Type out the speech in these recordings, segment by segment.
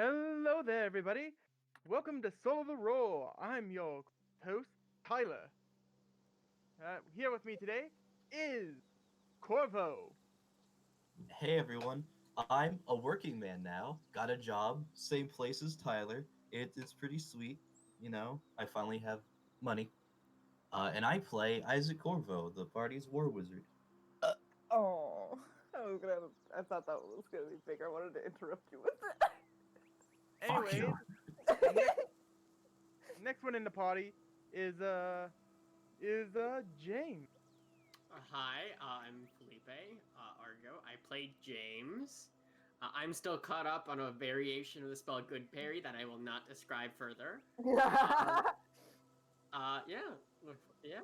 Hello there, everybody. Welcome to Soul of the Roll. I'm your host, Tyler. Here with me today is Corvo. Hey everyone, I'm a working man now. Got a job, same place as Tyler. It's pretty sweet, I finally have money. And I play Isaac Corvo, the party's war wizard. Oh, I thought that was gonna be big. I wanted to interrupt you with it. Fuck you. Anyways, next next one in the party is James. Hi, I'm Felipe Argo. I play James. I'm still caught up on a variation of the spell Good Parry that I will not describe further. Yeah, yeah.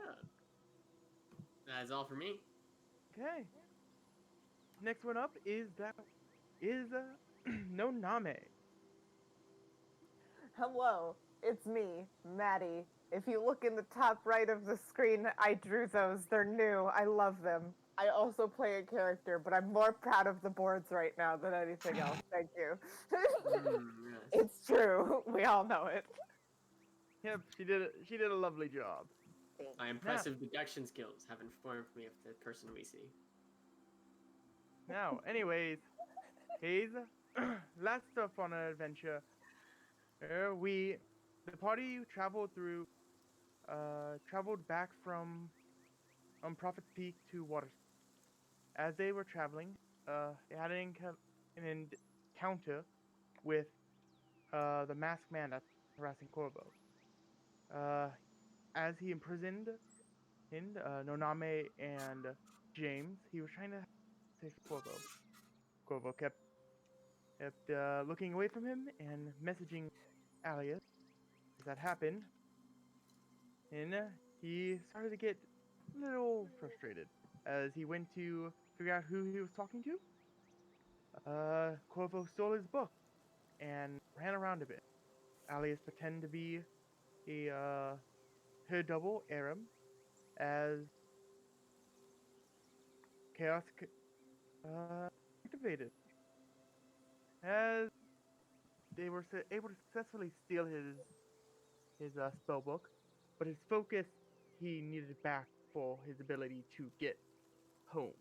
That is all for me. Okay. Next one up is Noname. Hello, it's me, Maddie. If you look in the top right of the screen, I drew those. They're new. I love them. I also play a character, but I'm more proud of the boards right now than anything else. Thank you. Yes. It's true. We all know it. Yep, she did a lovely job. My Now, impressive deduction skills have informed me of the person we see. anyways, Hayes, last up on an adventure, the party traveled back from Prophet's Peak to Water. As they were traveling, they had an encounter with the masked man that's harassing Corvo. Uh, as he imprisoned Noname and James, he was trying to save Corvo. Corvo kept looking away from him and messaging Alias. As that happened, and he started to get a little frustrated as he went to figure out who he was talking to. Corvo stole his book and ran around a bit. Alias pretended to be her double, Aram, as chaos activated. As they were able to successfully steal his spell book, but his focus he needed back for his ability to get home.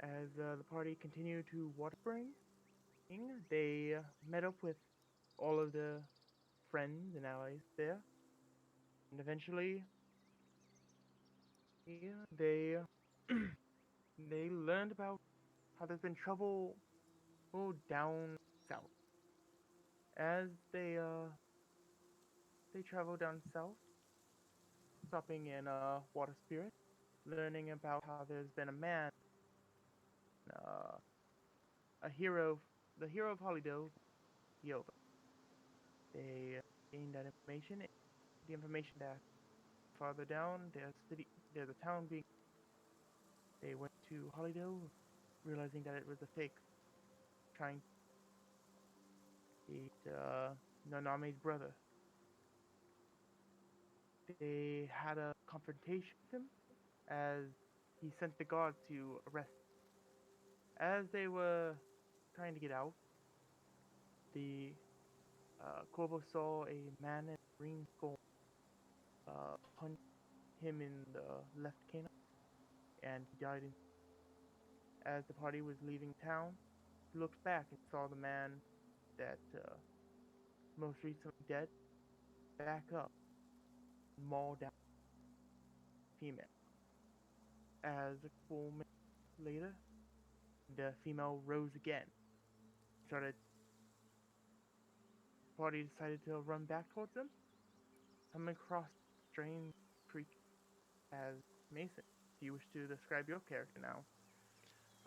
As the party continued to Waterspring, they met up with all of the friends and allies there, and eventually, yeah, they learned about how there's been trouble down south. As they travel down south, stopping in Water Spirit, learning about how there's been a man, uh, a hero, the hero of Holydo, Yova. They gained that information. The information that farther down, there's a town being. They went to Holydo, realizing that it was a fake, trying to eat Naname's brother. They had a confrontation with him as he sent the guard to arrest. As they were trying to get out, the Corvo saw a man in a green skull punch him in the left canine, and he died. As the party was leaving town, he looked back and saw the man that most recently dead back up and maul down the female. As a couple minutes later, the female rose again. Started. The party decided to run back towards them, coming across strange creature. As Mason, do you wish to describe your character now?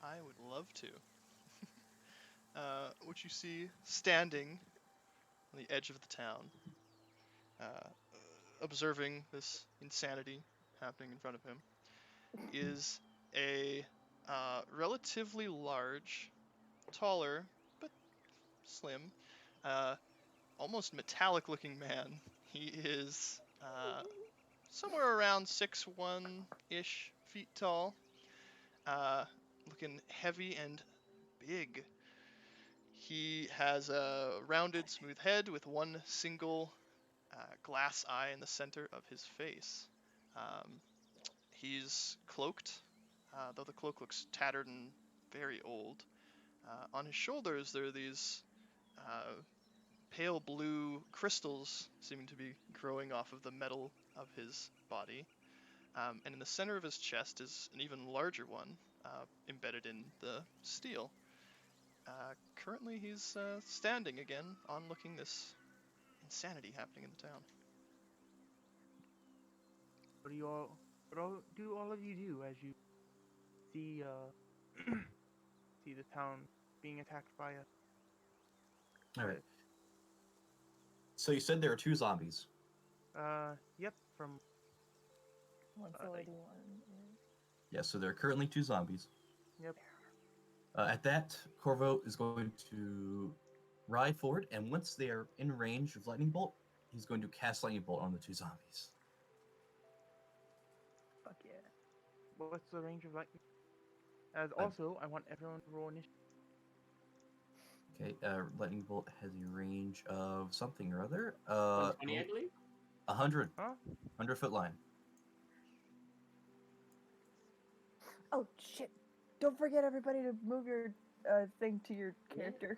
I would love to. What you see standing on the edge of the town, uh, observing this insanity happening in front of him, is a relatively large, taller, but slim, uh, almost metallic-looking man. He is somewhere around 6'1" feet tall, uh, looking heavy and big. He has a rounded, smooth head with one single glass eye in the center of his face. He's cloaked, though the cloak looks tattered and very old. On his shoulders, there are these pale blue crystals seeming to be growing off of the metal of his body. And in the center of his chest is an even larger one, embedded in the steel. Currently, he's standing again, onlooking this insanity happening in the town. What do all of you do as you see see the town being attacked by a All right. So you said there are 2 zombies. yep, from 141. Yeah, so there are currently 2 zombies. Yep. At that, Corvo is going to ride forward, and once they are in range of Lightning Bolt, he's going to cast Lightning Bolt on the 2 zombies. Fuck yeah. what's the range of lightning? As also, I want everyone to roll initiative. Okay, Lightning Bolt has a range of something or other. 120, I believe. 100. Huh? 100-foot line. Oh shit! Don't forget everybody to move your thing to your character.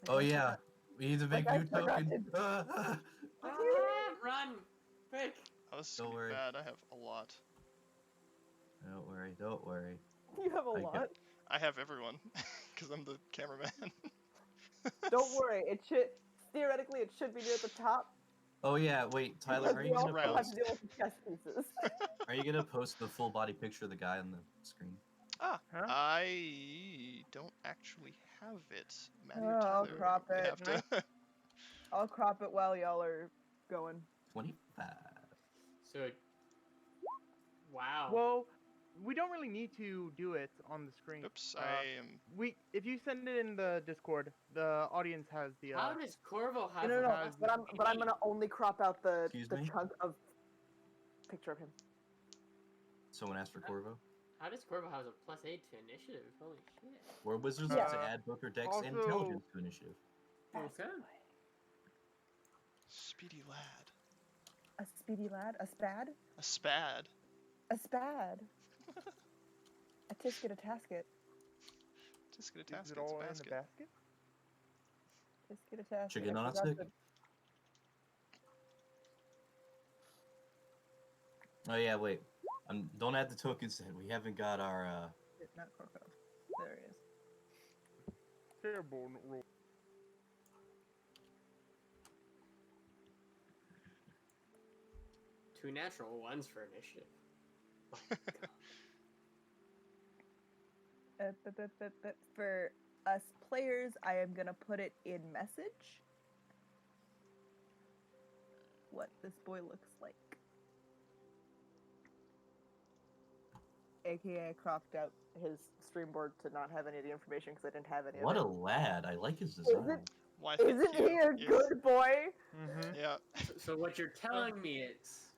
Oh yeah, he's a big Like I new forgot token. Run! Quick! Oh, this is Don't gonna be worry. bad. I have a lot. Don't worry, don't worry. You have a I lot. got- I have everyone, because I'm the cameraman. Don't worry. It should theoretically it should be near the top. Oh yeah, wait, Tyler, Because are we you also gonna round. have to post? deal with the chess pieces. Are you gonna post the full body picture of the guy on the screen? Ah, Huh? I don't actually have it. Maddie or Oh, I'll Tyler crop would it. have to. I'll crop it while y'all are going. 25. So, wow. Well, we don't really need to do it on the screen. Oops, I am. If you send it in the Discord, the audience has the. How does Corvo have No, a no, no. has But I'm gonna only crop out the Excuse me? chunk of picture of him. Someone asked for Corvo. How does Corvo have a +8 to initiative? Holy shit. Or Wizards Yeah. like to add both their dex and Also- intelligence to initiative. Okay. Speedy lad. A speedy lad, a spad, A spad. a spad, a tisket, a tasket, Just get a Is task. it all in the basket? tisket, a tasket. Chicken I on a forgot stick? the- Oh yeah, wait. Don't add the tokens yet. We haven't got our. Not Corco. There he is. Terrible roll. Two natural ones for initiative. For us players, I am gonna put it in message. What this boy looks like. AKA I cropped out his stream board to not have any of the information because I didn't have any What a of it. lad! I like his design. Why? Thank Isn't you. he a Yes. good boy? Mm-hmm. Yeah. So what you're telling me is...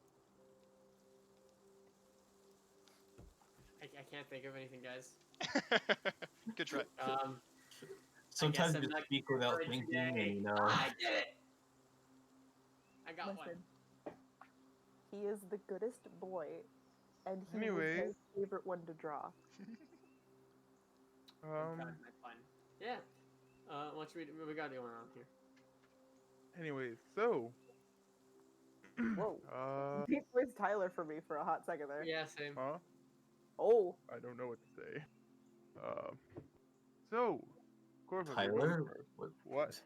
I can't think of anything, guys. Good try. Sometimes I'm you not speak without courage thinking, today. and you know. I did it! I got Listen, he is the goodest boy, and he was Anyway. my favorite one to draw. one. That was my fun. Yeah. What should we got going on here? Anyways, so. Whoa. Uh. He plays Tyler for me for a hot second there. Yeah, same. Huh? Oh, I don't know what to say. So. Corvo, what do you Tyler, want first? What?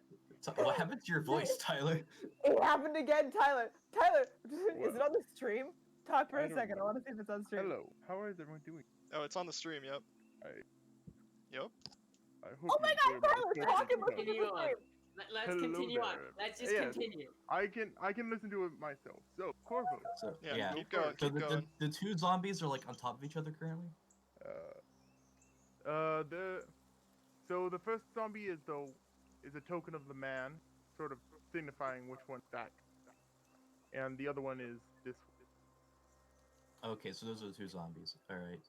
what happened to your voice, Tyler? it happened again, Tyler. Tyler, What? is it on the stream? Talk for I a don't second. I know. want to see if it's on stream. Hello. How is everyone doing? Oh, it's on the stream. Yep. Yep. I hope Oh my you God, enjoy Tyler, my talk discussion. about the Continue on. stream. Let's Hello continue on. there. Let's just Yes. continue. I can listen to it myself. So, Corvo. So Yeah. yeah. Keep going. So Keep going. the 2 zombies are like on top of each other currently. So the first zombie is a token of the man, sort of signifying which one's back, and the other one is this. Okay, so those are the 2 zombies. All right.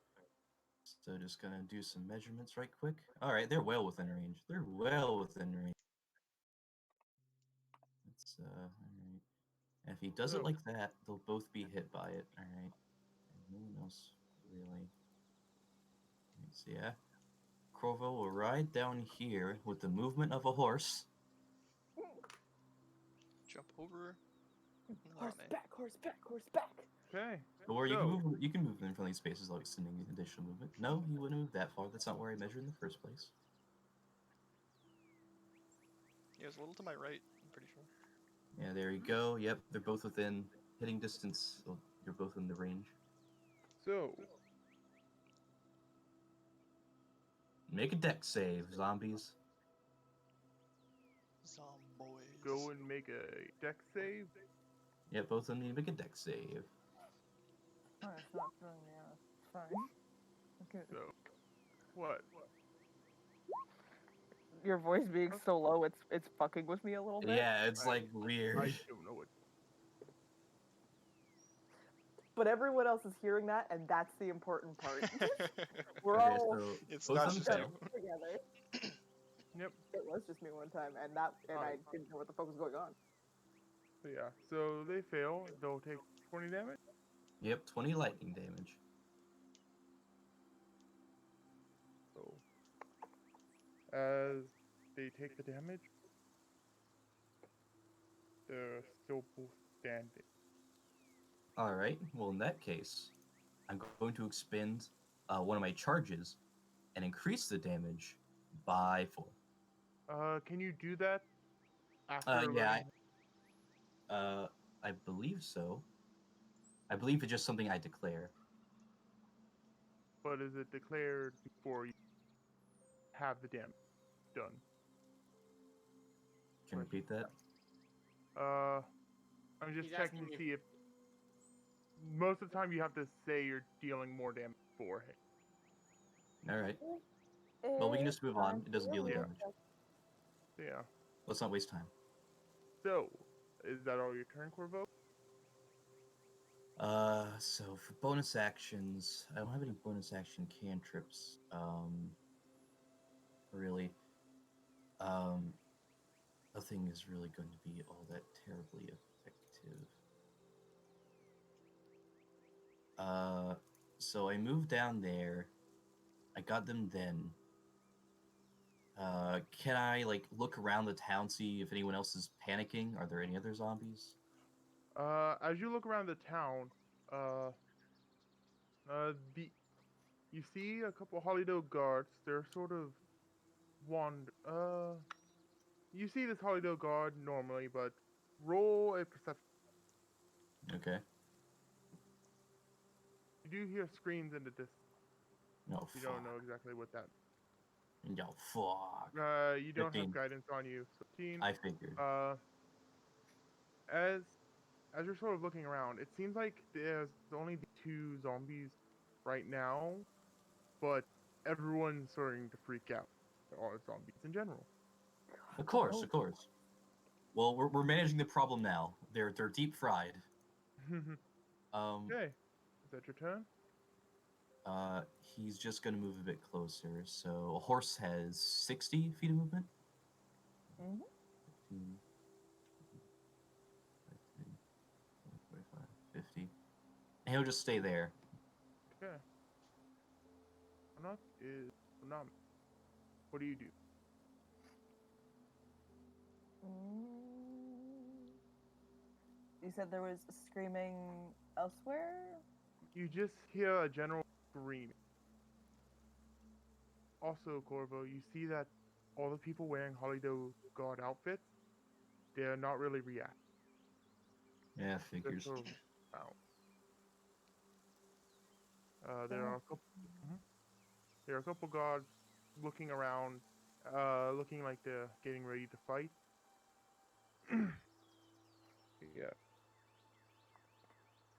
So just gonna do some measurements right quick. All right, they're well within range. They're well within range. It's all right. And if he does it So- like that, they'll both be hit by it. All right. And no one else really. So yeah, Corvo will ride down here with the movement of a horse. Jump over. Horse Lame. back, horse back, horse back. Okay. Or you So- can move. You can move in friendly spaces without extending additional movement. No, he wouldn't move that far. That's not where I measured in the first place. He was a little to my right, I'm pretty sure. Yeah, there you go. Yep, they're both within hitting distance. So you're both in the range. So, Make a deck save, zombies. Zomboys. go and make a deck save. Yeah, both of them need to make a deck save. Oh, it's not throwing me off. Fine. Okay. So, what? Your voice being so low, it's fucking with me a little bit. Yeah, it's I- like weird. I don't know what. But everyone else is hearing that, and that's the important part. We're Okay, all so It's both not of just them you. fail. together. Yep. It was just me one time, and I didn't know what the fuck was going on. So yeah. So they fail. They'll take 20 damage. Yep, 20 lightning damage. So, as they take the damage, they're still both standing. All right. Well, in that case, I'm going to expend one of my charges and increase the damage by 4. Can you do that after? Yeah, learning- I believe so. I believe it's just something I declare. But is it declared before you have the damage done? Can you repeat that? I'm just He's checking asking to if- see if most of the time you have to say you're dealing more damage beforehand. All right. Well, we can just move on. It doesn't deal any Yeah. damage. So yeah. Let's not waste time. So, is that all your turn, Corvo? So for bonus actions, I don't have any bonus action cantrips. Really. Nothing is really going to be all that terribly effective. So I moved down there. I got them then. Can I like look around the town, see if anyone else is panicking? Are there any other zombies? As you look around the town, you see a couple Hollydale guards. They're sort of you see this Hollydale guard normally, but roll a perception. Okay. You do hear screams in the distance. No, You fuck. don't know exactly what that. No, fuck. You don't 15. have guidance on you. 15. I figured. As you're sort of looking around, it seems like there's only the 2 zombies right now, but everyone's starting to freak out. All zombies in general. Of course, of course. Well, we're managing the problem now. They're deep fried. Okay, is that your turn? He's just gonna move a bit closer. So a horse has 60 feet of movement. Mhm. 15, 15, 45, 50. And he'll just stay there. Okay. Anak is Konami. What do you do? You said there was screaming elsewhere? You just hear a general scream. Also, Corvo, you see that all the people wearing Hollydale Guard outfits, they're not really reacting. Yeah, They're figures. sort of out. There are a couple. There are a couple guards looking around, looking like they're getting ready to fight. Yeah.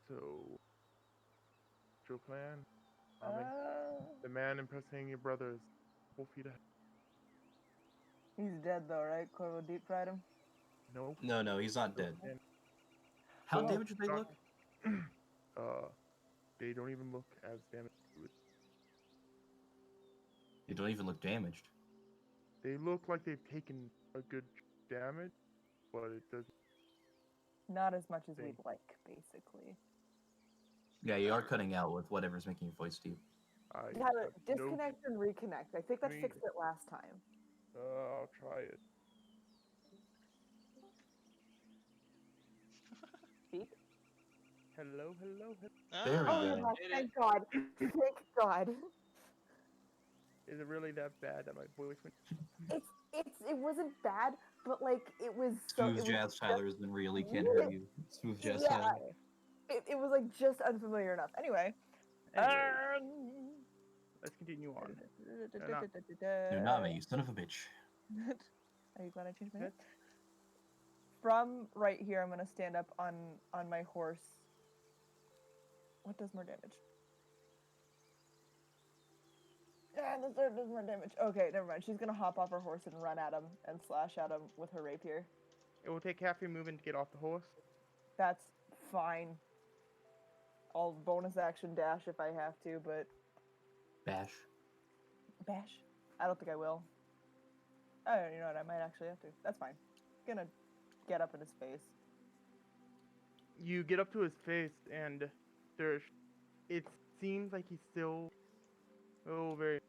So, Joe Clan, the man impersonating your brother is full feet ahead. He's dead though, right? Corvo deep fried him. Nope. No, he's not dead. And, How Oh, damaged do they not- look? they don't even look as damaged. They don't even look damaged. They look like they've taken a good damage, but it doesn't. Not as much as Thing. we'd like, basically. Yeah, you are cutting out with whatever's making your voice deep. I You have have to no- disconnect and reconnect. I think that Me- fixed it last time. I'll try it. Speak. Hello, hello, hello. There we Oh, go. you're back. Did Thank God. Thank God. Is it really that bad that my voice went? It wasn't bad, but like it was so. Smooth it was Jazz just- Tyler has been really can't hurt you. Smooth Jazz Yeah. Tyler. It was like just unfamiliar enough. Anyway. Anyway, let's continue on. Nuname, you son of a bitch. Are you glad I changed my name? Good. From right here, I'm gonna stand up on my horse. What does more damage? Yeah, the third does more damage. Okay, never mind. She's gonna hop off her horse and run at him and slash at him with her rapier. It will take half your movement to get off the horse. That's fine. I'll bonus action dash if I have to, but Bash. bash. I don't think I will. Oh, you know what? I might actually have to. That's fine. Gonna get up in his face. You get up to his face, and there's. It seems like he's still. Oh, very.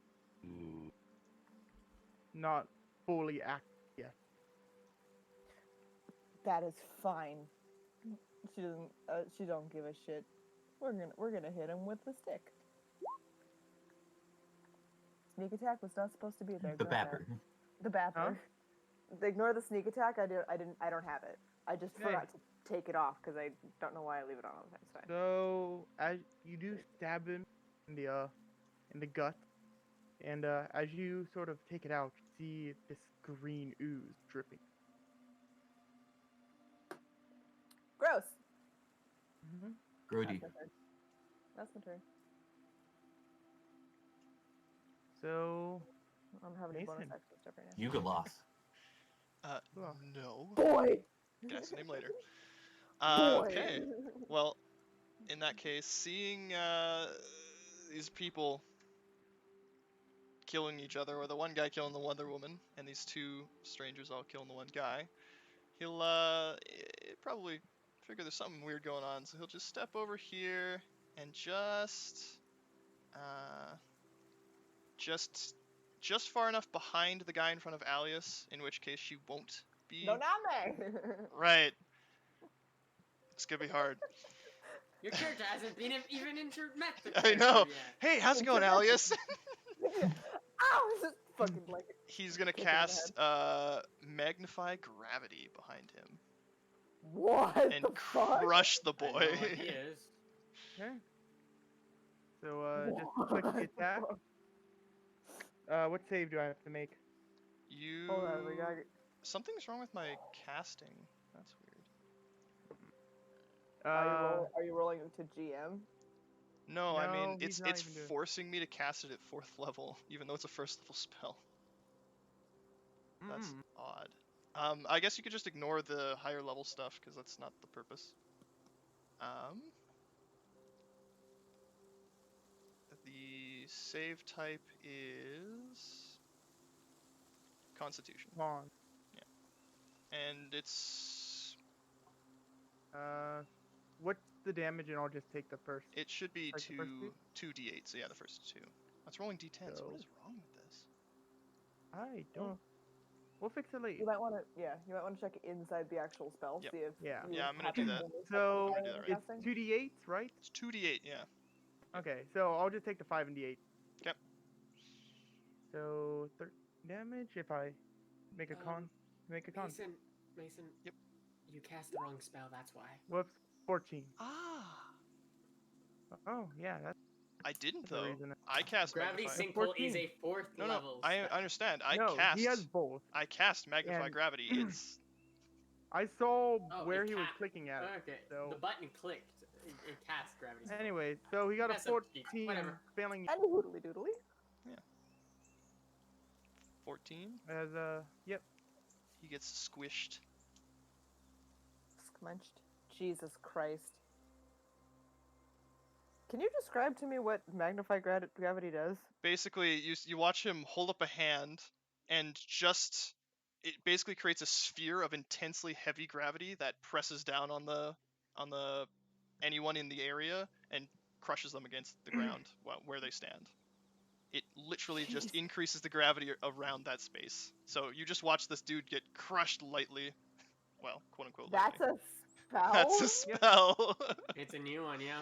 Not fully active yet. That is fine. She doesn't. She don't give a shit. We're gonna hit him with the stick. Sneak attack was not supposed to be there. The ignore that. Bapper. The bapper. Ignore the sneak attack. I don't have it. I just Okay. forgot to take it off because I don't know why I leave it on all the time. It's fine. So as you do stab him in the gut, and as you sort of take it out, you see this green ooze dripping. Gross. Grody. That's my turn. That's my turn. So I don't have any bonus Mason. action stuff right now. Yugoloth. Well. No. Boy. Guess the name later. Boy. Okay. Well, in that case, seeing these people killing each other, or the one guy killing the other woman, and these two strangers all killing the one guy, he'll probably figure there's something weird going on, so he'll just step over here and just far enough behind the guy in front of Alias, in which case she won't be No name. right. It's gonna be hard. Your character hasn't been even met the I character know. yet. Hey, how's it going, Alias? Ow! This is fucking like. He's gonna Kick him in the cast magnify gravity behind him What and the fuck? crush the I know boy. what he is. okay. So just click the attack. What save do I have to make? You. Hold on, we got. Something's wrong with my casting. That's weird. Are you rolling to GM? No, I mean No, he's it's not it's even doing- forcing me to cast it at 4th level, even though it's a 1st level spell. That's Mm. odd. I guess you could just ignore the higher level stuff because that's not the purpose. The save type is Constitution, Come on. and it's What's the damage? And I'll just take the first. it should be Like the first two d8. So yeah, the first two. That's rolling d10. So what So- is wrong with this? I don't. We'll fix it later. You might want to. Yeah, you might want to check inside the actual spell. Yep. See if. Yeah. you Yeah, I'm gonna have do it that. in So I'm gonna do that right it's casting. 2d8s, right? It's 2d8. Yeah. Okay, so I'll just take the 5 and d8. Yep. So 13 damage if I make a con. Make a con. Mason. Yep. You cast the wrong spell. That's why. Whoops. 14. Ah. Oh yeah, that's I didn't the though. reason. I cast Gravity magnify. Sync Pull is 14. a 4th No, level. I spell. understand. I No, cast. he has both. I cast magnify And- gravity. It's I saw Oh, where it he was ca- clicking at. Okay. so- The button clicked. It cast gravity. Sync. Anyway, so he got a That's up to you. 14, Whatever. failing And hoodly doodly. 14. as a yep. He gets squished. Scmunched. Jesus Christ. Can you describe to me what magnify gravity does? Basically, you watch him hold up a hand, and just it basically creates a sphere of intensely heavy gravity that presses down on the anyone in the area and crushes them against the ground where they stand. It literally just Jeez. increases the gravity around that space. So you just watch this dude get crushed lightly. Well, quote unquote lightly. That's a spell. That's a spell. It's a new one, yeah.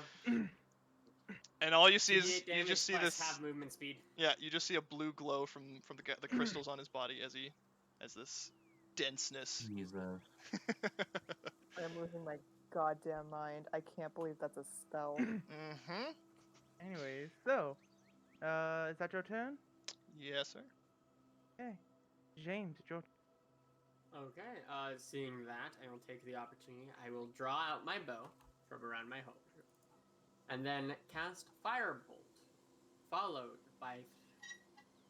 And all you see 2d8 is you damage just see plus this. half movement speed. Yeah, you just see a blue glow from the crystals on his body as this denseness. He's I'm losing my goddamn mind. I can't believe that's a spell. Mm-hmm. Anyways, so, is that your turn? Yes, sir. Okay. James, it's your Okay, seeing that, I will take the opportunity. I will draw out my bow from around my holster. And then cast Firebolt, followed by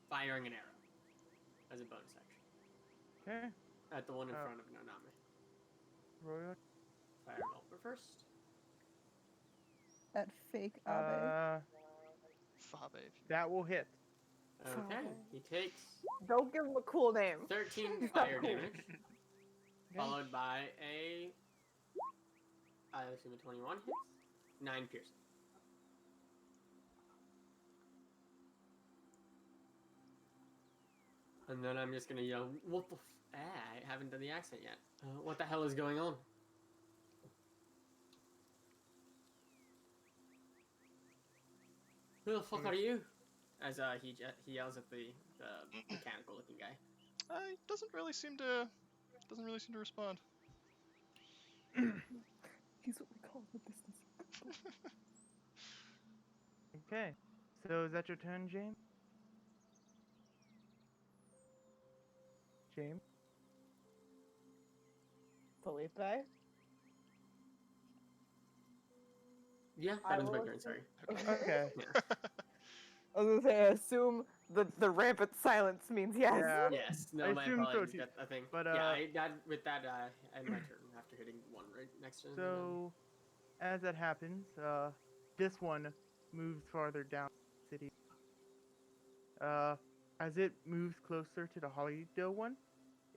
firing an arrow as a bonus action. Okay. At the one in Oh. front of Noname. Royal. Firebolt first. That fake Abe. Fabe, if you That will hit. Okay, Fine. he takes Don't give him a cool name. 13 fire damage, followed by a, I assume a 21 hits, 9 piercing. And then I'm just gonna yell, what the I haven't done the accent yet. What the hell is going on? Who the fuck are you? As he yells at the mechanical looking guy. He doesn't really seem to respond. He's what we call the business. Okay. So is that your turn, James? James? Felipe? Yeah, I that was my will turn, sorry. Okay. Yeah. I was gonna say, I assume the rampant silence means yes. Yeah. Yes, I no, my assume so, apologies, too. that's a thing. But, yeah, I had my turn after hitting one right next to him. and then- So, as that happens, this one moves farther down the city. As it moves closer to the Hollydale one,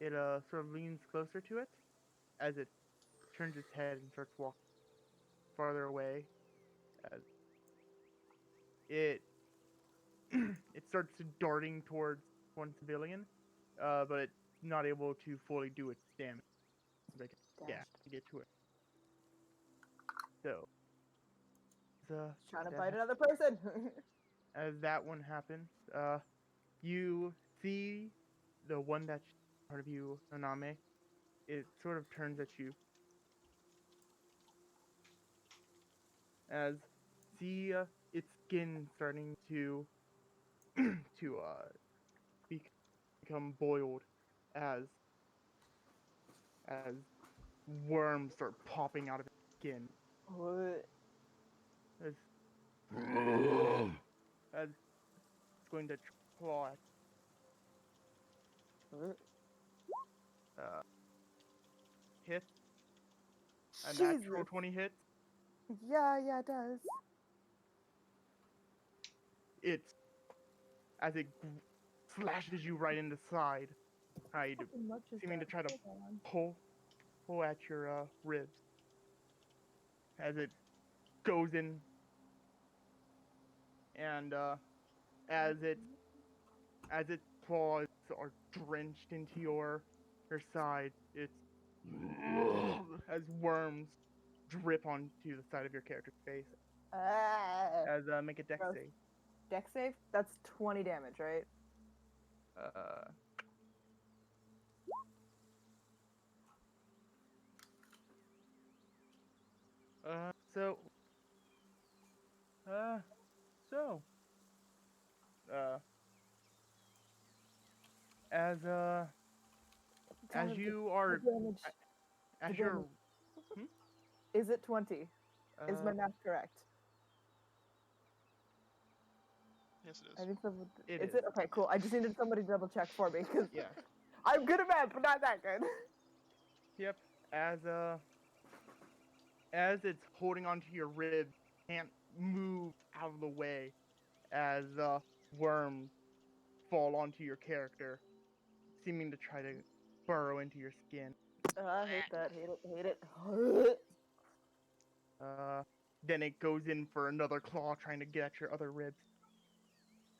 it sort of leans closer to it, as it turns its head and starts walking farther away. As it it starts darting towards one civilian, but it's not able to fully do its damage. Like, yeah, to get to it. So, Trying to that fight another person. as that one happens, you see the one that's part of you, Naname. It sort of turns at you. As see its skin starting to become boiled as worms start popping out of its skin. What? As it's going to claw at What? hit. A Jesus. natural 20 hit. Yeah, it does. It's as it slashes you right in the side, trying to Fucking much is seeming to that? try to Hold on. pull at your ribs. As it goes in, and as its claws are drenched into your side, it's as worms drip onto the side of your character's face. Ah. As make a dex Gross. save. Dex save? That's 20 damage, right? So, as Damage- you are, the damage. as the you're, damage. Is it 20? Is my uh, math correct? Yes, it I is. think so. It Is is. it? Okay, cool. I just needed somebody to double check for me because yeah, I'm good at math, but not that good. yep, as it's holding onto your ribs, can't move out of the way as worms fall onto your character, seeming to try to burrow into your skin. I hate that. Hate it. Then it goes in for another claw, trying to get at your other ribs,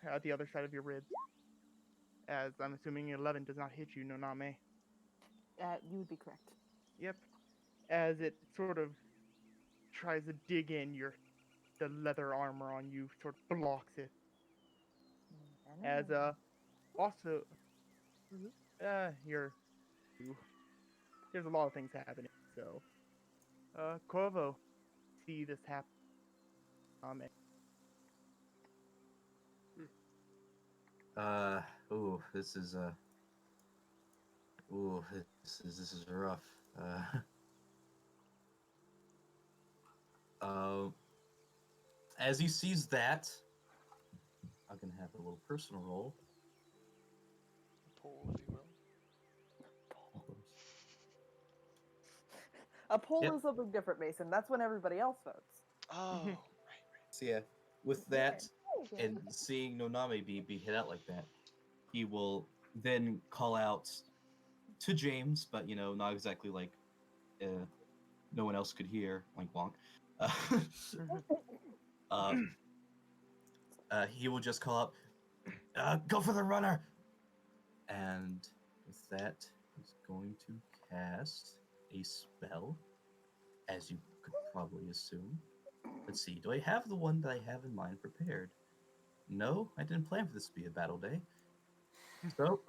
at the other side of your ribs. As I'm assuming 11 does not hit you, Noname. You would be correct. Yep. As it sort of tries to dig in, the leather armor on you sort of blocks it. As also, there's a lot of things happening. So, Corvo, see this happen. This is this is rough. As he sees that, I'm gonna have a little personal roll. Poll, if you will. A poll Yep. is something different, Mason. That's when everybody else votes. Oh, right. So yeah, with that, Okay. and seeing Noname be hit out like that, he will then call out to James, but not exactly like no one else could hear, like bonk. He will just call out, "Go for the runner!" And with that, he's going to cast a spell, as you could probably assume. Let's see, do I have the one that I have in mind prepared? No, I didn't plan for this to be a battle day. So,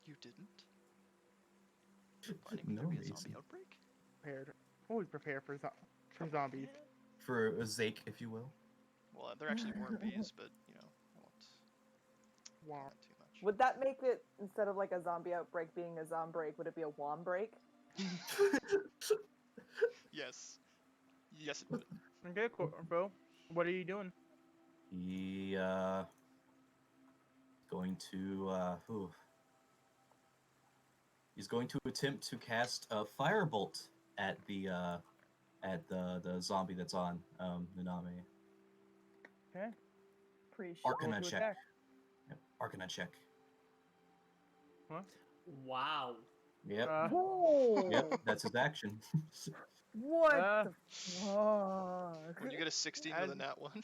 You didn't? Planning for no, there to be a Mason. zombie outbreak? Prepared. Always prepare for zombies. For a Zake, if you will. Well, they're actually worm bees, but I won't Wow. that too much. Would that make it, instead of like a zombie outbreak being a zombreak, would it be a wom break? Yes. Yes, it would. Okay, Corvo, what are you doing? He going to he's going to attempt to cast a firebolt at the zombie that's on Noname. Okay. Pretty sure. Arcana Roll to check. attack. Yep. Arcana check. Wow. Yep. Whoa! Yep. That's his action. What Uh, the fuck? When you get a 16 with a nat 1.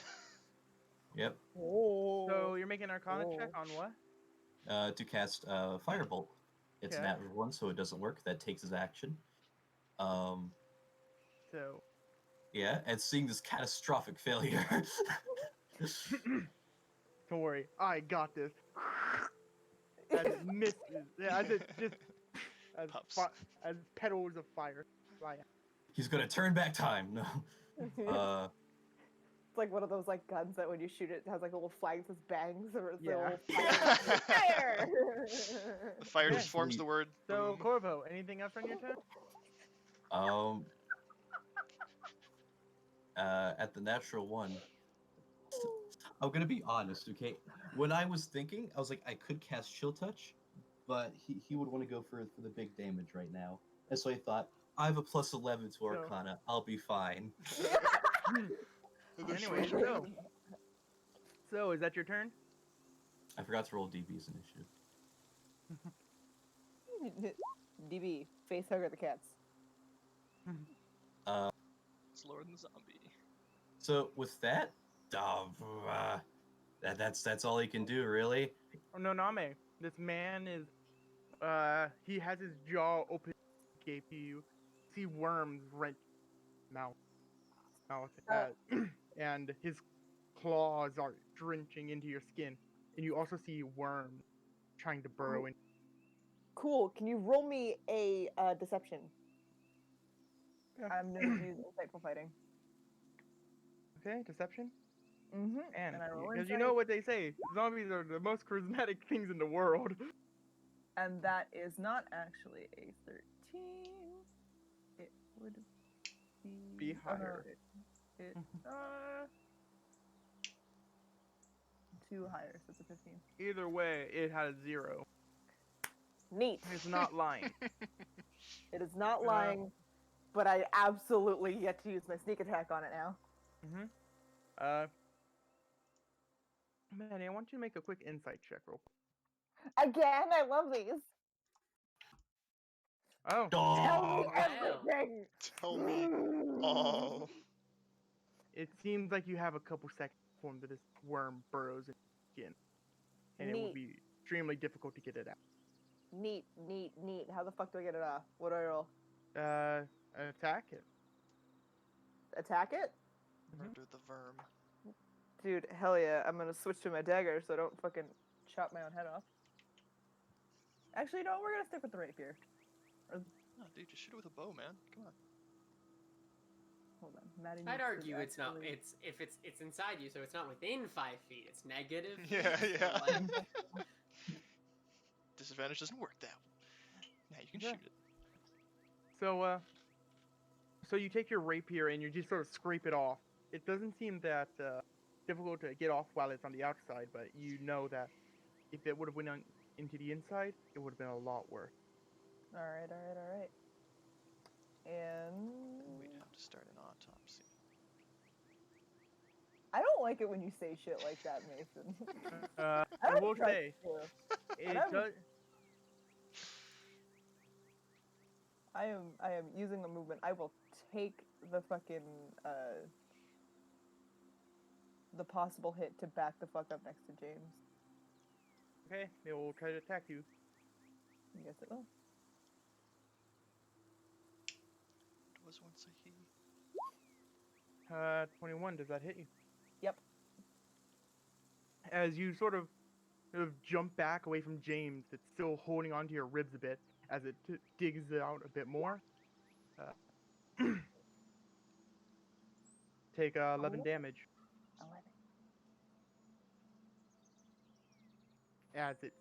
Yep. Oh. So you're making Arcana check Oh. on what? To cast firebolt. It's Okay. a natural one, so it doesn't work. That takes his action. So Yeah, and seeing this catastrophic failure. don't worry, I got this. As it misses, as it just as, Puffs. as petals of fire fly out. He's gonna turn back time. No. It's like one of those like guns that when you shoot it, it has like a little flag that says bangs or it's a Yeah. little fire. The fire Okay. just forms the word. So boom. Corvo, anything else on your turn? At the natural one, I'm gonna be honest, okay? When I was thinking, I was like, I could cast Chill Touch, but he would want to go for the big damage right now. And so I thought, I have a plus 11 to Arcana, I'll be fine. Anyway, so is that your turn? I forgot to roll DB's initiative. DB, face hugger the cats. It's Lord and the Zombie. So with that, that's all he can do, really. Oh, no, Name. This man is, he has his jaw open, gape to you. See worms rent mouth, and his claws are drenching into your skin, and you also see worms trying to burrow in. Cool. Can you roll me a deception? Yeah. I'm gonna use insightful fighting. Okay, deception. Mm-hmm. And I roll because you insight. know what they say, zombies are the most charismatic things in the world. And that is not actually a 13. It would Be oh, no, higher. it two higher, so it's a 15. Either way, it has 0. Neat. It's not lying. It is not lying, but I absolutely yet to use my sneak attack on it now. Mm-hmm. Manny, I want you to make a quick insight check, real quick. Again, I love these. Oh, Tell me Oh, Wow. everything. Tell me all. it seems like you have a couple seconds before this worm burrows in your skin, and it would Neat. be extremely difficult to get it out. Neat, neat, neat. How the fuck do I get it off? What do I roll? Attack it. Attack it? Murder the verm. Dude, hell yeah. I'm gonna switch to my dagger so I don't fucking chop my own head off. Actually, no, we're gonna stick with the rapier. Oh, dude, just shoot it with a bow, man. Come on. Hold on. Maddie I'd needs to argue it's not. actually- It's if it's inside you, so it's not within 5 feet. It's negative. Yeah, feet, so, yeah. like, Disadvantage doesn't work that. Now you can Yeah. shoot it. So you take your rapier and you just sort of scrape it off. It doesn't seem that difficult to get off while it's on the outside, but you know that if it would have went on into the inside, it would have been a lot worse. Alright, alright, alright. And We'd have to start an autopsy. I don't like it when you say shit like that, Mason. I don't will trust say, you. it I'm- does. I am using the movement. I will take the fucking the possible hit to back the fuck up next to James. Okay, they will try to attack you. I guess it will. It was once a he. 21. Does that hit you? Yep. As you sort of jump back away from James, it's still holding onto your ribs a bit as it digs it out a bit more. Take 11 Oh. damage 11. as it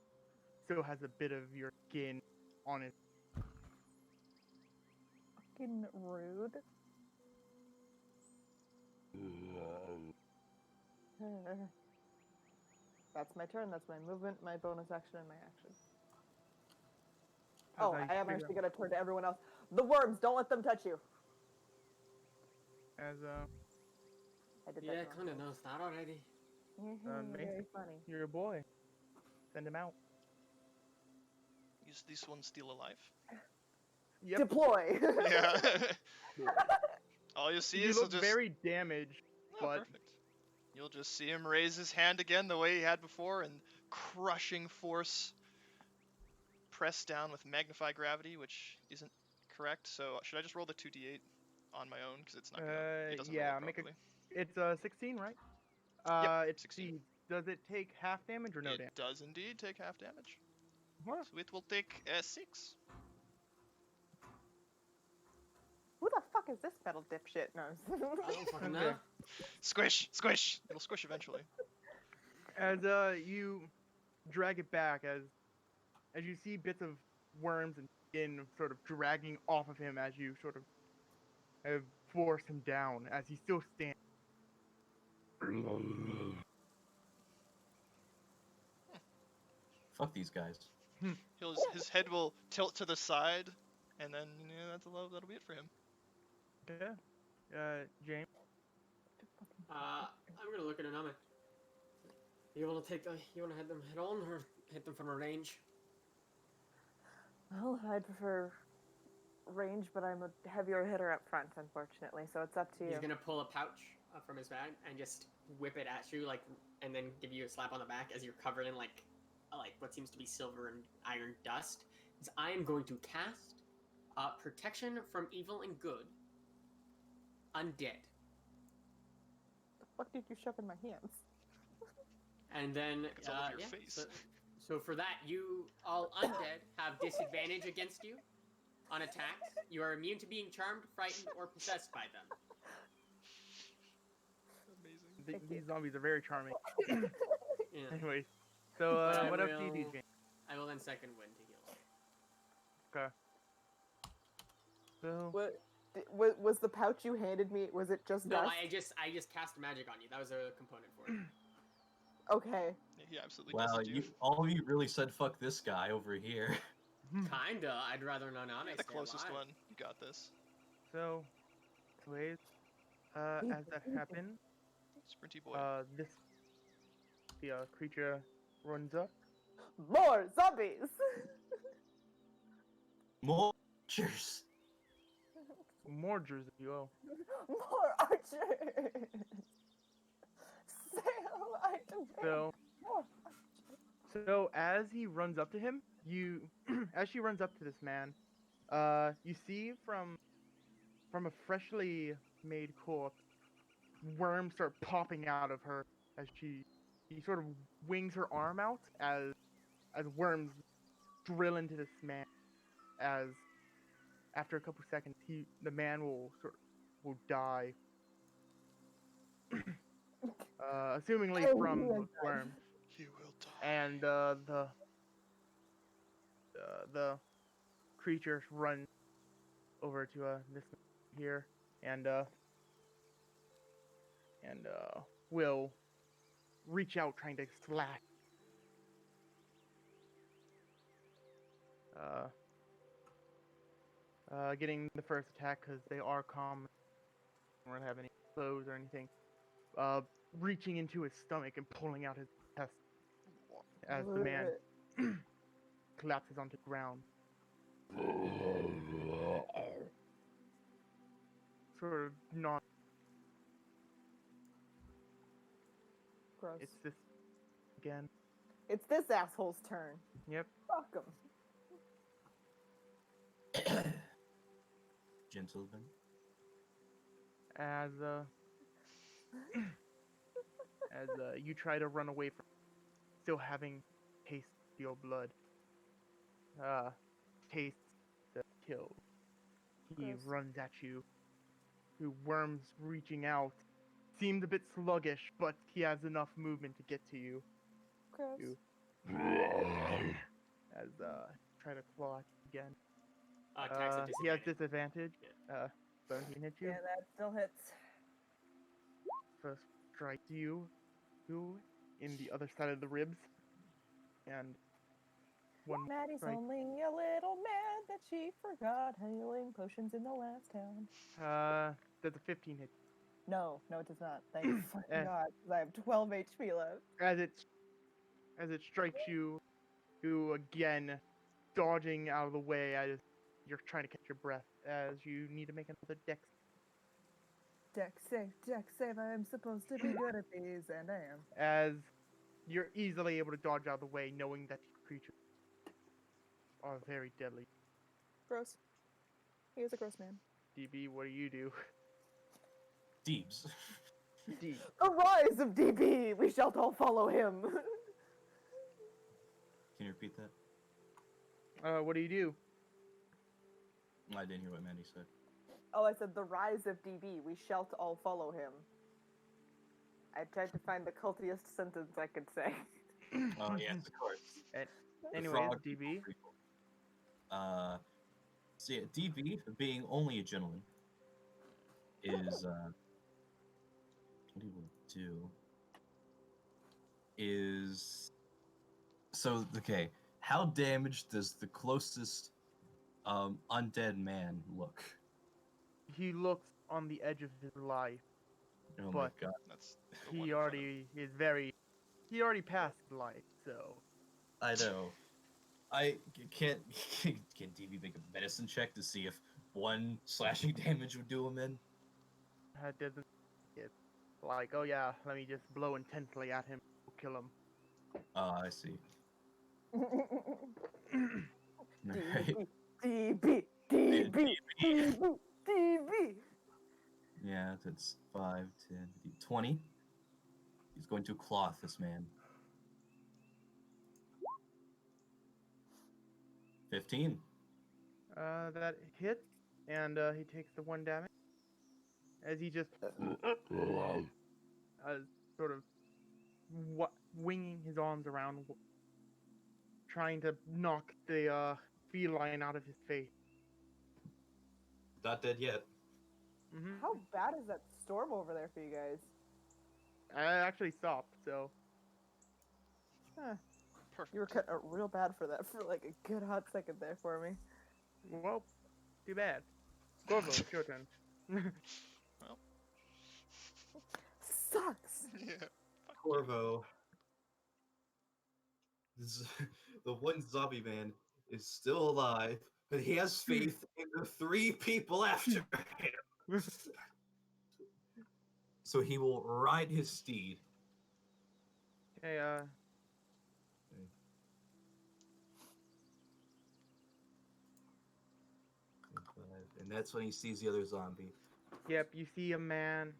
still has a bit of your skin on it. Fucking rude. That's my turn. That's my movement, my bonus action, and my action. As Oh, I am actually gonna turn to everyone else. The worms, don't let them touch you. As I did yeah, that kind of knows that already. Very Mason? funny. you're a boy, send him out. Use this one steal a life. Yep. Deploy. Yeah. All you see You is he'll look just. very damaged. Oh, but- perfect. You'll just see him raise his hand again the way he had before, and crushing force press down with magnify gravity, which isn't correct. So should I just roll the 2d8 on my own because it's not gonna. It doesn't yeah, roll make a- properly. It's 16, right? It's 16. Does it take half damage or no It damage? does indeed take half damage. Huh. So it will take 6. Who the fuck is this metal dipshit? No. I don't fucking Okay. know. Squish, squish. It'll squish eventually. As you drag it back, as you see bits of worms and skin sort of dragging off of him as you sort of have forced him down as he still stands. fuck these guys. His head will tilt to the side, and then that'll be it for him. Yeah. James. I'm gonna look at Anami. You wanna hit them head on or hit them from a range? Well, I'd prefer range, but I'm a heavier hitter up front, unfortunately. So it's up to you. He's gonna pull a pouch from his bag and just whip it at you, and then give you a slap on the back as you're covered in like what seems to be silver and iron dust. Is I am going to cast protection from evil and good. Undead. The fuck did you shove in my hands? And then, It's all over your yeah, face. so for that, you all undead have disadvantage against you on attacks. You are immune to being charmed, frightened, or possessed by them. Amazing. These zombies are very charming. Yeah. Anyways, so But I what else do you do, will- James? I will then second wind to heal. Okay. So What was the pouch you handed me? Was it just No, dust? I just cast magic on you. That was a component for it. Okay. He absolutely Wow, doesn't do. all of you really said fuck this guy over here. Kinda. I'd rather Nanami You're the stay closest alive. one. You got this. So, anyways, As that happens, Sprinty boy. the creature runs up. More zombies! More cheers. More Jersey. Oh. More archers! Say hello to me! So, More so as he runs up to him, as she runs up to this man, you see from a freshly made corpse, worms start popping out of her as she sort of wings her arm out as worms drill into this man. As after a couple seconds, the man will die, assumingly Oh, from he will the die. worm. You will die. And the creature runs over to this here and will reach out trying to slash. Getting the first attack because they are calm. Don't have any clothes or anything. Reaching into his stomach and pulling out his chest as the man collapses onto the ground. Sort of not. Gross. It's this again. It's this asshole's turn. Yep. Fuck him. Gentleman. As you try to run away from, still having taste your blood. Taste the kill. He Gross. runs at you. The worms reaching out. Seems a bit sluggish, but he has enough movement to get to you. Gross. You. As try to claw at you again. Attacks at He has disadvantage. disadvantage. 17 hits you. Yeah, that still hits. First strikes you in the other side of the ribs. And one Maddie's strike. only a little mad that she forgot healing potions in the last town. Does a 15 hit. No, it does not. Thank fucking Eh. God, 'cause I have 12 HP left. As it strikes you again, dodging out of the way as you're trying to catch your breath, as you need to make another dex. Deck save. I am supposed to be good at these, and I am. As you're easily able to dodge out of the way, knowing that these creatures are very deadly. Gross. He is a gross man. DB, what do you do? Deebs. D. The rise of DB! We shall all follow him! Can you repeat that? What do you do? I didn't hear what Mandy said. Oh, I said the rise of DB. We shall all follow him. I tried to find the cultiest sentence I could say. Oh yes, of course. Anyways, Frog DB. people, people. So yeah, DB, being only a gentleman, is what he will do is okay. How damaged does the closest undead man look? He looks on the edge of his life. Oh my But- god! That's the one He in front of already is very. He already passed life, so. I know. I can't. Can DB make a medicine check to see if one slashing damage would do him in? That doesn't. It's like, oh yeah, let me just blow intensely at him, kill him. I see. Right. DB! Yeah, that's 5, 10, 20. He's going to cloth this man. 15. That hits, and he takes the 1 damage. As he just sort of winging his arms around, trying to knock the feline out of his face. Not dead yet. Mm-hmm. How bad is that storm over there for you guys? I actually stopped, so. Huh. Perfect. You were cutting out real bad for that for like a good hot second there for me. Well, too bad. Gorgo, it's your turn. Yeah. Fuck you. Corvo. The one zombie man is still alive, but he has faith in the 3 people after him. So he will ride his steed. Okay, And that's when he sees the other zombie. yep, you see a man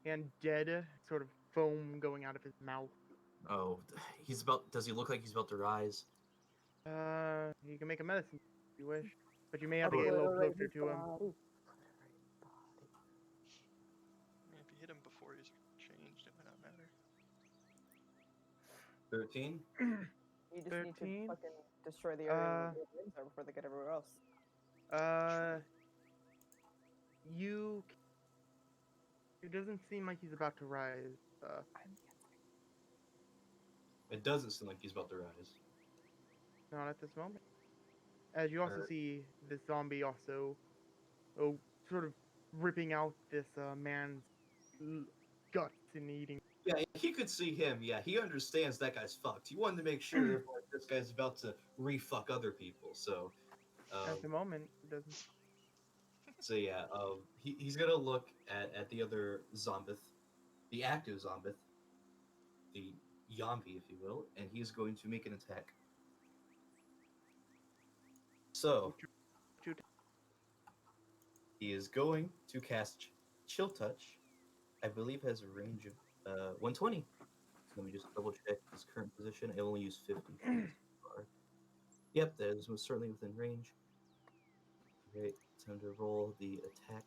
and dead, sort of foam going out of his mouth. Oh, he's about. Does he look like he's about to rise? You can make a medicine if you wish, but you may have to Oh. get a little Obliterate closer his to him. body. I mean, if you hit him before he's changed, it might not matter. 13. You just 13? need to fucking destroy the area where the wings are before they get everywhere else. You. It doesn't seem like he's about to rise. It doesn't seem like he's about to rise. Not at this moment. As you also Alright. see this zombie also, sort of ripping out this man's guts and eating. Yeah, he could see him. Yeah, he understands that guy's fucked. He wanted to make sure like, this guy's about to re-fuck other people. So, At the moment, it doesn't. so yeah, he's gonna look at the other zombith, the active zombith, the Yombi, if you will, and he's going to make an attack. So, he is going to cast Chill Touch. I believe has a range of 120. Let me just double check his current position. I only use 50 so far. Yep, that is most certainly within range. Great, time to roll the attack.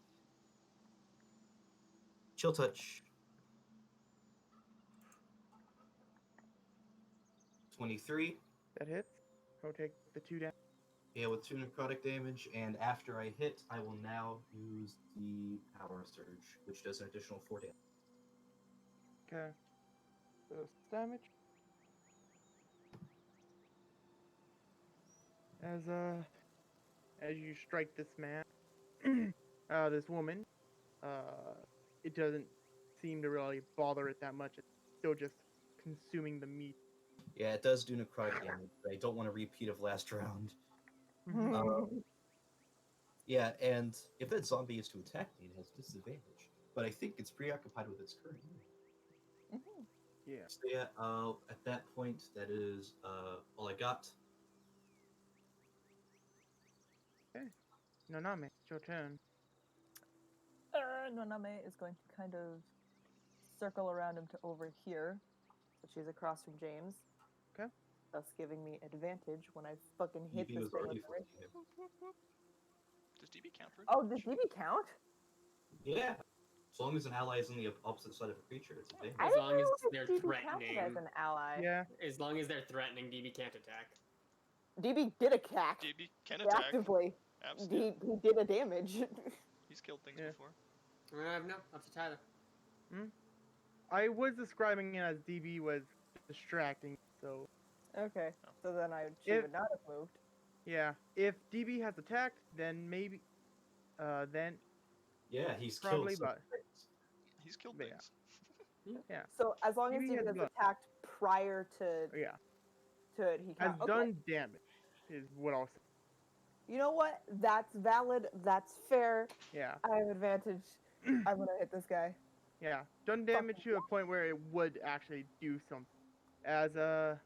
Chill Touch. 23. That hits. Go take the 2 down. Yeah, with 2 necrotic damage, and after I hit, I will now use the Power Surge, which does an additional 4 damage. Okay. So damage. As you strike this man, this woman, it doesn't seem to really bother it that much. It's still just consuming the meat. Yeah, it does do necrotic damage, but I don't want a repeat of last round. Yeah, and if that zombie is to attack me, it has disadvantage. But I think it's preoccupied with its current move. Yeah. So yeah, at that point, that is all I got. Naname, it's your turn. Noname is going to kind of circle around him to over here. So she's across from James. Okay. Thus giving me advantage when I fucking hit DB this was thing already with the ring. fucking him. Does DB count for Oh, does DB count? Yeah. As long as an ally is on the opposite side of a creature, it's advantage. I As didn't long as realize they're DB counted threatening. as an ally. Yeah. As long as they're threatening, DB can't attack. DB did attack. DB can attack. Actively. Absolutely. He did a damage. He's killed things Yeah. before. No, up to Tyler. I was describing it as DB was distracting, so Okay. So then she If- would not have moved. yeah. If DB has attacked, then maybe, then Yeah, he's probably, killed some but things. He's killed Yeah. things. yeah, So as long as DB DB has has blood. attacked prior to yeah, it, he has counts. Okay. done damage, is what I'll say. You know what? That's valid. That's fair. Yeah, I have advantage. I'm gonna hit this guy. yeah, done damage to a point where it would actually do something. As I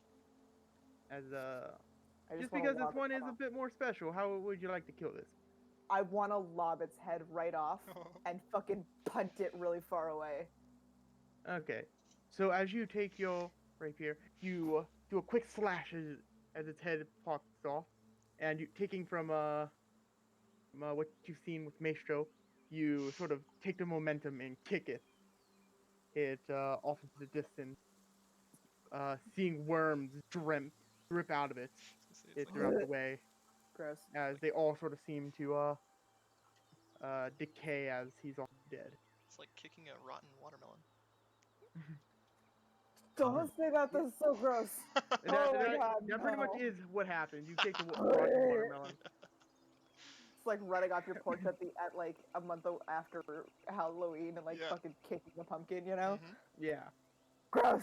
just wanna because lob this its one head is a off. bit more special, how would you like to kill this? I want to lob its head right off and fucking punt it really far away. Okay, so as you take your rapier, you do a quick slash as its head pops off, and you taking from what you've seen with Maestro, you sort of take the momentum and kick it off into the distance, seeing worms drip out of it It's throughout like, the way, Gross. as they all sort of seem to decay as he's all dead. it's like kicking a rotten watermelon. Don't say that. That's so gross. And Oh my God, that pretty much no. is what happens. You take the rotten watermelon. It's like running off your porch at like a month after Halloween and like Yeah. fucking kicking the pumpkin. You know? Mhm. Yeah. Gross.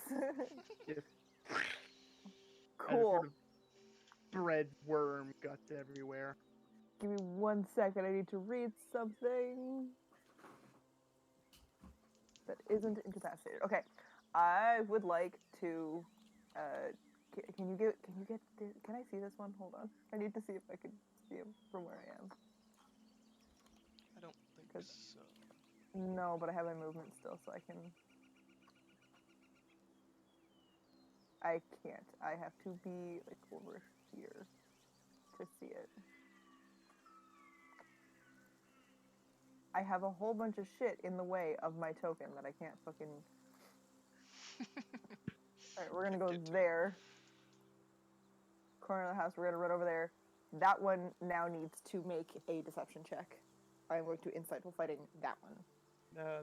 Just as a Cool. sort of bread worm guts everywhere. Give me 1 second. I need to read something that isn't incapacitated. Okay. I would like to. Can you get? Can I see this one? Hold on. I need to see if I can see him from where I am. I don't think 'Cause- so. No, but I have my movement still, so I can. I can't. I have to be like over here to see it. I have a whole bunch of shit in the way of my token that I can't fucking. Alright, we're gonna go Get to it. there. Corner of the house, we're gonna run over there. That one now needs to make a deception check. I'm going to insightful fighting that one.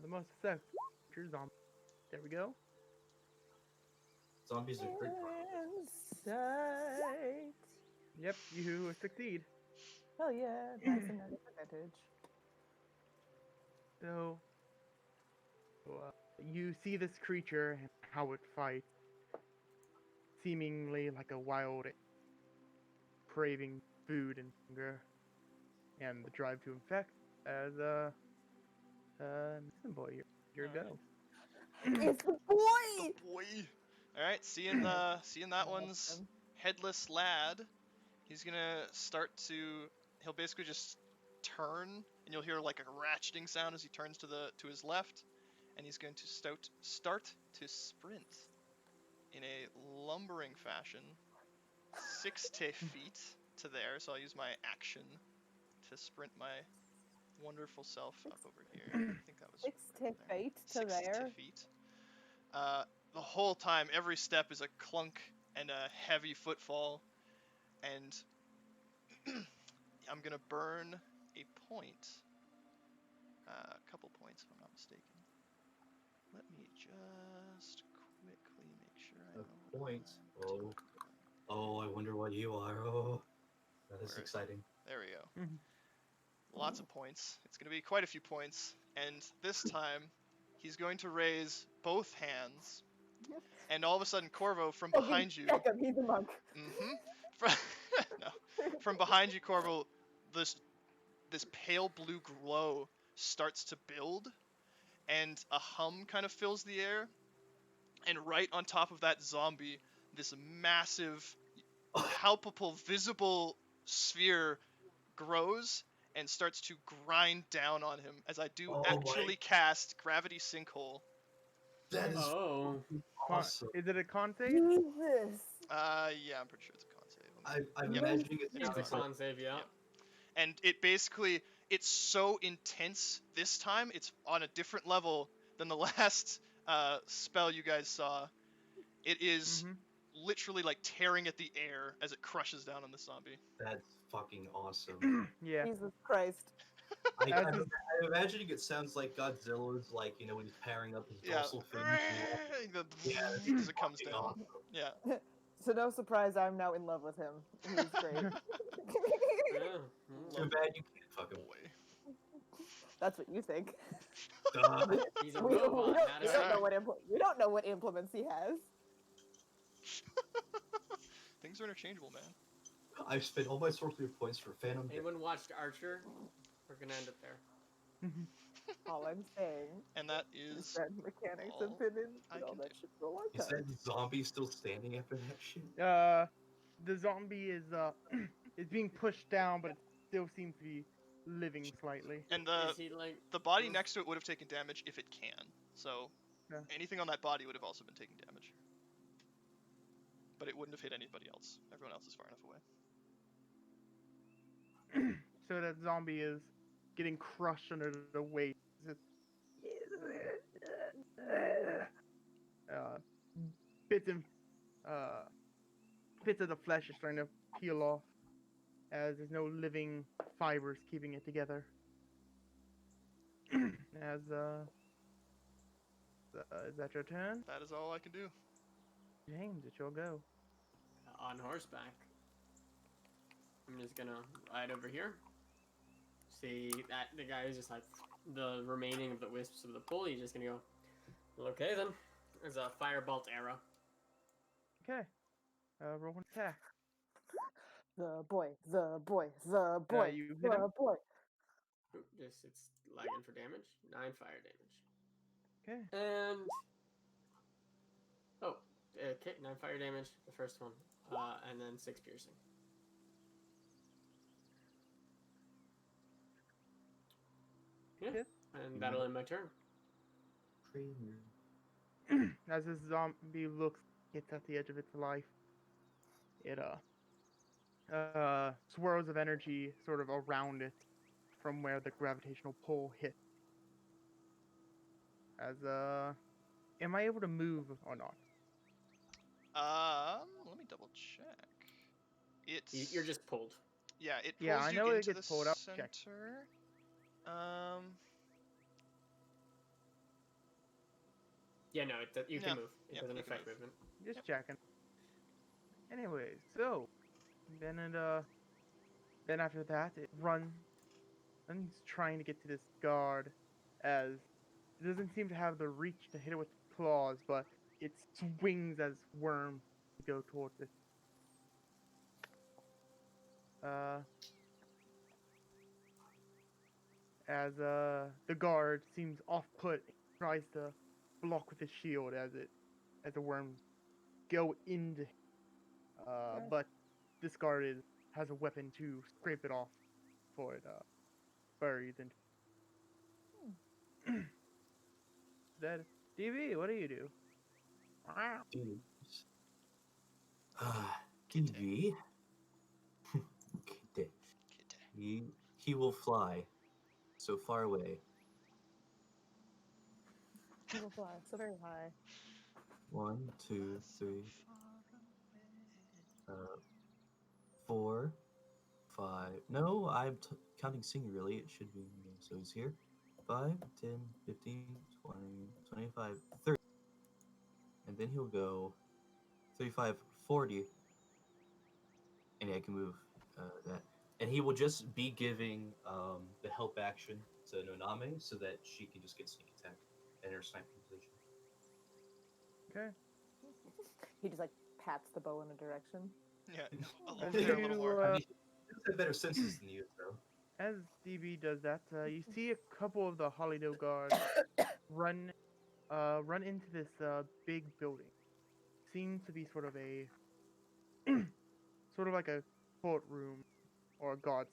The most effective zombie. There we go. Zombies are great. Insight. Yep, you succeed. Hell yeah, nice and nice advantage. So, you see this creature and how it fights, seemingly like a wild, craving food and hunger, and the drive to infect. As listen, boy, your Alright. go. It's the boy! Boy. All right, seeing that one's Awesome. headless lad. He's gonna start to. He'll basically just turn, and you'll hear like a ratcheting sound as he turns to his left, and he's going to start to sprint in a lumbering fashion, 60 feet to there. So I'll use my action to sprint my wonderful self up over here. I think that was 60 right there. feet to 60 there. feet. The whole time, every step is a clunk and a heavy footfall, and I'm gonna burn a point, a couple points if I'm not mistaken. Let me just quickly make sure I A know what point. I'm Oh. talking about. Oh, I wonder what you are. Oh, that is Where- exciting. There we go. Mhm. Lots of points. It's gonna be quite a few points, and this time he's going to raise both hands, and all of a sudden, Corvo from Fucking behind you. check him, he's a monk. Mm-hmm. From behind you, Corvo, this pale blue glow starts to build, and a hum kind of fills the air. And right on top of that zombie, this massive, palpable, visible sphere grows and starts to grind down on him as I do Oh my- actually cast Gravity Sinkhole. That is Oh. awesome. Is it a con save? Jesus. Yeah, I'm pretty sure it's a con save. I'm Yep. imagining it It's It's a con con save, yeah. Yep. And it basically, it's so intense this time, it's on a different level than the last spell you guys saw. It is Mhm. literally like tearing at the air as it crushes down on the zombie. That's fucking awesome. Yeah. Jesus Christ. I'm As is- imagining it sounds like Godzilla's, like, you know, when he's powering up his Yeah. dorsal fin. Yeah, As it comes fucking down. awesome. Yeah. So no surprise, I'm now in love with him. He's great. Yeah. Mm. Too bad you can't fucking Boy. That's what you think. Duh. He's a We don't, robot, not we a don't know what we don't know what implements he has. Things are interchangeable, man. I've spent all my sorcery points for Phantom. Anyone watched Archer? We're gonna end it there. All I'm saying And that is is that mechanics all have been in I all can that do. shit for a long Is time. that zombie still standing after that shit? The zombie is is being pushed down, but it still seems to be living slightly. And Is he like the body Oof. next to it would have taken damage if it can. So Yeah. anything on that body would have also been taking damage. But it wouldn't have hit anybody else. Everyone else is far enough away. So that zombie is getting crushed under the weight. It's- bits and bits of the flesh is starting to peel off, as there's no living fibers keeping it together. As is that your turn, That is all I can do. James? It's your go. on horseback? I'm just gonna ride over here. See that the guy is just like the remaining of the wisps of the pulley. Just gonna go. Well, okay then. There's a firebolt arrow. Okay. Roll an attack. The boy, the boy, the boy, You hit him. the boy. Ooh, it's lagging for damage. 9 fire damage. Okay. And oh, okay, 9 fire damage. The first one, and then 6 piercing. Yeah, Hit. and that'll end my turn. Trailer. As this zombie gets at the edge of its life, it swirls of energy sort of around it from where the gravitational pull hit. As am I able to move or not? Let me double check. It's You're just pulled. yeah, it pulls Yeah, I you know it into gets the pulled up. center. Check. Yeah, no, you Yeah. can move. It Yeah, doesn't you can affect move. movement. Just Yep. checking. Anyway, so then then after that it runs and it's trying to get to this guard as it doesn't seem to have the reach to hit it with claws, but it swings as worms go towards it. As the guard seems off put, tries to block with his shield as the worms go into Okay. but this guard has a weapon to scrape it off before it buries into. That DB, what do you do? Dude. TV. Kid. He will fly so far away. People fly so very high. 1, 2, 3, 4, 5. No, I'm counting singularly. It should be. So he's here. 5, 10, 15, 20, 25, 30. And then he'll go 35, 40. And I can move that. And he will just be giving the help action to Noname so that she can just get sneak attack in her sniping position. Okay. He just like pats the bow in a direction. Yeah, As over there a little you, more. I mean, he does have better senses than you, though. As DB does that, you see a couple of the Hollyoak guards run into this big building. Seems to be sort of a sort of like a courtroom or a guard's.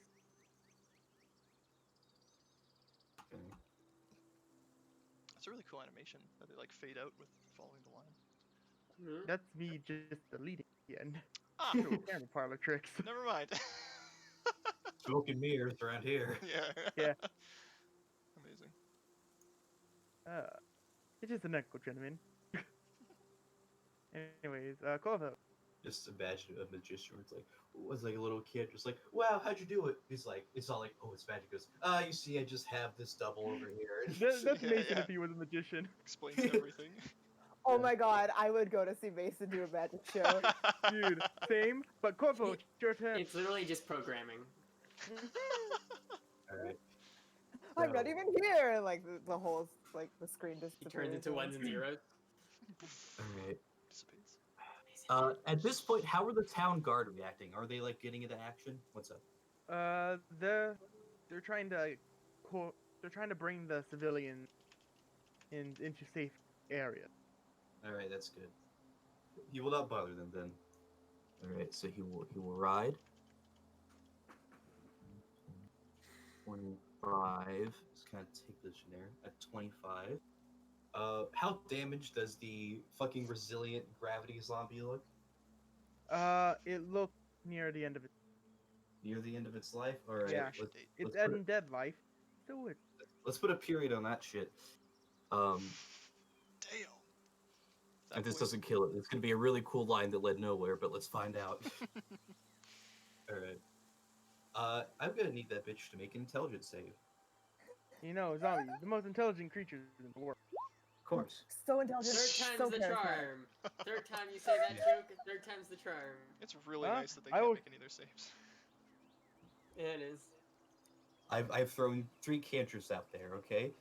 That's a really cool animation that they like fade out with following the line. Mhm. That's me just deleting the end. Ah, Little camera parlor tricks. never mind. Smoke and mirrors around here. Yeah. Yeah. Amazing. It's just a knuckle gentleman. Anyways, Clovo. Just imagine a magician was like a little kid, just like, wow, how'd you do it? He's like, it's all like, oh, it's magic. He goes, you see, I just have this double over here. That's Yeah, Mason yeah. if he was a magician. Explains everything. Oh my god, I would go to see Mason do a magic show. Dude, same, but Corvo, it's your turn. It's literally just programming. All right. I'm not So- even here. And, like the whole like the screen just He turns into ones and zeros. All right. Dissipates. At this point, how are the town guard reacting? Are they like getting into action? What's up? They're trying to they're trying to bring the civilian into safe areas. All right, that's good. He will not bother them then. All right, so he will ride. 25. Just kind of take position there at 25. How damaged does the fucking resilient gravity zombie look? It looked near the end of it. Near the end of its life? All right. Yeah. Expiration Let's, date. It's let's put in dead life. Still would. let's put a period on that shit. Damn. And this boy- doesn't kill it. It's gonna be a really cool line that led nowhere, but let's find out. Alright. I'm gonna need that bitch to make an intelligence save. You know, zombies, the most intelligent creatures in the world. Of course. So intelligent. Third time's so the charismatic. charm. Third time you say that Yeah. joke, third time's the charm. It's really Huh? nice that they I can't will- make any of their saves. Yeah, it is. I've thrown 3 cantrips out there, okay?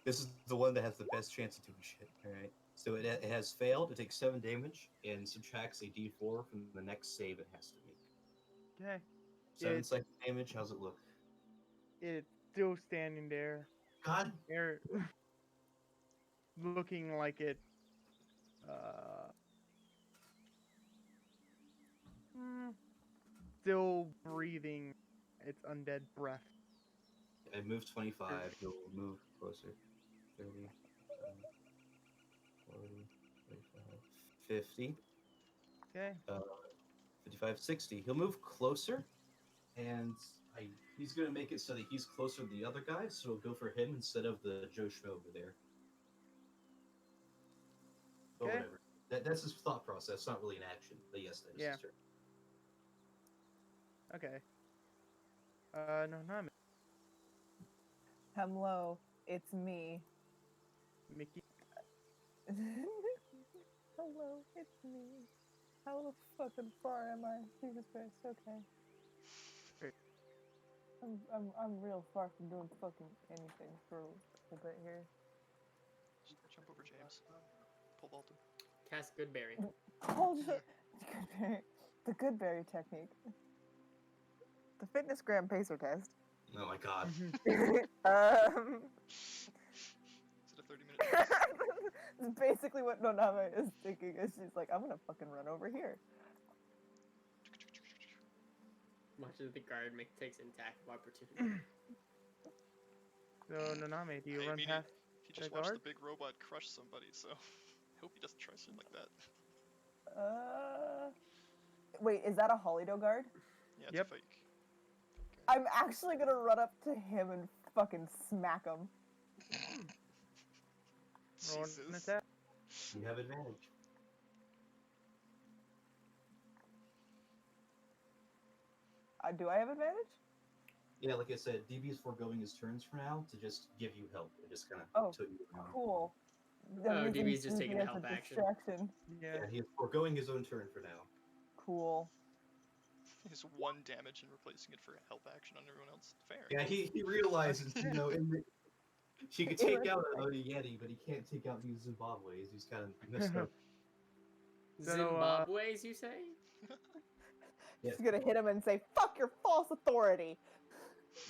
This is the one that has the best chance of doing shit, alright? So it has failed. It takes 7 damage and subtracts a d4 from the next save it has to make. Okay. 7 It- psychic damage. How's it look? It's still standing there, God. air, looking like it. Uh, Still breathing its undead breath. I moved 25. He'll move closer. 30, 40, 45, 50. Okay. 55, 60. He'll move closer, and he's going to make it so that he's closer to the other guy, so he'll go for him instead of the Joe Schmo over there. But Okay. whatever. That's his thought process, not really an action. But yes, that is Yeah. his turn. Okay. No, not Hello, it's me. Mickey. Hello, it's me. How fucking far am I? Jesus Christ, okay. Great. I'm real far from doing fucking anything for a bit here. Just jump over James. Pull vault him. Cast Goodberry. Hold it. Goodberry. The Goodberry technique. The fitness gram pacer test. Oh my god. Is it a 30-minute test? It's basically what Noname is thinking. Is she's like, I'm gonna fucking run over here. Much as the guard takes an attack of opportunity. So, Naname, do you I run mean, past? he just the watched guard? the big robot crush somebody, so I hope he doesn't try shit like that. Wait, is that a Holido guard? Yeah, it's Yep. fake. I'm actually gonna run up to him and fucking smack him. Roll an Jesus. attack. You have advantage. Do I have advantage? Yeah, like I said, DB is foregoing his turns for now to just give you help. It just kind of Oh, took you around. Cool. Oh, using DB's just taking DB as help a action. distraction. Yeah. Yeah, he is foregoing his own turn for now. Cool. His 1 damage and replacing it for help action on everyone else. Fair. Yeah, he realizes, you know, he could take out a Yeti, but he can't take out these Zimbabwe's. He's kind of messed up. So, Zimbabwe's, you say? Yeah. She's gonna hit him and say, "Fuck your false authority."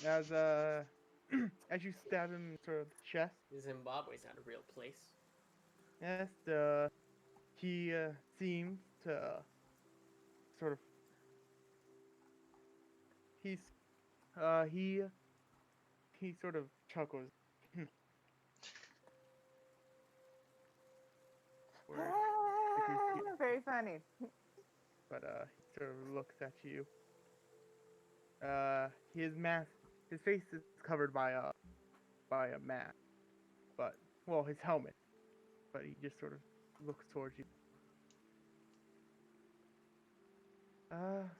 As as you stab him in sort of the chest, Zimbabwe's not a real place. yes, he seems to sort of he sort of chuckles. Word. Very funny. But he sort of looks at you. His face is covered by a mask, but well, his helmet. But he just sort of looks towards you.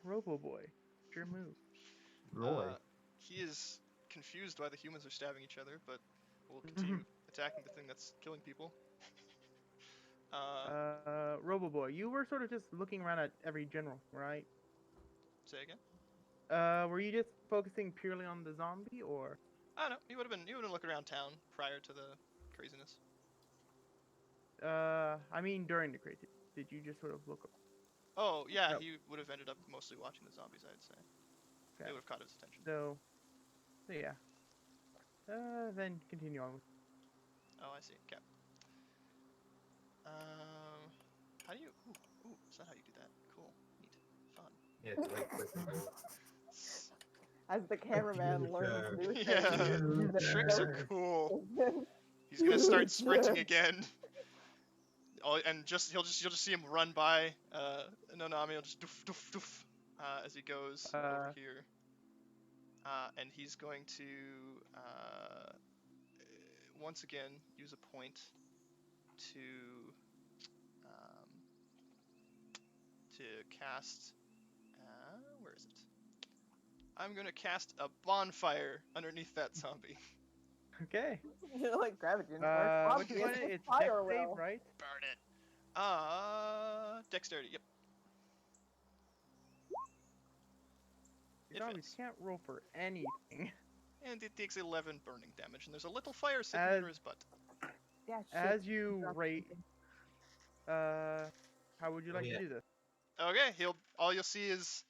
Robo Boy, what's your move? Roy. He is confused why the humans are stabbing each other, but will continue attacking the thing that's killing people. Robo Boy, you were sort of just looking around at every general, right? Say again? Were you just focusing purely on the zombie, or? I don't know. He would have been looking around town prior to the craziness. I mean during the crazy. Did you just sort of look? Oh yeah, No. he would have ended up mostly watching the zombies. I'd say. Okay. It would have caught his attention. So yeah. Then continue on. Oh, I see. Okay. How do you? Ooh, is that how you do that? Cool, neat, fun. Yeah, it's right click. As the cameraman learns new things. Yeah, he's tricks a- are cool. He's gonna start sprinting again. Oh, and you'll just see him run by. Nonami will just doof doof doof as he goes over here. And he's going to once again use a point to cast. Where is it? I'm gonna cast a bonfire underneath that zombie. Okay. You're like gravity. Which one? It's dex fire save, will. right? Burn it. Dexterity. Yep. These It zombies fails. can't roll for anything. And it takes 11 burning damage, and there's a little fire sitting As- under his butt. Yeah, shit. As you Drop rate, something. how would you Oh, like yeah. to do this? Okay, all you'll see is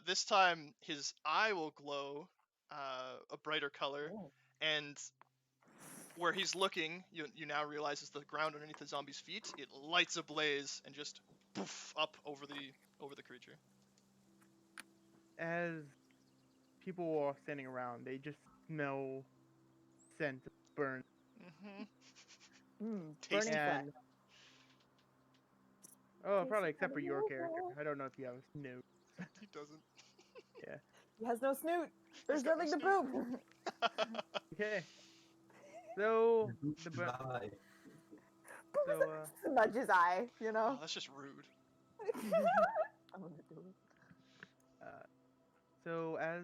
this time his eye will glow a brighter color, Oh. and where he's looking, you now realize is the ground underneath the zombie's feet. It lights ablaze and just poof up over the creature. As people are standing around, they just smell scent of burn. Mm-hmm. Burning Tasty. flesh. And oh, Tasty probably except for your character. cannibal. I don't know if you have a snoot. He doesn't. He has no snoot. There's got no nothing to snoot. poop. Okay. So Your the boots bu- die. so Smudge his eye, you Oh, know? that's just rude. I'm gonna do it. so as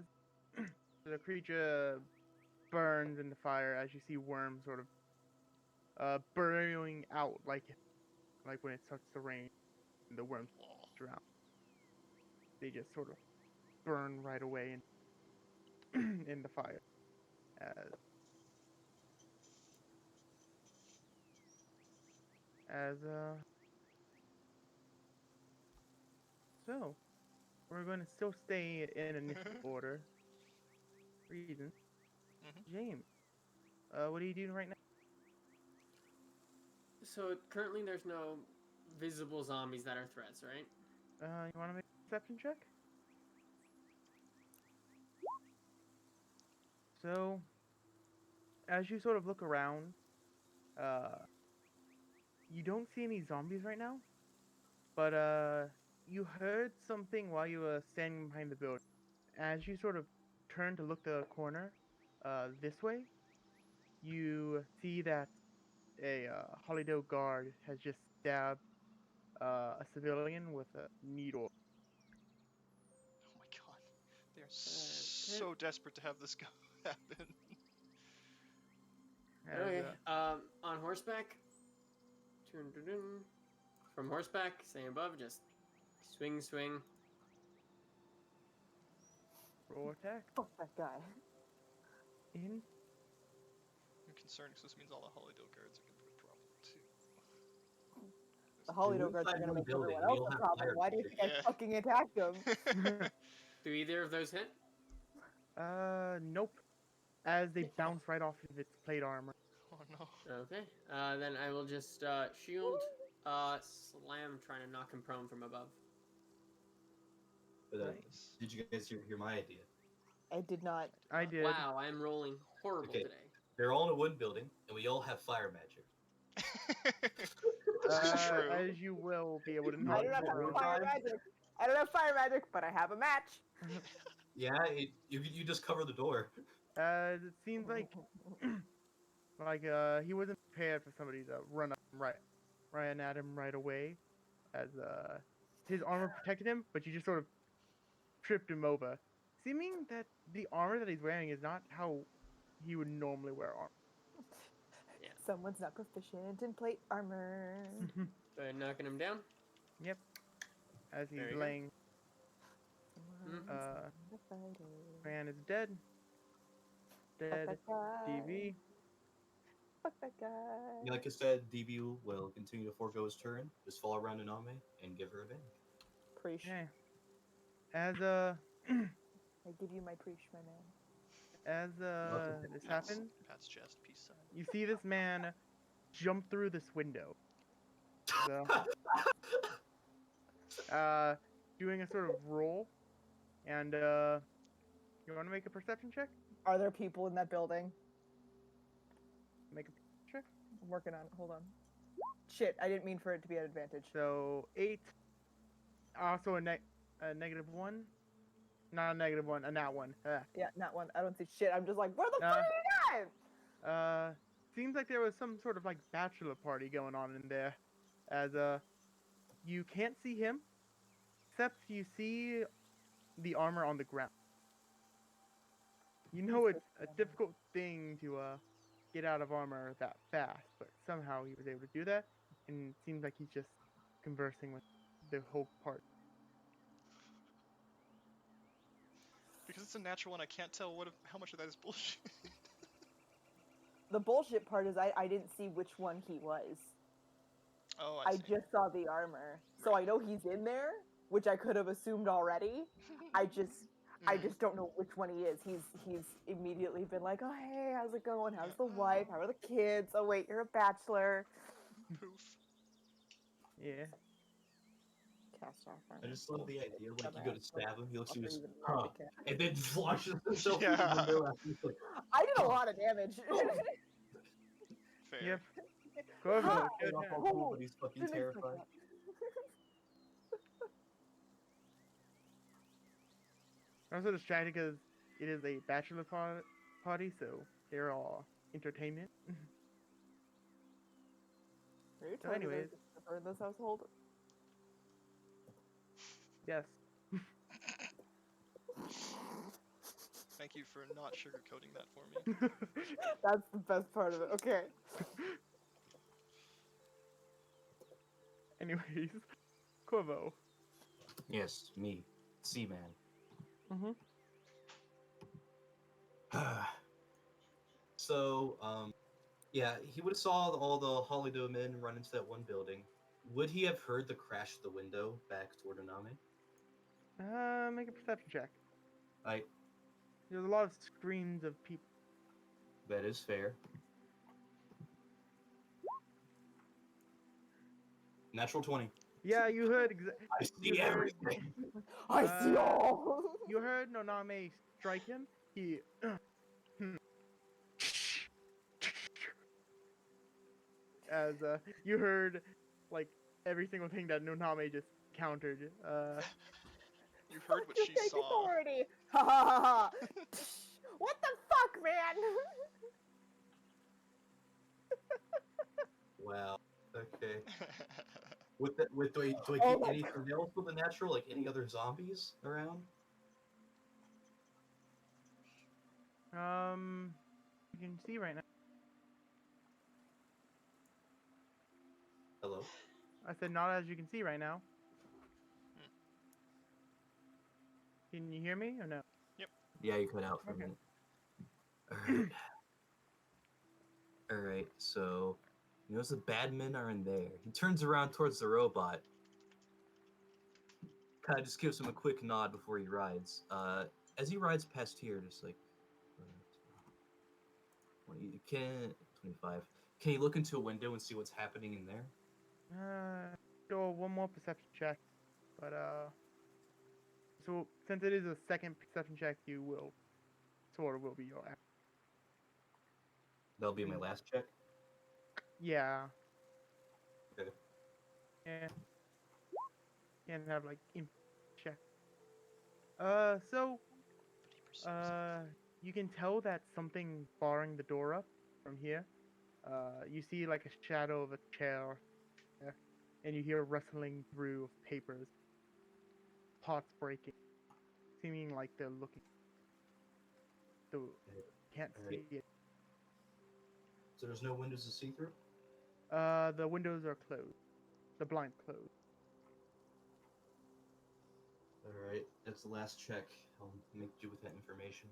the creature burns in the fire, as you see worms sort of burrowing out like when it starts to rain, and the worms drown. They just sort of burn right away in the fire. As so we're going to still stay in initial order. Reason. Mhm. James, what are you doing right now? So currently there's no visible zombies that are threats, right? You want to make a perception check? So, as you sort of look around, you don't see any zombies right now, but you heard something while you were standing behind the building. As you sort of turn to look the corner, this way, you see that a Hollydale guard has just stabbed a civilian with a needle. Oh my god, they are so desperate to have this go happen. As, Okay. On horseback. Dun-dun-dun. From horseback, same above, just swing, swing. roll attack Fuck that guy. in. I'm concerned because this means all the Hollydale guards are gonna be a problem too. The Hollydale We're guards are inside gonna one make building, everyone we else all a have problem. fire Why do you think I Yeah. fucking attacked him? Do either of those hit? Nope. As they bounce right off of its plate armor. Oh no. Okay. Then I will just shield, slam, trying to knock him prone from above. But, Nice. did you guys hear my idea? I did not. I did. Wow, I'm rolling horrible Okay. today. They're all in a wood building, and we all have fire magic. This is true. As you will be able to I knock don't have them prone. fire magic. I don't have fire magic, but I have a match. Yeah, you just cover the door. It seems like he wasn't prepared for somebody to run up and ran at him right away, as his armor protected him, but you just sort of tripped him over, seeming that the armor that he's wearing is not how he would normally wear armor. Someone's not proficient in plate armor. Go ahead, knocking him down. Yep. As he's There you go. laying, Someone's Uh, not a fighter. man is dead. Fuck Dead. that guy. DV. Fuck that guy. Like I said, DB will continue to forego his turn, just fall around Iname and give her advantage. Preach. Okay. As I give you my preach, my man. this happens, Pat's chest, peace sign. you see this man jump through this window. So, doing a sort of roll, and you want to make a perception check? Are there people in that building? Make a check. I'm working on it. Hold on. Shit, I didn't mean for it to be an advantage. So 8. Also a -1. Not a -1, a nat 1. Yeah, not one. I don't see shit. I'm just like, where the fuck are you guys? Seems like there was some sort of like bachelor party going on in there, as you can't see him, except you see the armor on the ground. You know it's a difficult thing to get out of armor that fast, but somehow he was able to do that, and it seems like he's just conversing with the whole part. Because it's a natural one, I can't tell how much of that is bullshit. The bullshit part is I didn't see which one he was. Oh, I see. just saw the armor, so I know he's in there, which I could have assumed already. I just don't know which one he is. He's immediately been like, "Oh hey, how's it going? How's the wife? How are the kids? Oh wait, you're a bachelor." Poof. Yeah. Cast off I armor. just love the idea, like, you go to stab him, he looks at you, Offer goes, even huh, more to cast. and then flushes himself through Yeah. the window after he's like, I did a lot of damage. Fair. Yep. Corvo, Hi. good all job. cool, but he's fucking Didn't expect terrified. that. I'm also distracted because it is a bachelor party, so they're all entertainment. Are you So telling me anyways. there's a stripper in this household? Yes. Thank you for not sugarcoating that for me. That's the best part of it. Okay. Anyways, Corvo. Yes, me, Seaman. Mm-hmm. So, yeah, he would have saw all the Holiday men run into that one building. Would he have heard the crash of the window back toward Aname? Make a perception check. I. There's a lot of screams of people. That is fair. Natural 20. Yeah, you heard. I You see heard- everything. I see all. You heard Noname strike him. He. As you heard, like every single thing that Noname just countered. You heard what she Take saw. authority. Ha ha ha ha. What the fuck, man? Wow. Okay. With do I Oh get my anything else with the natural, like any other zombies around? You can see right now. Hello. I said not as you can see right now. Can you hear me or no? Yeah, you cut out for Okay. a minute. Alright, so he knows the bad men are in there. He turns around towards the robot. Kinda just gives him a quick nod before he rides. As he rides past here, just like 25. Can you look into a window and see what's happening in there? Do one more perception check, but so since it is a second perception check, you will will be your act. That'll be my last check. Yeah. Okay. And can't have like check. So 50%. you can tell that something barring the door up from here. You see like a shadow of a chair, and you hear rustling through of papers, pots breaking, seeming like they're looking. So can't Alright. see it. So there's no windows to see through? The windows are closed. The blind closed. Alright, that's the last check. I'll make do with that information.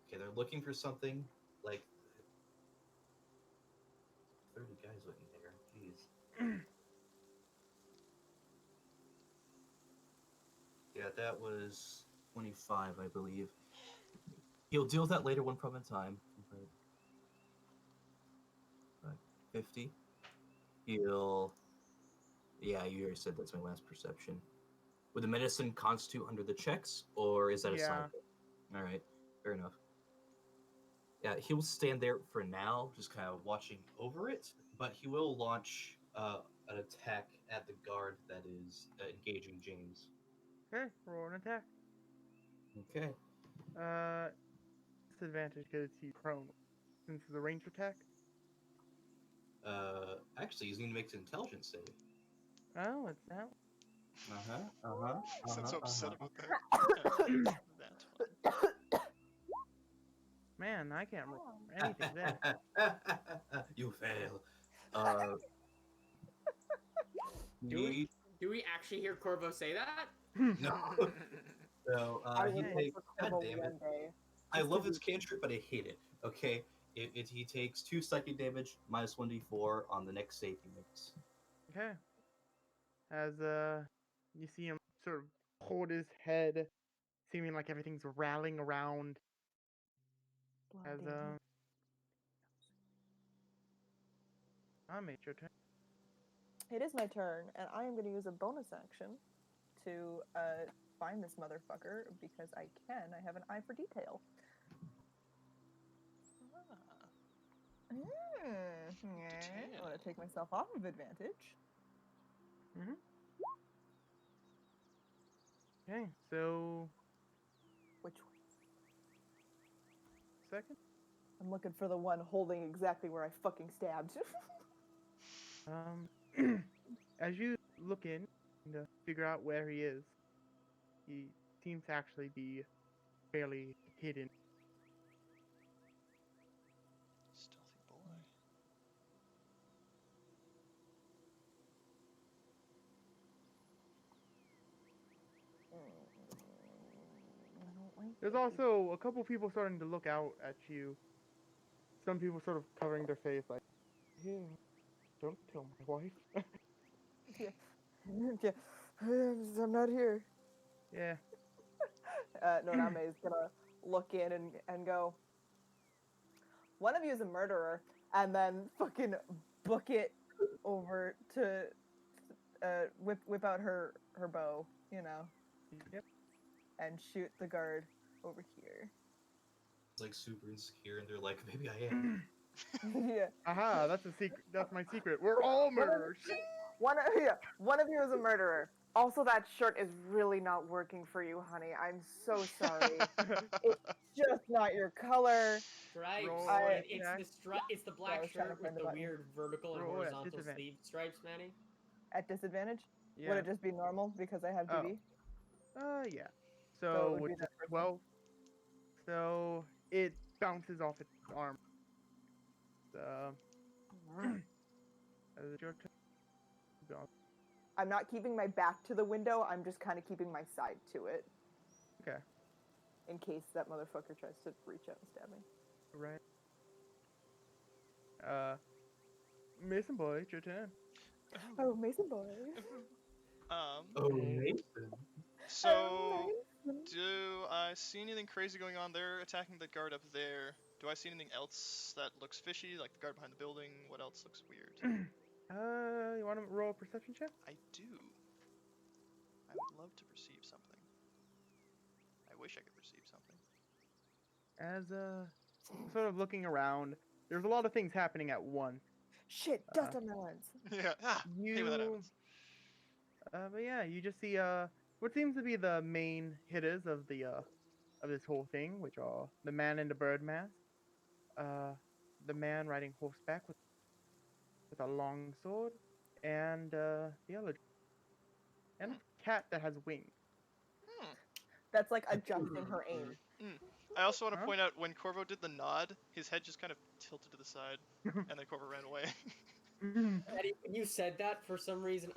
Okay, they're looking for something like 30 guys looking there. Jeez. Yeah, that was 25, I believe. He'll deal with that later one problem in time. But 50. He'll. Yeah, you already said that's my last perception. Would the medicine constitute under the checks, or is that a Yeah. side? Alright, fair enough. Yeah, he'll stand there for now, just kind of watching over it, but he will launch an attack at the guard that is engaging James. Okay, roll an attack. Okay. Disadvantage because he's prone. Since it's a ranged attack. Actually, he's going to make an intelligence save. Oh, it's now. You sound so upset about that. That one. Man, I can't roll for anything there. You fail. Do we actually hear Corvo say that? No. So I would he hope takes. for God Corvo damn it! one day. I Just love to his cantrip, but I hate it. Okay, He takes 2 psychic damage minus 1d4 on the next save he makes. Okay. As you see him sort of hold his head, seeming like everything's rattling around. As made your turn. It is my turn, and I am going to use a bonus action to find this motherfucker because I can. I have an eye for detail. Ah, I want to take myself off of advantage. Mm-hmm. Okay, so Which one? second. I'm looking for the one holding exactly where I fucking stabbed. As you look in to figure out where he is, he seems to actually be fairly hidden. stealthy boy. I don't like There's it. also a couple people starting to look out at you. Some people sort of covering their face, like, "Hey, don't tell my wife." Yeah. I'm not here. Yeah. Noname is gonna look in and go, one of you is a murderer, and then fucking book it over to whip out her bow, you know, Yep. and shoot the guard over here. It's like super insecure, and they're like, maybe I am. Yeah. Aha, that's a secret. That's my secret. We're all murderers. One of you is a murderer. Also, that shirt is really not working for you, honey. I'm so sorry. It's just not your color. Stripes. Roll It's attack. it's the I black was trying to shirt with find the the button. weird vertical and Roll at horizontal disadvantage. sleeve stripes, Manny. At disadvantage? Yeah. Would it just be normal because I have Oh. DB? Yeah. So it So would be with that first 12, so it bounces off its arm. Is your turn? Go. I'm not keeping my back to the window. I'm just kind of keeping my side to it Okay. in case that motherfucker tries to reach out and stab me. Right. Mason boy, it's your turn. Oh, Mason boy. Oh, Nathan. So, Mason. do I see anything crazy going on? They're attacking the guard up there. Do I see anything else that looks fishy, like the guard behind the building? What else looks weird? You want to roll a perception check? I do. I would love to perceive something. I wish I could perceive something. As sort of looking around, there's a lot of things happening at once. Shit, Delta melons. Yeah. Hate when that happens. But yeah, you just see what seems to be the main hitters of the of this whole thing, which are the man in the bird mask, the man riding horseback with a long sword, and the other, and a cat that has wings. Hmm. That's like adjusting her aim. I also want to Huh? point out when Corvo did the nod, his head just kind of tilted to the side, and then Corvo ran away. Eddie, when you said that for some reason,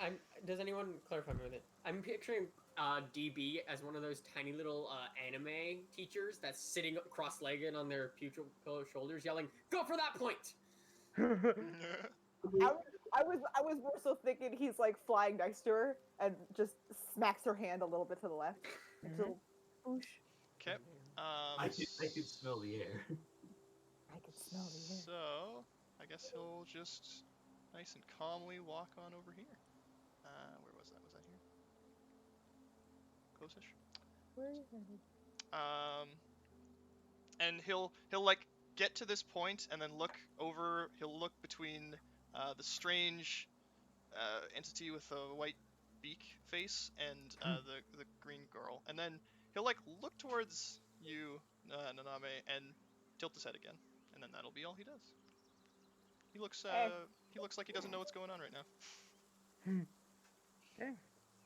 does anyone clarify me with it? I'm picturing DB as one of those tiny little anime teachers that's sitting cross-legged on their pupil shoulders, yelling, "Go for that point!" I was more so thinking he's like flying next to her and just smacks her hand a little bit to the left. Like a little boosh. Okay. I could smell the air. I can smell the air. So, I guess he'll just nice and calmly walk on over here. Where was that? Was that here? Close-ish. Where are you headed? And he'll like get to this point and then look over. He'll look between the strange entity with a white beak face and the green girl, and then he'll like look towards you, Naname, and tilt his head again, and then that'll be all he does. He looks like he doesn't know what's going on right now. Okay,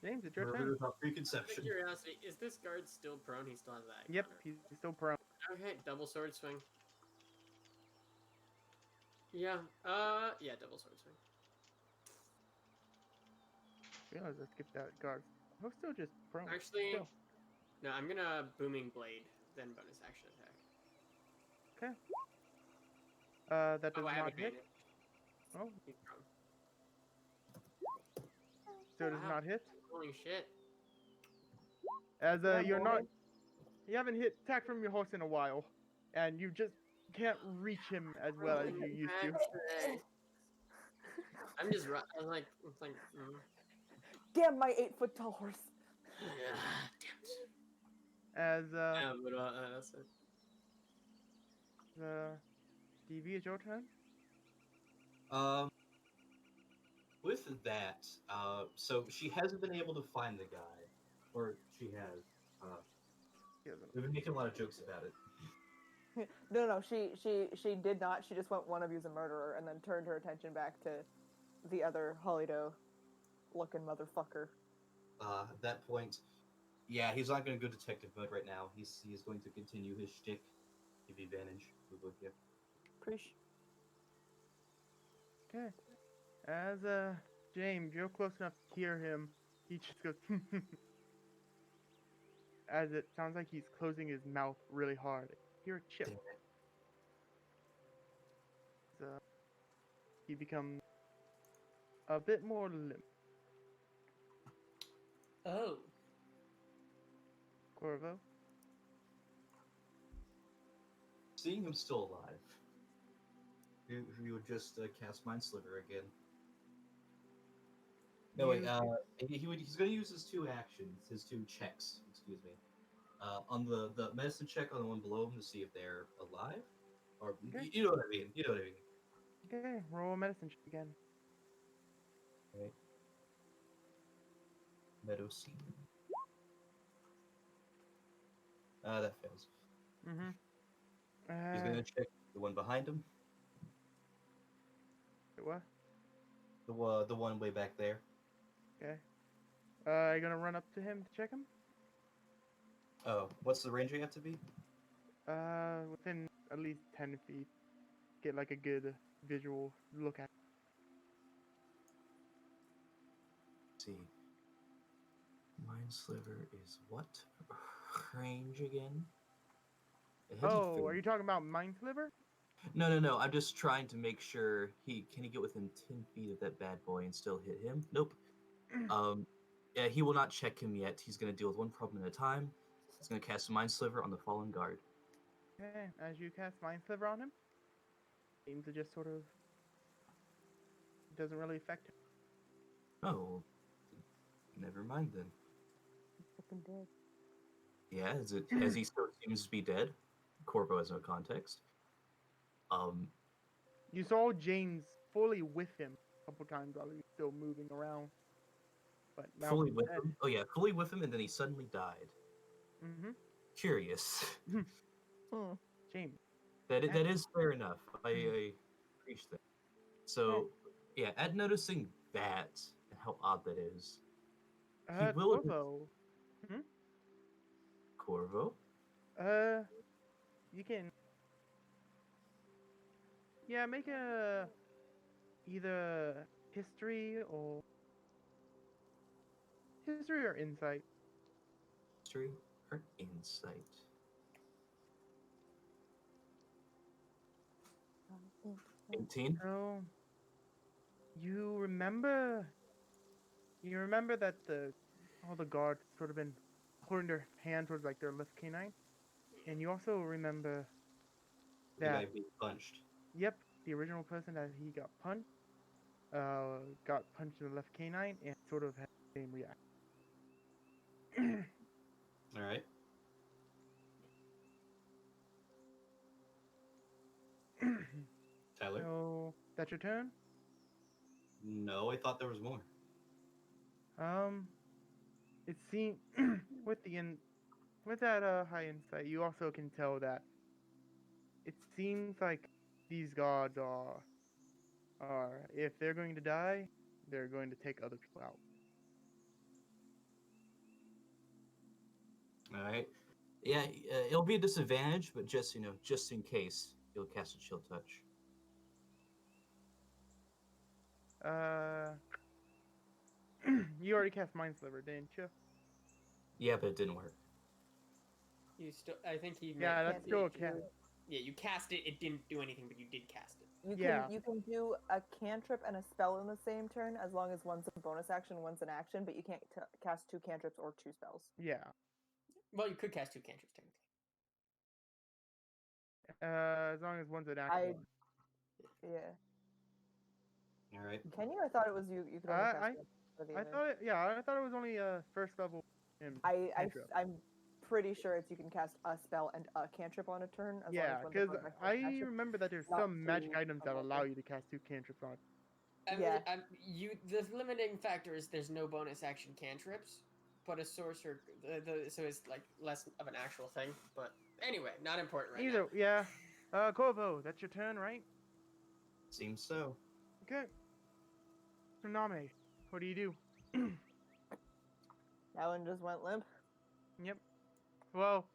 James, it's your Murder turn. without Out of preconception. curiosity, is this guard still prone? He still has that. Yep, counter. he's still prone. Okay, double sword swing. Yeah, double sword swing. Realize I skipped that guard. I'm still just prone. Actually, Still. no, I'm gonna booming blade, then bonus action attack. Okay. That does Oh, I have not hit. advantage. Oh, Keep going. so it does Wow. not hit. Holy shit. As Yeah, you're boy. not, you haven't hit attack from your horse in a while, and you just can't reach him as well as you used to. Today. I'm just I'm like Damn my 8-foot tall horse. As yeah, but that's it. DV, it's your turn. With that, so she hasn't been able to find the guy, or she has. He doesn't- We've been making a lot of jokes about it. No, she did not. She just went, one of you's a murderer, and then turned her attention back to the other Holydo looking motherfucker. At that point, yeah, he's not going to go detective mode right now. He's going to continue his shtick. Give advantage. Yeah. Preach. Okay. As James, you're close enough to hear him. He just goes. As it sounds like he's closing his mouth really hard. Hear a chip. Damn it. He becomes a bit more limp. Oh. Corvo. Seeing him still alive, he would just cast Mind Sliver again. No, wait, he's going to use his two actions, his two checks, excuse me. On the medicine check on the one below him to see if they're alive. Or, Okay. you know what I mean, you know what I mean. Okay, roll a medicine check again. Right. Meadow Seed. That fails. Mm-hmm. He's going to check the one behind him, What? the one way back there. Okay. Are you gonna run up to him to check him? Oh, what's the range you have to be? Within at least 10 feet. Get like a good visual look at. Let's see. Mind Sliver is what range again? It had to Oh, fit- are you talking about Mind Sliver? No. I'm just trying to make sure can he get within 10 feet of that bad boy and still hit him? Nope. Yeah, he will not check him yet. He's gonna deal with one problem at a time. He's gonna cast Mind Sliver on the fallen guard. Okay, as you cast Mind Sliver on him, seems to just sort of doesn't really affect him. Oh, never mind then. Fucking dead. Yeah, as he still seems to be dead. Corvo has no context. You saw James fully with him a couple times while he was still moving around. But now fully he's with dead. him. Oh yeah, fully with him, and then he suddenly died. Mm-hmm. Curious. Hmm. James. That is fair enough. I appreciate that. So yeah, at noticing that and how odd that is, he will Corvo. Corvo. You can. Yeah, make a either history or insight. History or insight. Oh, 18. So you remember that all the guards sort of been holding their hand towards like their left canine, and you also remember The guy that being punched. yep, the original person that he got punched in the left canine and sort of had the same reaction. All right. Tyler. So that's your turn. No, I thought there was more. It seems with that high insight, you also can tell that it seems like these gods are if they're going to die, they're going to take other people out. All right. Yeah, it'll be a disadvantage, but just in case, you'll cast a chill touch. You already cast Mind Sliver, didn't you? Yeah, but it didn't work. You still. I think he. Yeah, meant that's still a you- cast. Yeah, you cast it. It didn't do anything, but you did cast it. Yeah. You can do a cantrip and a spell in the same turn as long as one's a bonus action, one's an action, but you can't cast 2 cantrips or 2 spells. Yeah. Well, you could cast 2 cantrips technically. As long as one's an action. Yeah. All right. Can you? I thought it was you could only cast one or the I other. thought I thought it was only first level. I'm pretty sure it's you can cast a spell and a cantrip on a turn. As Yeah, long as one's a because bonus action I and action. remember that there's not some magic two items that of allow them. you to cast 2 cantrips on. Yeah. The limiting factor is there's no bonus action cantrips, but a sorcerer, so it's like less of an actual thing. But anyway, not important right now. Yeah. Corvo, that's your turn, right? Seems so. Okay. Tsunami, what do you do? That one just went limp. Yep. Well,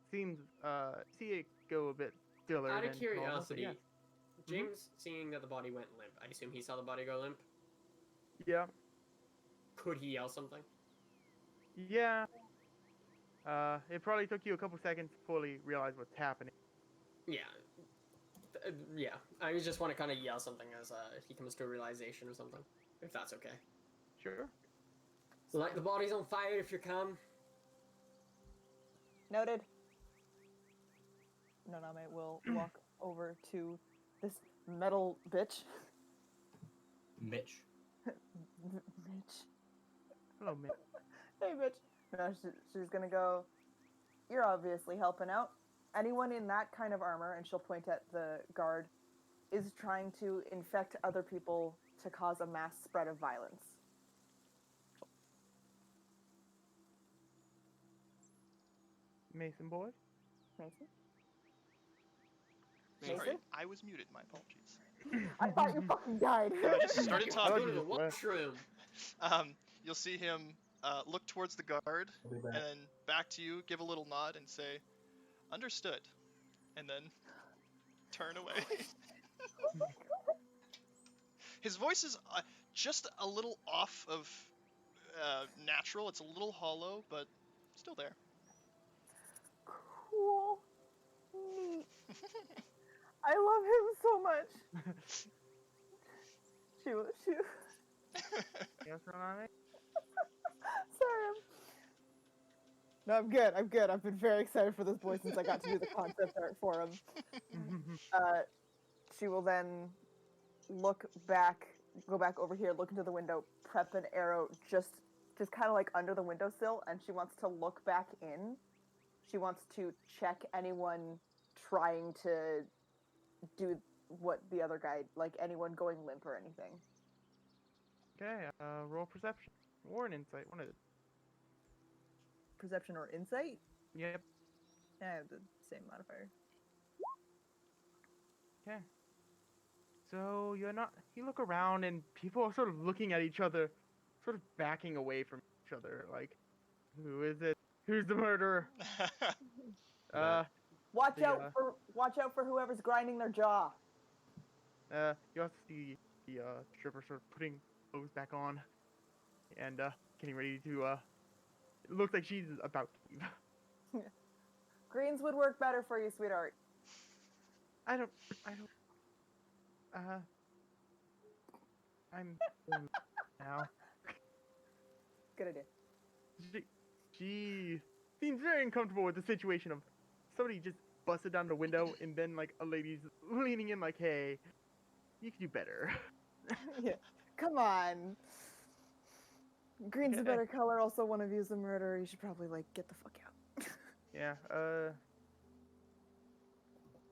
seems see it go a bit stiller. Out of than normal, but curiosity, yeah. James, seeing that the body went limp, I assume he saw the body go limp. Yeah. Could he yell something? Yeah. It probably took you a couple seconds to fully realize what's happening. Yeah. Yeah. I just want to kind of yell something as he comes to a realization or something, if that's okay. Sure. So, like, the body's on fire if you're calm. Noted. Noname will walk over to this metal bitch. Mitch. Mitch. Hello, man. Hey, bitch. No, she's gonna go. You're obviously helping out. Anyone in that kind of armor, and she'll point at the guard, is trying to infect other people to cause a mass spread of violence. Mason boy. Mason? Sorry, Mason? I was muted. My apologies. I thought you fucking died. I just started I Go was to talking. the just washroom. You'll see him look towards the guard I'll be and back. then back to you, give a little nod, and say, "Understood," and then turn away. His voice is just a little off of natural. It's a little hollow, but still there. Cool. Neat. I love him so much. She. Yes, Tsunami. Sorry. No, I'm good. I'm good. I've been very excited for this boy since I got to do the concept art for him. She will then go back over here, look into the window, prep an arrow just kind of like under the windowsill, and she wants to look back in. She wants to check anyone trying to do what the other guy, like anyone going limp or anything. Okay. Roll perception or an insight. One of it. Perception or insight? Yep. Yeah, I have the same modifier. Okay. So you look around and people are sort of looking at each other, sort of backing away from each other. Like, who is it? Who's the murderer? Watch The, out for whoever's grinding their jaw. You also see the stripper sort of putting clothes back on, and getting ready to. It looks like she's about to leave. Greens would work better for you, sweetheart. I don't. I'm now. Good idea. She seems very uncomfortable with the situation of somebody just busted down the window and then like a lady's leaning in like, hey, you can do better. Yeah. Come on. Green's a better color. Also, one of you's a murderer. You should probably like get the fuck out. Yeah.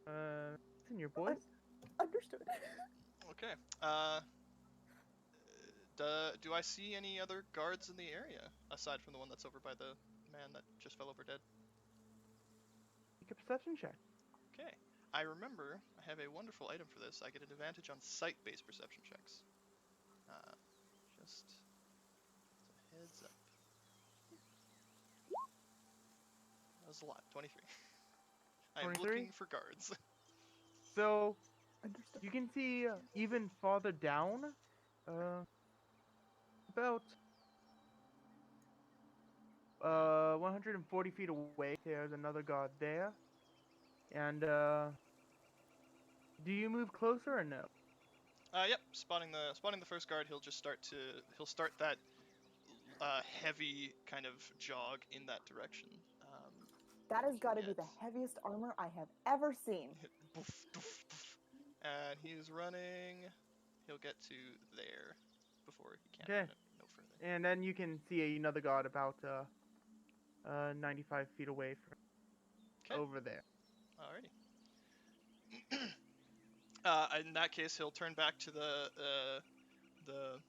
Listen, your boys. Understood. Okay. Do I see any other guards in the area aside from the one that's over by the man that just fell over dead? Make a perception check. Okay. I remember I have a wonderful item for this. I get an advantage on sight-based perception checks. Just a heads up. That was a lot. 23. I'm 23? looking for guards. So Understood. you can see even farther down, about 140 feet away. There's another guard there, And do you move closer or no? Yep. Spotting the first guard, he'll start that heavy kind of jog in that direction. That has got to be the Yes. heaviest armor I have ever seen. Boof, boof, boof. And he's running. He'll get to there before he can Okay. run no further. And then you can see another god about 95 feet away from 'Kay. over there. Alrighty. In that case, he'll turn back to the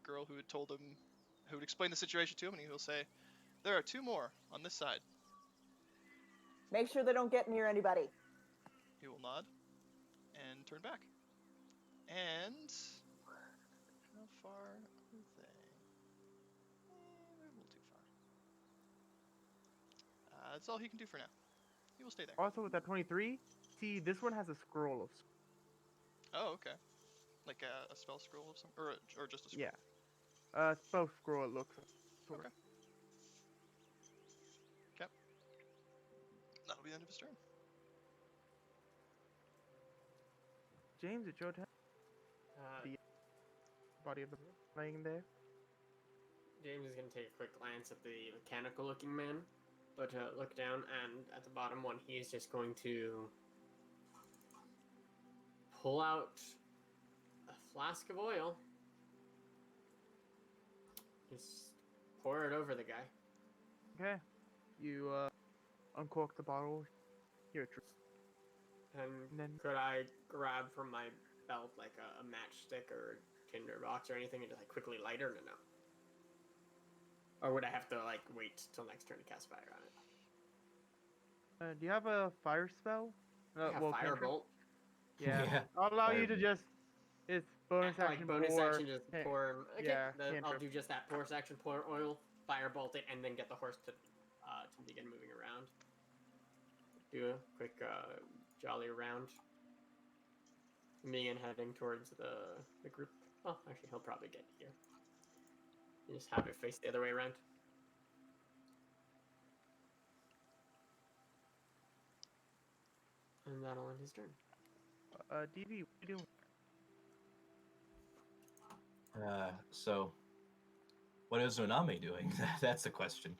girl who had told him, who had explained the situation to him, and he will say, "There are two more on this side." Make sure they don't get near anybody. He will nod and turn back. And how far are they? They're a little too far. That's all he can do for now. He will stay there. Also, with that 23, see, this one has a scroll of. Oh, okay. Like a spell scroll of some, or just a scroll. Yeah. Spell scroll, it looks. Sort Okay. of. That'll be the end of his turn. James, it's your turn. The body of the laying there. James is going to take a quick glance at the mechanical looking man, but look down, and at the bottom one, he's just going to pull out a flask of oil. Just pour it over the guy. Okay. You uncork the bottle. Here, And and then could I grab from my belt like a matchstick or tinder box or anything and just like quickly light it or no? Or would I have to like wait till next turn to cast fire on it? do you have a fire spell? I have cantrip? firebolt. Yeah. Yeah, I'll allow you to Firebolt. just. It's bonus Like action bonus pour. action, just can- pour. Okay, yeah, I'll cantrip. do just that. Bonus action, pour oil, firebolt it, and then get the horse to begin moving around. Do a quick jolly round. Me and heading towards the group. Oh, actually, he'll probably get here. You just have it face the other way around. And that'll end his turn. DV, what are you doing? So, what is Oname doing? That's the question.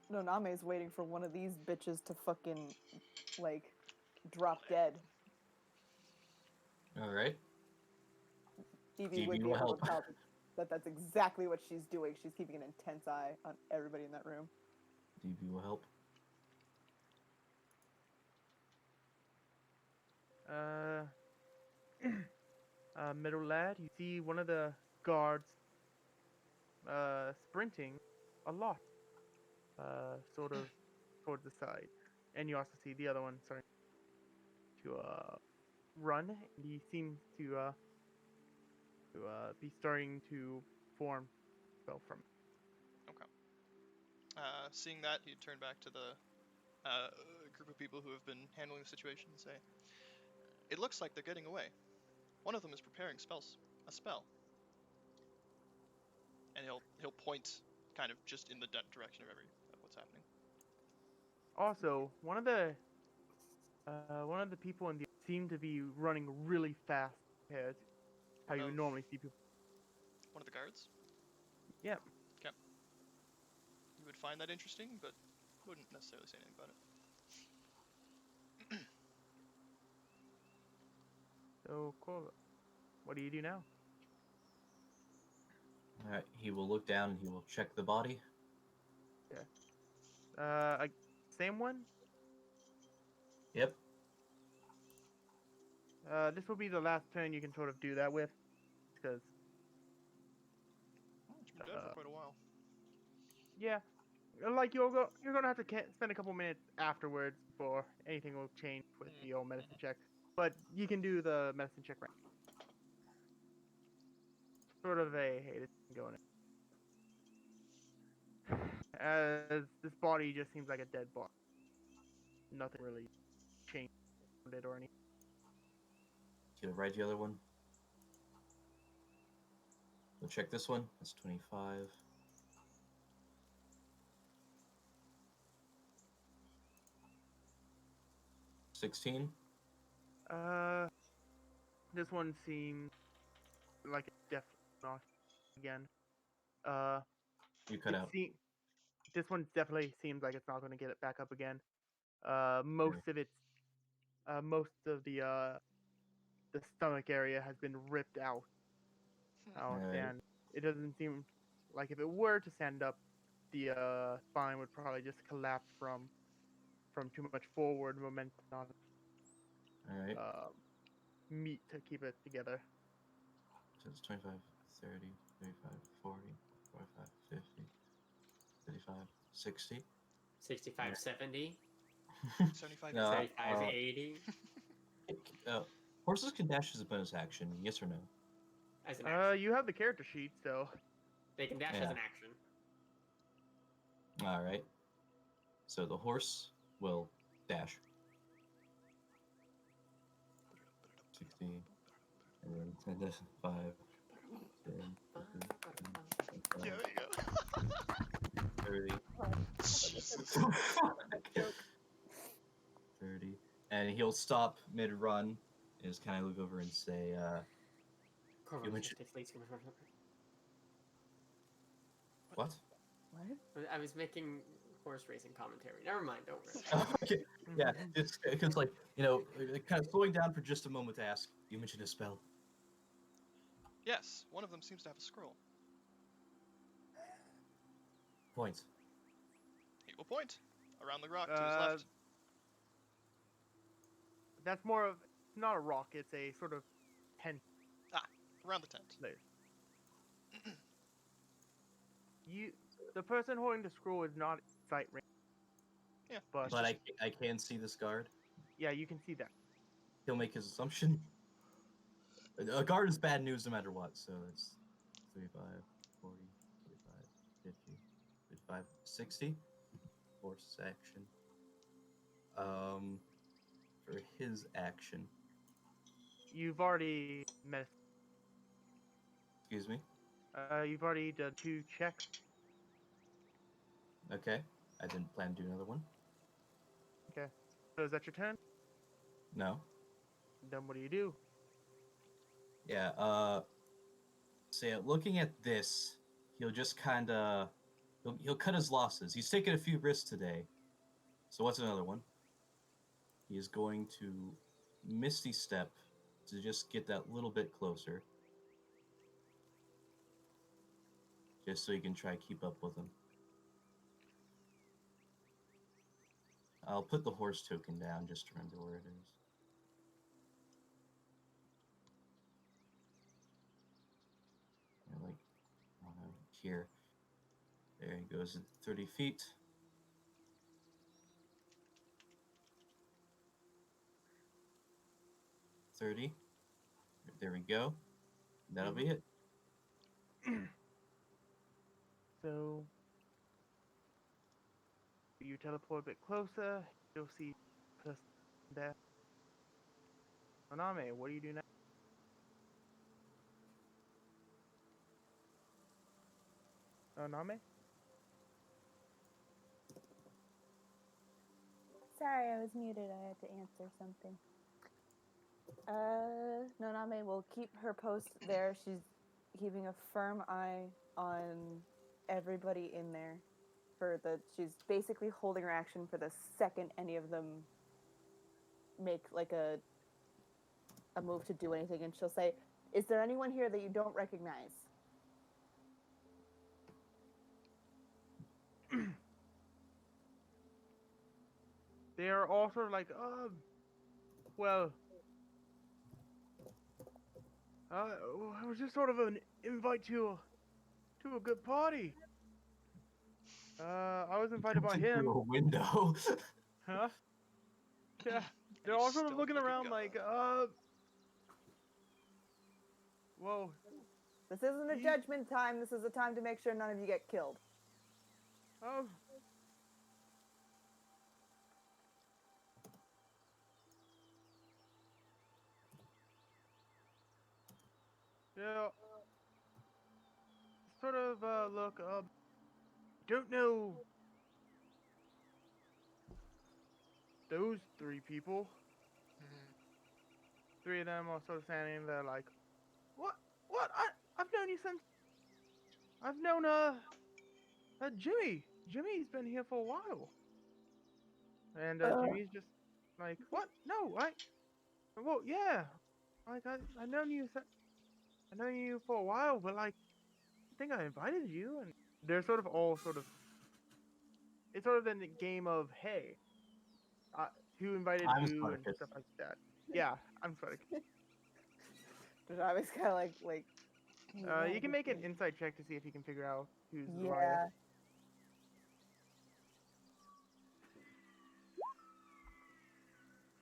No, Name's waiting for one of these bitches to fucking, like, drop dead. All right. DV would DV be will able help. to tell that that's exactly what she's doing. She's keeping an intense eye on everybody in that room. DB will help. Middle lad, you see one of the guards sprinting a lot, sort of towards the side, and you also see the other one starting to run, and he seems to be starting to form spell from it. Seeing that, he'd turn back to the group of people who have been handling the situation and say, "It looks like they're getting away. One of them is preparing a spell." And he'll point kind of just in the direction of what's happening. Also, one of the people in the seem to be running really fast compared to how you Of- normally see people. One of the guards. Yep. You would find that interesting, but wouldn't necessarily say anything about it. So, cool. What do you do now? All right. He will look down and he will check the body. Same one? Yep. This will be the last turn you can sort of do that with, because It's been dead for quite a while. yeah, like you're gonna have to spend a couple minutes afterwards before anything will change with the old medicine check. But you can do the medicine check right. Sort of a hey, this is going in. As this body just seems like a dead body. Nothing really changed around it or anything. He'll write the other one. We'll check this one. That's 25. 16. This one seems like it's definitely not again. Uh, You cut out. This one definitely seems like it's not going to get it back up again. Most of the stomach area has been ripped out. Alright. And it doesn't seem like if it were to stand up, the spine would probably just collapse from too much forward momentum on Alright. meat to keep it together. So it's 25, 30, 35, 40, 45, 50, 55, 60. 65, 70, 75. No, 75, 80 horses can dash as a bonus action, yes or no? as an action. You have the character sheet, so They can dash as Yeah. an action. Alright. So the horse will dash. 60, and then 10, 5, 10, 15, Yeah, there you go. 30. Jesus. 30. And he'll stop mid-run and just kind of look over and say, Corvo, You just mentioned- takes leads. what? What? I was making horse racing commentary. Never mind, don't worry. Okay, yeah, it's because, like, you know, kind of slowing down for just a moment to ask, you mentioned a spell. Yes, one of them seems to have a scroll. Points. He will point around the rock to his left. that's more of not a rock. It's a sort of tent Around the tent. layer. The person holding the scroll is not sight range. Yeah, But But I can see this guard. yeah, you can see that. He'll make his assumption. A guard is bad news no matter what, so it's 35, 40, 45, 50, 55, 60. Horse action. For his action. You've already met. Excuse me. You've already done 2 checks. Okay. I didn't plan to do another one. So is that your turn? No. Then what do you do? Yeah, so yeah, looking at this, he'll just kinda he'll cut his losses. He's taken a few risks today. So what's another one? He is going to Misty Step to just get that little bit closer. Just so you can try to keep up with him. I'll put the horse token down just to remember where it is. Like, I don't know, here. There he goes at 30 feet. There we go. That'll be it. So you teleport a bit closer. You'll see person there. Oname, what do you do now? Oname? Sorry, I was muted. I had to answer something. Noname will keep her post there. She's keeping a firm eye on everybody in there. She's basically holding her action for the second any of them make like a move to do anything, and she'll say, "Is there anyone here that you don't recognize?" They are all sort of like, well, it was just sort of an invite to a good party. I was invited by him. Through a window. Huh? Yeah. They're You all sort of stealth looking like a around god. like, whoa. This isn't a judgment time. This is a time to make sure none of you get killed. Oh. Yeah. Sort of, look, don't know those 3 people. three of them are sort of standing there like, what? What? I've known you since. I've known Jimmy. Jimmy's been here for a while. And Jimmy's just like, what? No, well, yeah. Like I known you. I known you for a while, but like, I think I invited you, and they're sort of all sort of. It's sort of in the game of hey, who invited I'm who and Spartacus. stuff like that. Yeah, I'm sorry. Travis kind of like. "Hey, You can man, make an this is-" insight check to see if you can figure out who's the liar.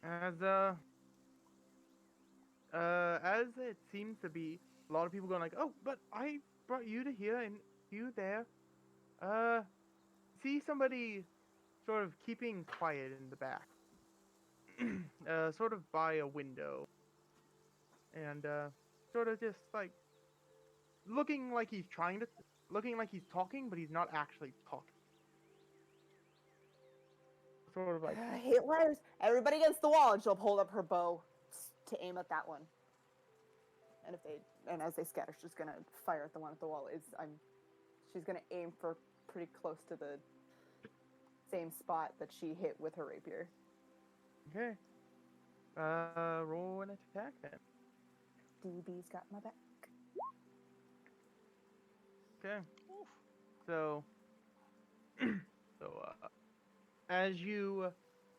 Yeah. As it seems to be, a lot of people going like, oh, but I brought you to here and you there. See somebody sort of keeping quiet in the back, sort of by a window, and sort of just like looking like he's talking, but he's not actually talking. Sort of like, I hate liars. Everybody against the wall, and she'll hold up her bow to aim at that one. And as they scatter, she's gonna fire at the one at the wall. She's gonna aim for pretty close to the same spot that she hit with her rapier. okay, roll an attack then. DB's got my back. Okay. So, as you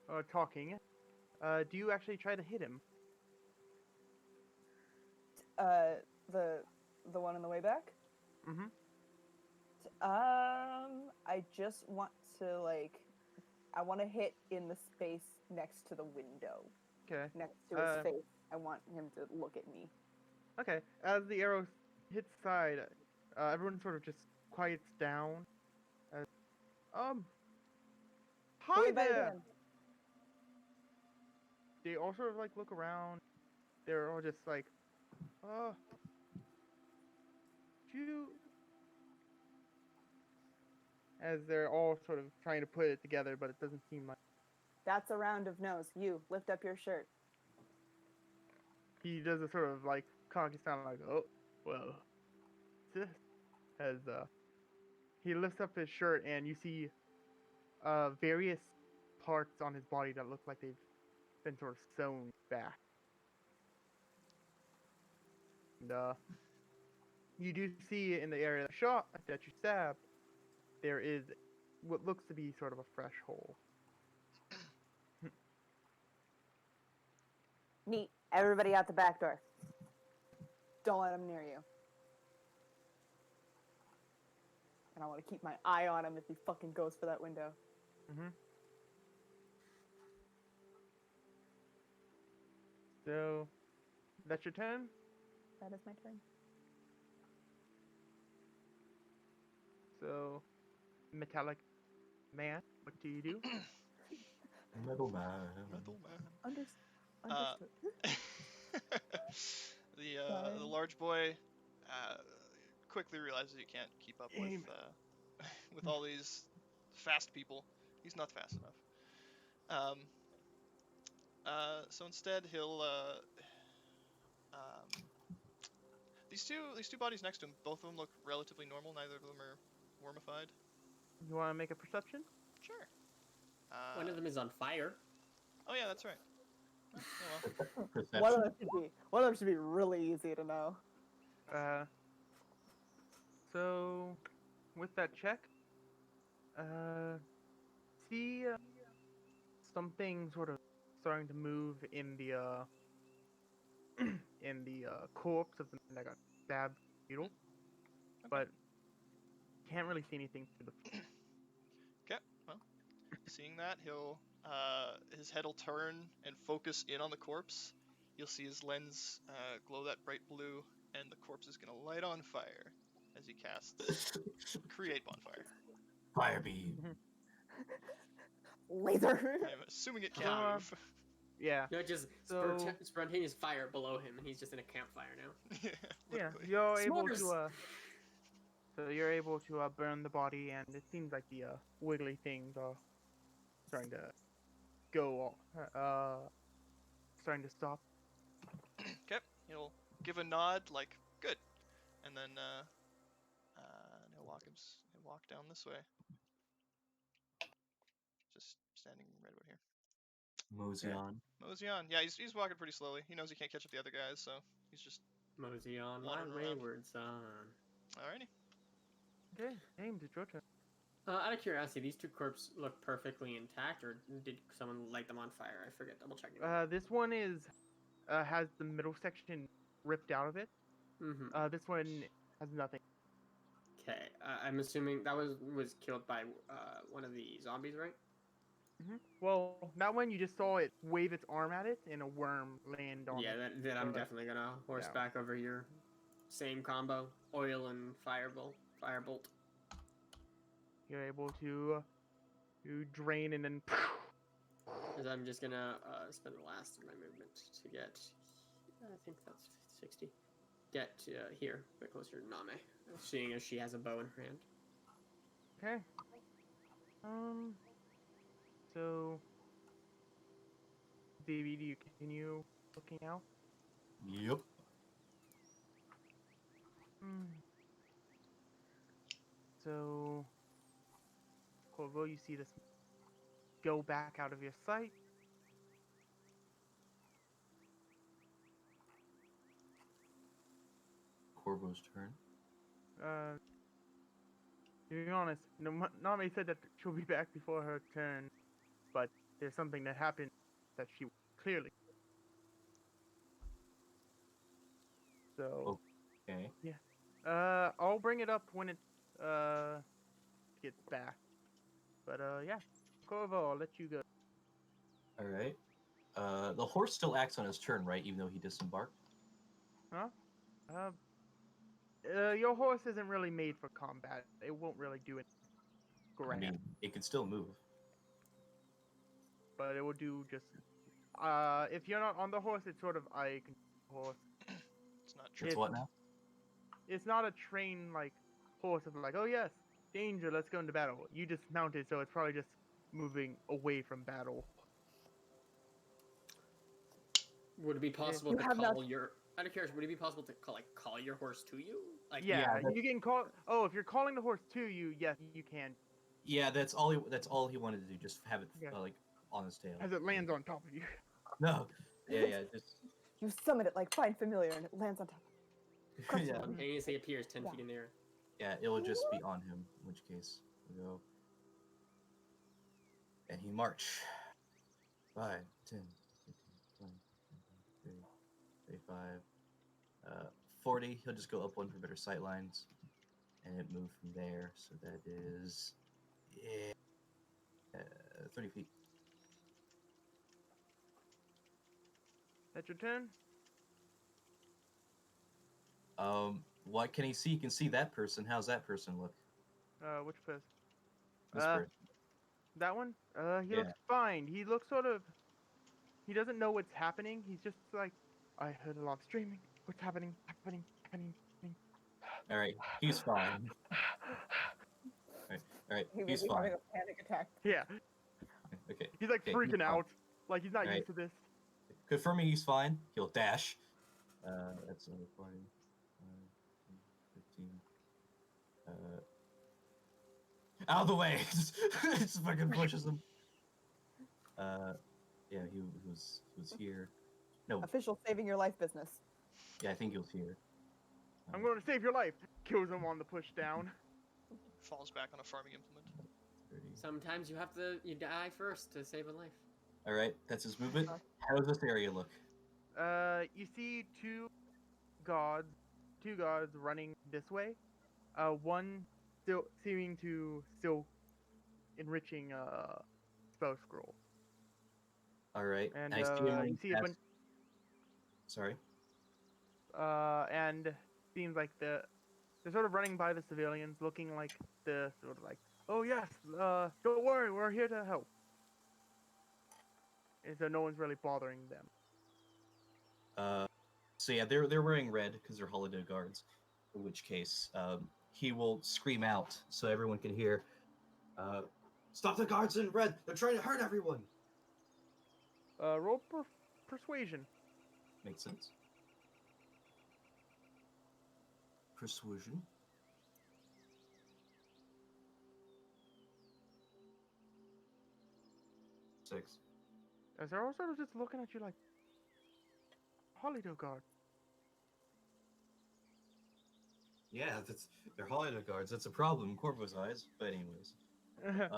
are talking, do you actually try to hit him? The one on the way back. Mm-hmm. I just want to I want to hit in the space next to the window, Okay. next to his face. I want him to look at me. Okay. As the arrow hits side, everyone sort of just quiets down. Who Hi invited there. him? They all sort of like look around. They're all just like, you. As they're all sort of trying to put it together, but it doesn't seem like That's a round of no's. You lift up your shirt. he does a sort of like cocky sound like, oh, well, this as he lifts up his shirt and you see various parts on his body that look like they've been sort of sewn back. And you do see in the area of the shot that you stabbed, there is what looks to be sort of a fresh hole. Neat. Everybody out the back door. Don't let him near you. And I want to keep my eye on him if he fucking goes for that window. Mm-hmm. So, that's your turn? That is my turn. So, metallic man, what do you do? Metal man. Metal man. Understood. The large boy quickly realizes he can't keep up with Aim. with all these fast people. He's not fast enough. So instead, he'll these two bodies next to him. Both of them look relatively normal. Neither of them are wormified. You want to make a perception? Sure. One of them is on fire. Oh yeah, that's right. Oh, well. Perception. One of them should be really easy to know. So, with that check, see something sort of starting to move in the corpse of the man that got stabbed with the needle, but can't really see anything through the. Okay, well, seeing that, he'll his head will turn and focus in on the corpse. You'll see his lens glow that bright blue, and the corpse is gonna light on fire as he casts Create Bonfire. Fire beam. Laser. I'm assuming it can't Yeah. move. Yeah. No, just So- spontaneous fire below him, and he's just in a campfire now. Yeah, Yeah, literally. you're able S'mores. to so you're able to burn the body, and it seems like the wiggly things are starting to go, starting to stop. he'll give a nod, like good, and then he'll walk down this way. Just standing right about here. Mosey on. Mosey on. Yeah, he's walking pretty slowly. He knows he can't catch up the other guys, so he's just Mosey on my wandering around. wayward son. alrighty. Okay, James, it's your turn. Out of curiosity, these two corpses look perfectly intact, or did someone light them on fire? I forget. Double checking. This one has the middle section ripped out of it. Mm-hmm. This one has nothing. Okay. I'm assuming that was killed by one of the zombies, right? Well, that one you just saw it wave its arm at it, and a worm land on Yeah, it. then I'm Okay. definitely gonna horseback over here. Same combo, oil and firebolt. You're able to drain and then. Because I'm just gonna spend the last of my movement to get. I think that's 60. Get here, a bit closer to Name, seeing as she has a bow in her hand. Okay. So. Davey, do you continue looking out? Yep. So. Corvo, you see this go back out of your sight. Corvo's turn. To be honest, Nami said that she'll be back before her turn, but there's something that happened that she clearly. So. Okay. I'll bring it up when it gets back. But yeah, Corvo, I'll let you go. All right. The horse still acts on his turn, right? Even though he disembarked. Your horse isn't really made for combat. It won't really do it. I mean, it can still move. But it will do just. If you're not on the horse, it's sort of I control the horse. It's not It's true. what now? It's not a trained like horse of like, oh yes, danger, let's go into battle. You just mounted, so it's probably just moving away from battle. Would it be possible You to have call not- your? Out of curiosity, would it be possible to call your horse to you? Like Yeah, Yeah, you can call. Oh, if you're calling the horse to you, yes, you can. Yeah, that's all he wanted to do. Just have it Okay. like on his tail. As it lands on top of you. No. Yeah. Just. You summon it like Find Familiar and it lands on top. Yeah. spontaneously appears 10 Yeah. feet in the air. Yeah, it will just be on him. In which case, we go. And he march. 5, 10, 15, 20, 30, 35, 40. He'll just go up one for better sight lines, and it move from there. So that is 30 feet. That's your turn. What can he see? He can see that person. How's that person look? Which person? This person. That one? He Yeah. looks fine. He looks sort of. He doesn't know what's happening. He's just like, I heard a lot of screaming. What's happening? Happening. All right, he's fine. All right, He he's was fine. having a panic attack. Yeah. Okay. He's like Okay, he's freaking fine. out. Like he's not Right. used to this. Confirming he's fine. He'll dash. That's another 40, 15. Out of the way! Just fucking pushes him. Yeah, he was here. No, Official saving your life business. yeah, I think he was here. I'm going to save your life. Kills him on the push down. Falls back on a farming implement. 30. Sometimes you die first to save a life. All right, that's his movement. How does this area look? You see two gods running this way. One still seeming to enriching spell scroll. All right, And I see him you running see a past- bunch. Sorry. And seems like they're sort of running by the civilians, looking like the sort of like, oh yes, don't worry, we're here to help. And so no one's really bothering them. So yeah, they're wearing red because they're holiday guards. In which case, he will scream out so everyone can hear. Stop the guards in red! They're trying to hurt everyone. Roll persuasion. Makes sense. persuasion. Six. As they're also just looking at you like, Holiday Guard. Yeah, they're holiday guards. That's a problem in Corvo's eyes. But anyways, uh,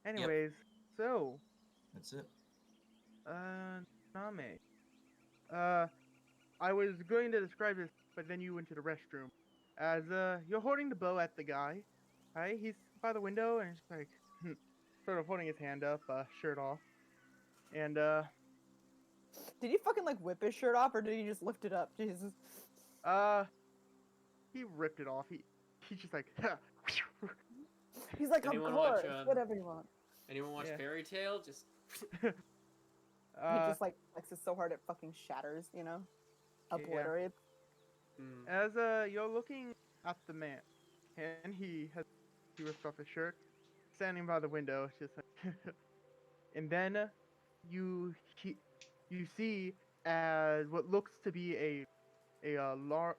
Anyways, so, that's it. Name. I was going to describe this, but then you went to the restroom. As, you're holding the bow at the guy. Right? He's by the window and just like, sort of holding his hand up, shirt off. And, Did he fucking like whip his shirt off, or did he just lift it up? Jesus. he ripped it off. He's just like, He's like, of Anyone watch, course, whatever you want. Anyone watch Yeah. Fairy Tale? Just He just like flexes so hard it fucking shatters, you know? Yeah. Obliterates. As you're looking at the man, and he ripped off his shirt, standing by the window, just like, and then you see as what looks to be a large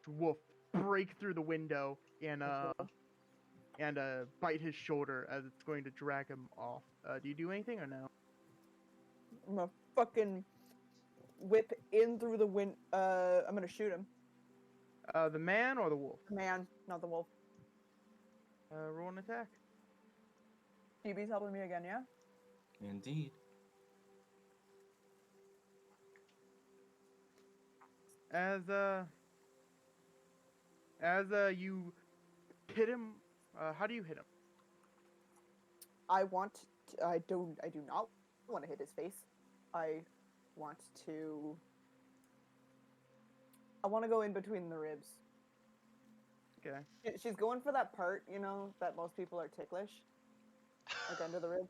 wolf break through the window and bite his shoulder as it's going to drag him off. Do you do anything or no? I'm gonna fucking whip in through the wind. I'm gonna shoot him. The man or the wolf? The man, not the wolf. Roll an attack. DB's helping me again, yeah? Indeed. As you hit him, how do you hit him? I do not want to hit his face. I want to go in between the ribs. Okay. She's going for that part, you know, that most people are ticklish. Like under the rib.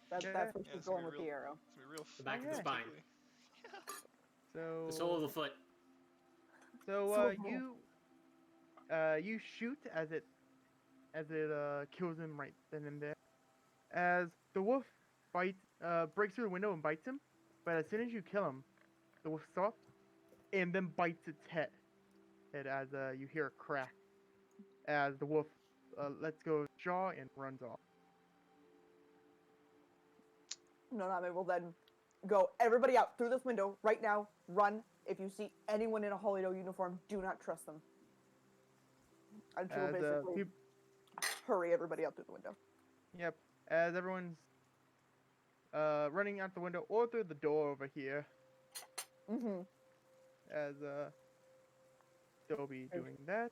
That's where Yeah, she's it's gonna going be with the real- arrow. It's gonna be real The back of the Okay. spine. tickly. Yeah. So The sole of the foot. So So- you shoot as it kills him right then and there. As the wolf breaks through the window and bites him, but as soon as you kill him, the wolf stops and then bites its head. And as you hear a crack, as the wolf lets go of its jaw and runs off. Noname will then go, everybody out through this window right now. Run. If you see anyone in a Holydo uniform, do not trust them. And she'll As basically hurry everybody out through the window. yep, as everyone's running out the window or through the door over here, Mm-hmm. as they'll be doing that.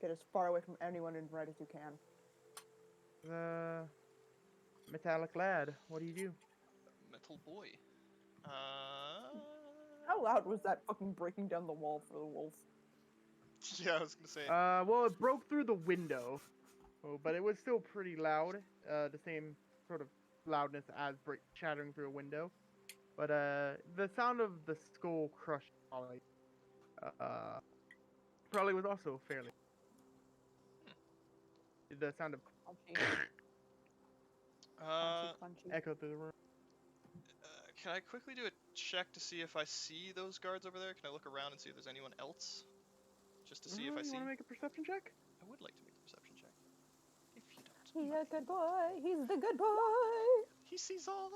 Get as far away from anyone in red as you can. The metallic lad, what do you do? Metal boy. How loud was that fucking breaking down the wall for the wolf? Yeah, I was gonna say. Well, it broke through the window, but it was still pretty loud. The same sort of loudness as shattering through a window. But the sound of the skull crush probably was also fairly. The sound of Punchy, Uh, punchy. echo through the room. can I quickly do a check to see if I see those guards over there? Can I look around and see if there's anyone else? Just to see if I You see. want to make a perception check? I would like to make a perception check. If you don't. He's a good boy. He's the good boy. He sees all.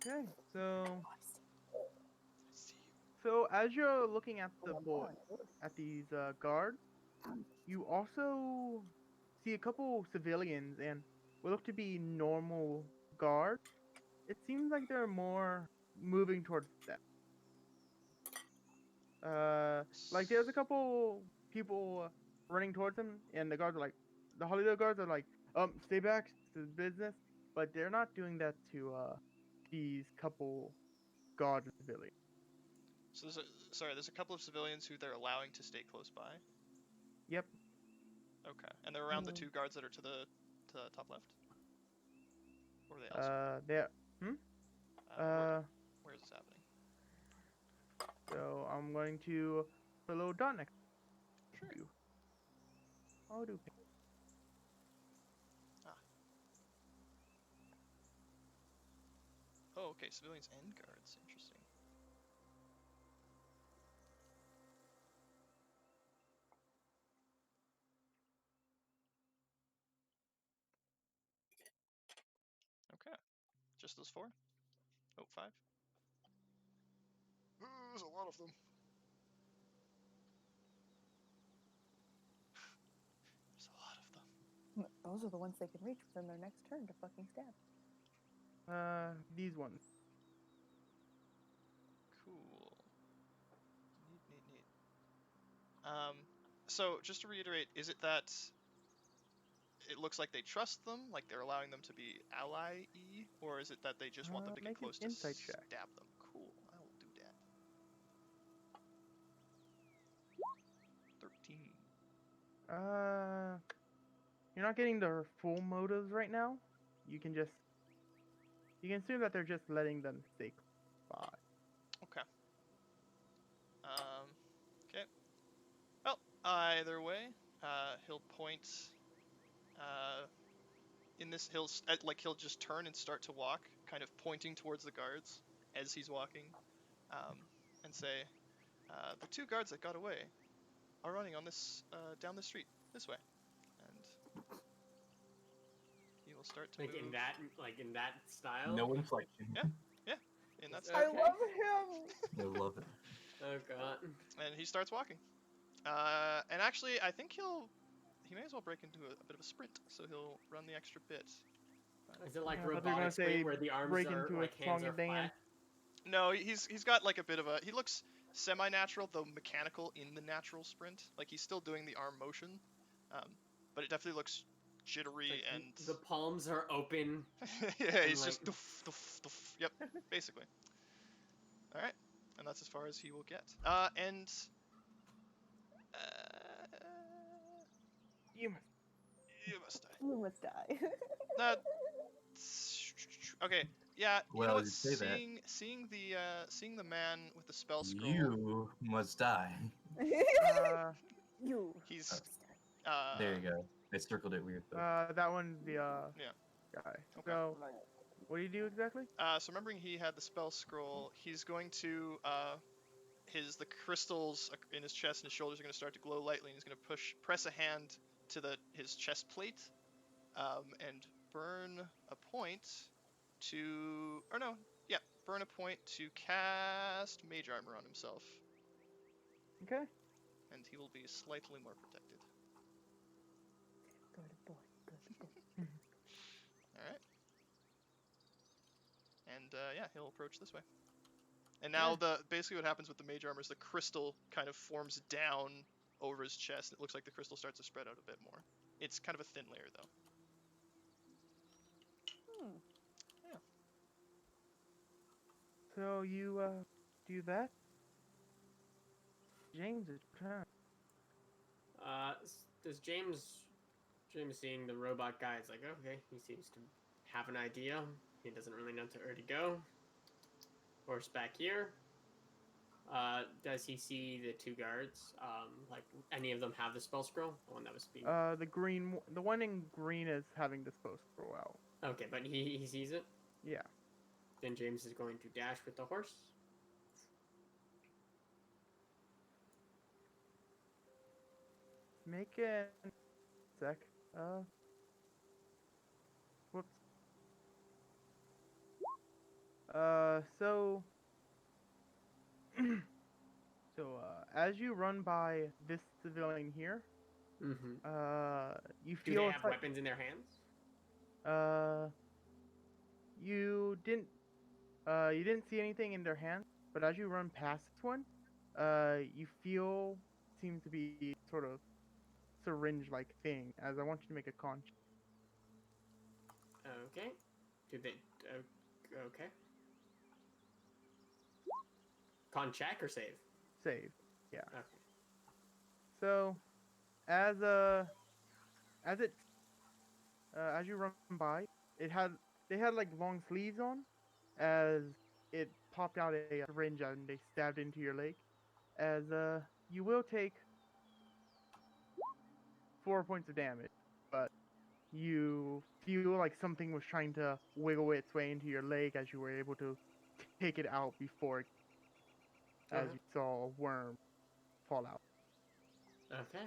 Okay, so I see you. so as you're looking at the Oh, board, at these guards, you also see a couple civilians and what look to be normal guards. It seems like they're more moving towards them. Like there's a couple people running towards them, and the guards are like, the Holydo guards are like, stay back, this is business. But they're not doing that to these couple guards and civilians. So there's a couple of civilians who they're allowing to stay close by. Yep. Okay, and they're around the Mm. two guards that are to the top left. Or are they elsewhere? They're Where is this happening? So I'm going to put a little dot next Sure. to you. I'll do. Oh, okay, civilians and guards. Interesting. just those 4? Oh, 5. Ooh, there's a lot of them. There's a lot of them. Those are the ones they can reach within their next turn to fucking stab. These ones. Cool. Neat. So just to reiterate, is it that it looks like they trust them, like they're allowing them to be ally-y, or is it that they just want them to get Make an close to insight check. stab them? Cool, I will do that. 13. You're not getting their full motives right now. You can assume that they're just letting them stay by. Okay. Okay. Well, either way, he'll point. He'll just turn and start to walk, kind of pointing towards the guards as he's walking, and say, "The 2 guards that got away are running on this down the street this way," and he will start to Like move. in that style. No inflection. Yeah. And that's I Okay. love him. I love it. Oh god. and he starts walking. And actually, I think he may as well break into a bit of a sprint, so he'll run the extra bit. Is it like Yeah, I thought they were gonna robotic say sprint where the arms break are into a like hands song are and dance. flat? No, he's got like a bit of a. He looks semi-natural, though mechanical in the natural sprint. Like he's still doing the arm motion, but it definitely looks jittery Like, and. the palms are open. Yeah, he's like- just doof, doof, doof. Yep, basically. All right, and that's as far as he will get. And. You must. You must die. You must die. That. Okay. Yeah. You Well, know what? you say that. Seeing the man with the spell scroll. You must die. You He's. must die. There you go. I circled it weird though. That one's the guy. Okay. So, what do you do exactly? So remembering he had the spell scroll, he's going to the crystals in his chest and his shoulders are going to start to glow lightly, and he's going to press a hand to his chest plate, and burn a point burn a point to cast Mage Armor on himself, Okay. and he will be slightly more protected. Good boy. Good boy. All right. And he'll approach this way. And now basically what happens with the Mage Armor is the crystal kind of forms down over his chest. It looks like the crystal starts to spread out a bit more. It's kind of a thin layer though. So you do that. James, it's your turn. Does James seeing the robot guy is like, okay, he seems to have an idea. He doesn't really know where to go. Horse back here. Does he see the 2 guards? Like any of them have the spell scroll? The one that was being. The one in green is having the spell scroll out. Okay, but he sees it. Yeah. Then James is going to dash with the horse. Make it. Sec. Whoops. So. As you run by this civilian here, Mm-hmm. you Do feel they a have slight- weapons in their hands? You didn't see anything in their hands, but as you run past this one, you feel seems to be sort of syringe-like thing. As I want you to make a con. Okay. Do they? Okay. Con check or save? Save. Yeah. Okay. So, as you run by, they had like long sleeves on, as it popped out a syringe and they stabbed into your leg. As you will take 4 points of damage, but you feel like something was trying to wiggle its way into your leg as you were able to take it out before, as you saw a worm fall out. Okay.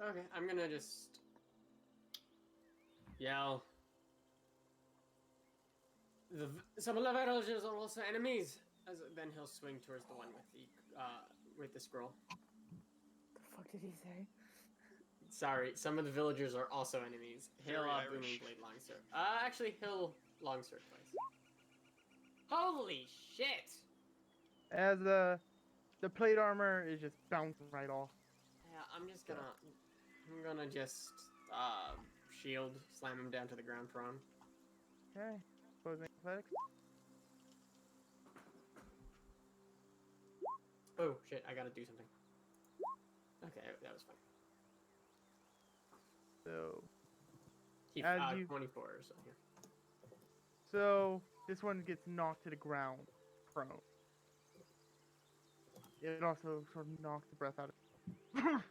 Okay, I'm gonna just yell. Some of the villagers are also enemies. Then he'll swing towards the one with the scroll. The fuck did he say? Sorry, some of the villagers are also enemies. He'll Very booming Irish. blade longsword. Actually, he'll longsword twice. Holy shit! As the plate armor is just bouncing right off. Yeah, I'm gonna just shield slam him down to the ground prone. Okay. Opposing athletics. Oh shit! I gotta do something. Okay, that was fine. So Keep As you- 24 or so here. So this one gets knocked to the ground, prone. It also sort of knocks the breath out of.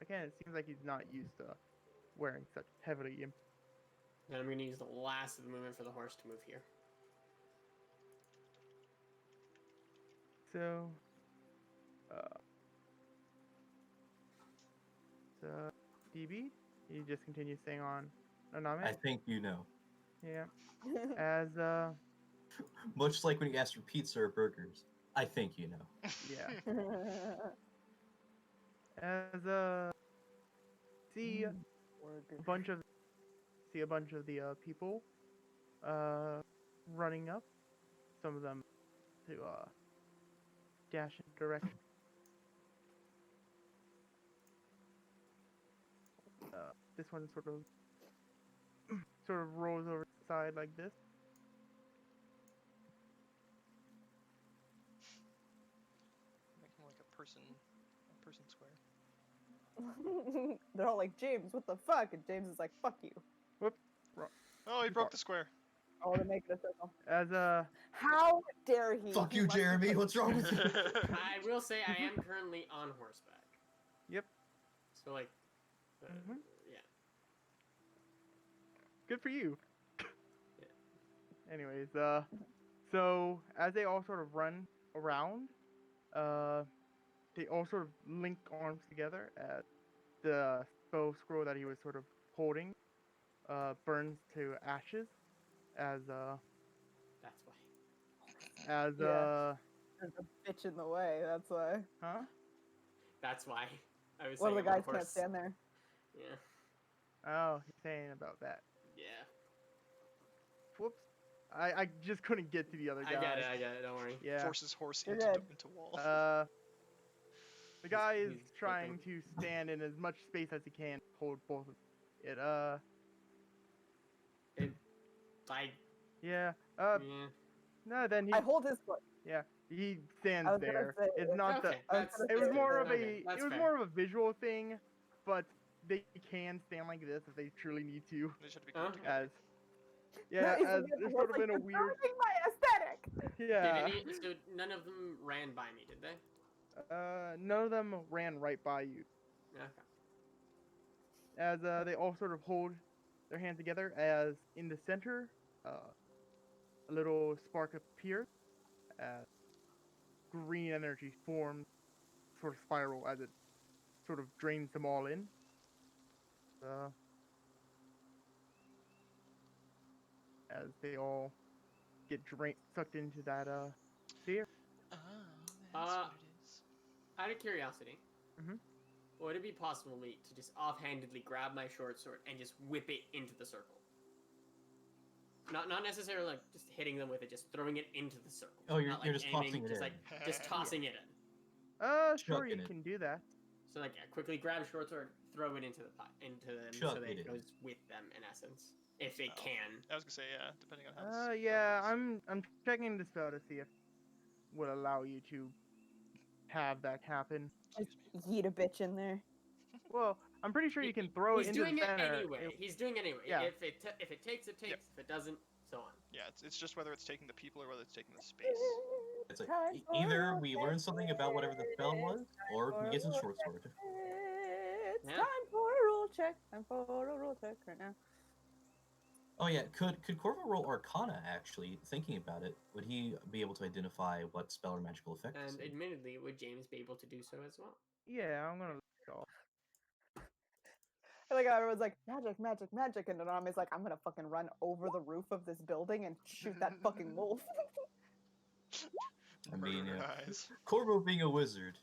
Again, it seems like he's not used to wearing such heavily. Then I'm gonna use the last of the movement for the horse to move here. So, DB, you just continue staying on Naname. I think you know. Yeah. As Much like when you ask for pizza or burgers. I think you know. yeah. As see a bunch of the people running up. Some of them to dash in direction. This one sort of rolls over the side like this. Making like a person square. They're all like, James, what the fuck? And James is like, fuck you. Oh, he broke the square. I want to make it a circle. As How dare he? Fuck He you, must be Jeremy. like- What's wrong with you? I will say I am currently on horseback. Yep. So like, Mhm. yeah. good for you. Yeah. Anyways, so as they all sort of run around, they all sort of link arms together as the bow scroll that he was sort of holding burns to ashes as That's why. Yeah. There's a bitch in the way, that's why. huh? That's why. I was One of saying the I'm on guys can't horse. stand there. Yeah. Oh, he's saying about that. Yeah. Whoops. I just couldn't get to the other guy. I get it. Don't worry. Yeah. Forces horse You're into, good. into wall. The guy is he's trying to stand in as much space as he can, hold both of it. Like, Yeah. yeah. No, then he I hold his foot. he I stands was gonna there. say, It's not Okay, the. that's, It was that's more fair. of Okay, a. that's It was fair. more of a visual thing, but they can stand like this if they truly need to. They should be Huh? grouped together. As yeah, He's as like, there's sort of been a "You're weird. ruining my aesthetic. Yeah. So none of them ran by me, did they? None of them ran right by you. Okay. As they all sort of hold their hands together. As in the center, a little spark appears. As green energy forms, sort of spiral as it sort of drains them all in. As they all get sucked into that sphere. Ah, that's Uh, what it is. Out of curiosity, Mhm. would it be possible for me to just offhandedly grab my short sword and just whip it into the circle? Not necessarily like just hitting them with it, just throwing it into the circle. Oh, you're- Not, you're like, just aiming, tossing it just in. like just tossing it in. Sure, Chucking you it. can do that. So like, yeah, quickly grab short sword, throw it into the pot, into them, Chuck so that it it in. goes with them in essence, if it Oh. can. I was gonna say yeah, depending on how. this Yeah, goes. I'm checking the spell to see if would allow you to have that happen. Just yeet a bitch in there. Well, I'm pretty sure you can throw it He's into doing the it center. anyway. He's doing it anyway. Yeah. If it takes, it takes. Yep. If it doesn't, so on. Yeah, it's just whether it's taking the people or whether it's taking the space. It's like Time either for we learn something about whatever the spell was, or we get some short sword. It's Yeah. time for a rule check. Time for a rule check right now. Oh yeah, could Corvo roll Arcana actually? Thinking about it, would he be able to identify what spell or magical effect? this And is? admittedly, would James be able to do so as well? Yeah, I'm gonna look off. like everyone's like, magic, magic, magic, and Naname's like, I'm gonna fucking run over the roof of this building and shoot that fucking wolf. I mean, Murder yeah. eyes. Corvo being a wizard.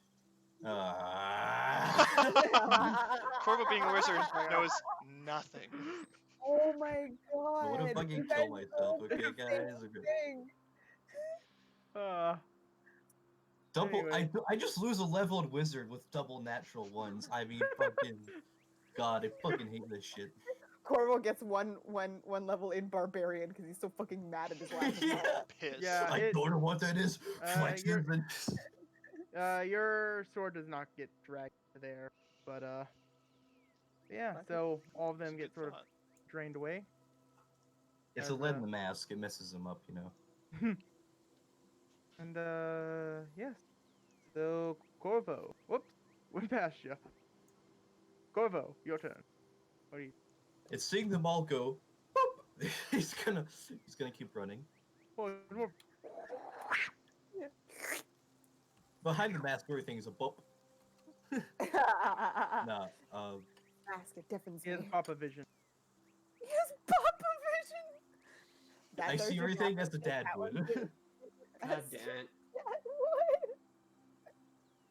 Corvo being a wizard knows nothing. Oh my god! What if I you can guys kill myself? know Okay, the guys. same Okay. thing. Double. Anyway. I just lose a leveled wizard with double natural ones. I mean, fucking. God, I fucking hate this shit. Corvo gets one level in barbarian because he's so fucking mad at his last Yeah. Pissed. Yeah. I don't know what that is. you're- Flexes and. Your sword does not get dragged there, but yeah. That's So all of That's them a get good sort of thought. drained away. It's As, a lead in the mask. It messes them up, you know. And yes. So Corvo, whoops, went past you. Corvo, your turn. What do you? It's seeing them all go. Boop. He's gonna keep running. Oh, more. Behind the mask, everything is a bump. Mask, Nah. it deafens He has me. Papa Vision. He has Papa Vision! I there's see your everything Papa as the Vision, dad that one would. too. God That's damn it. Dad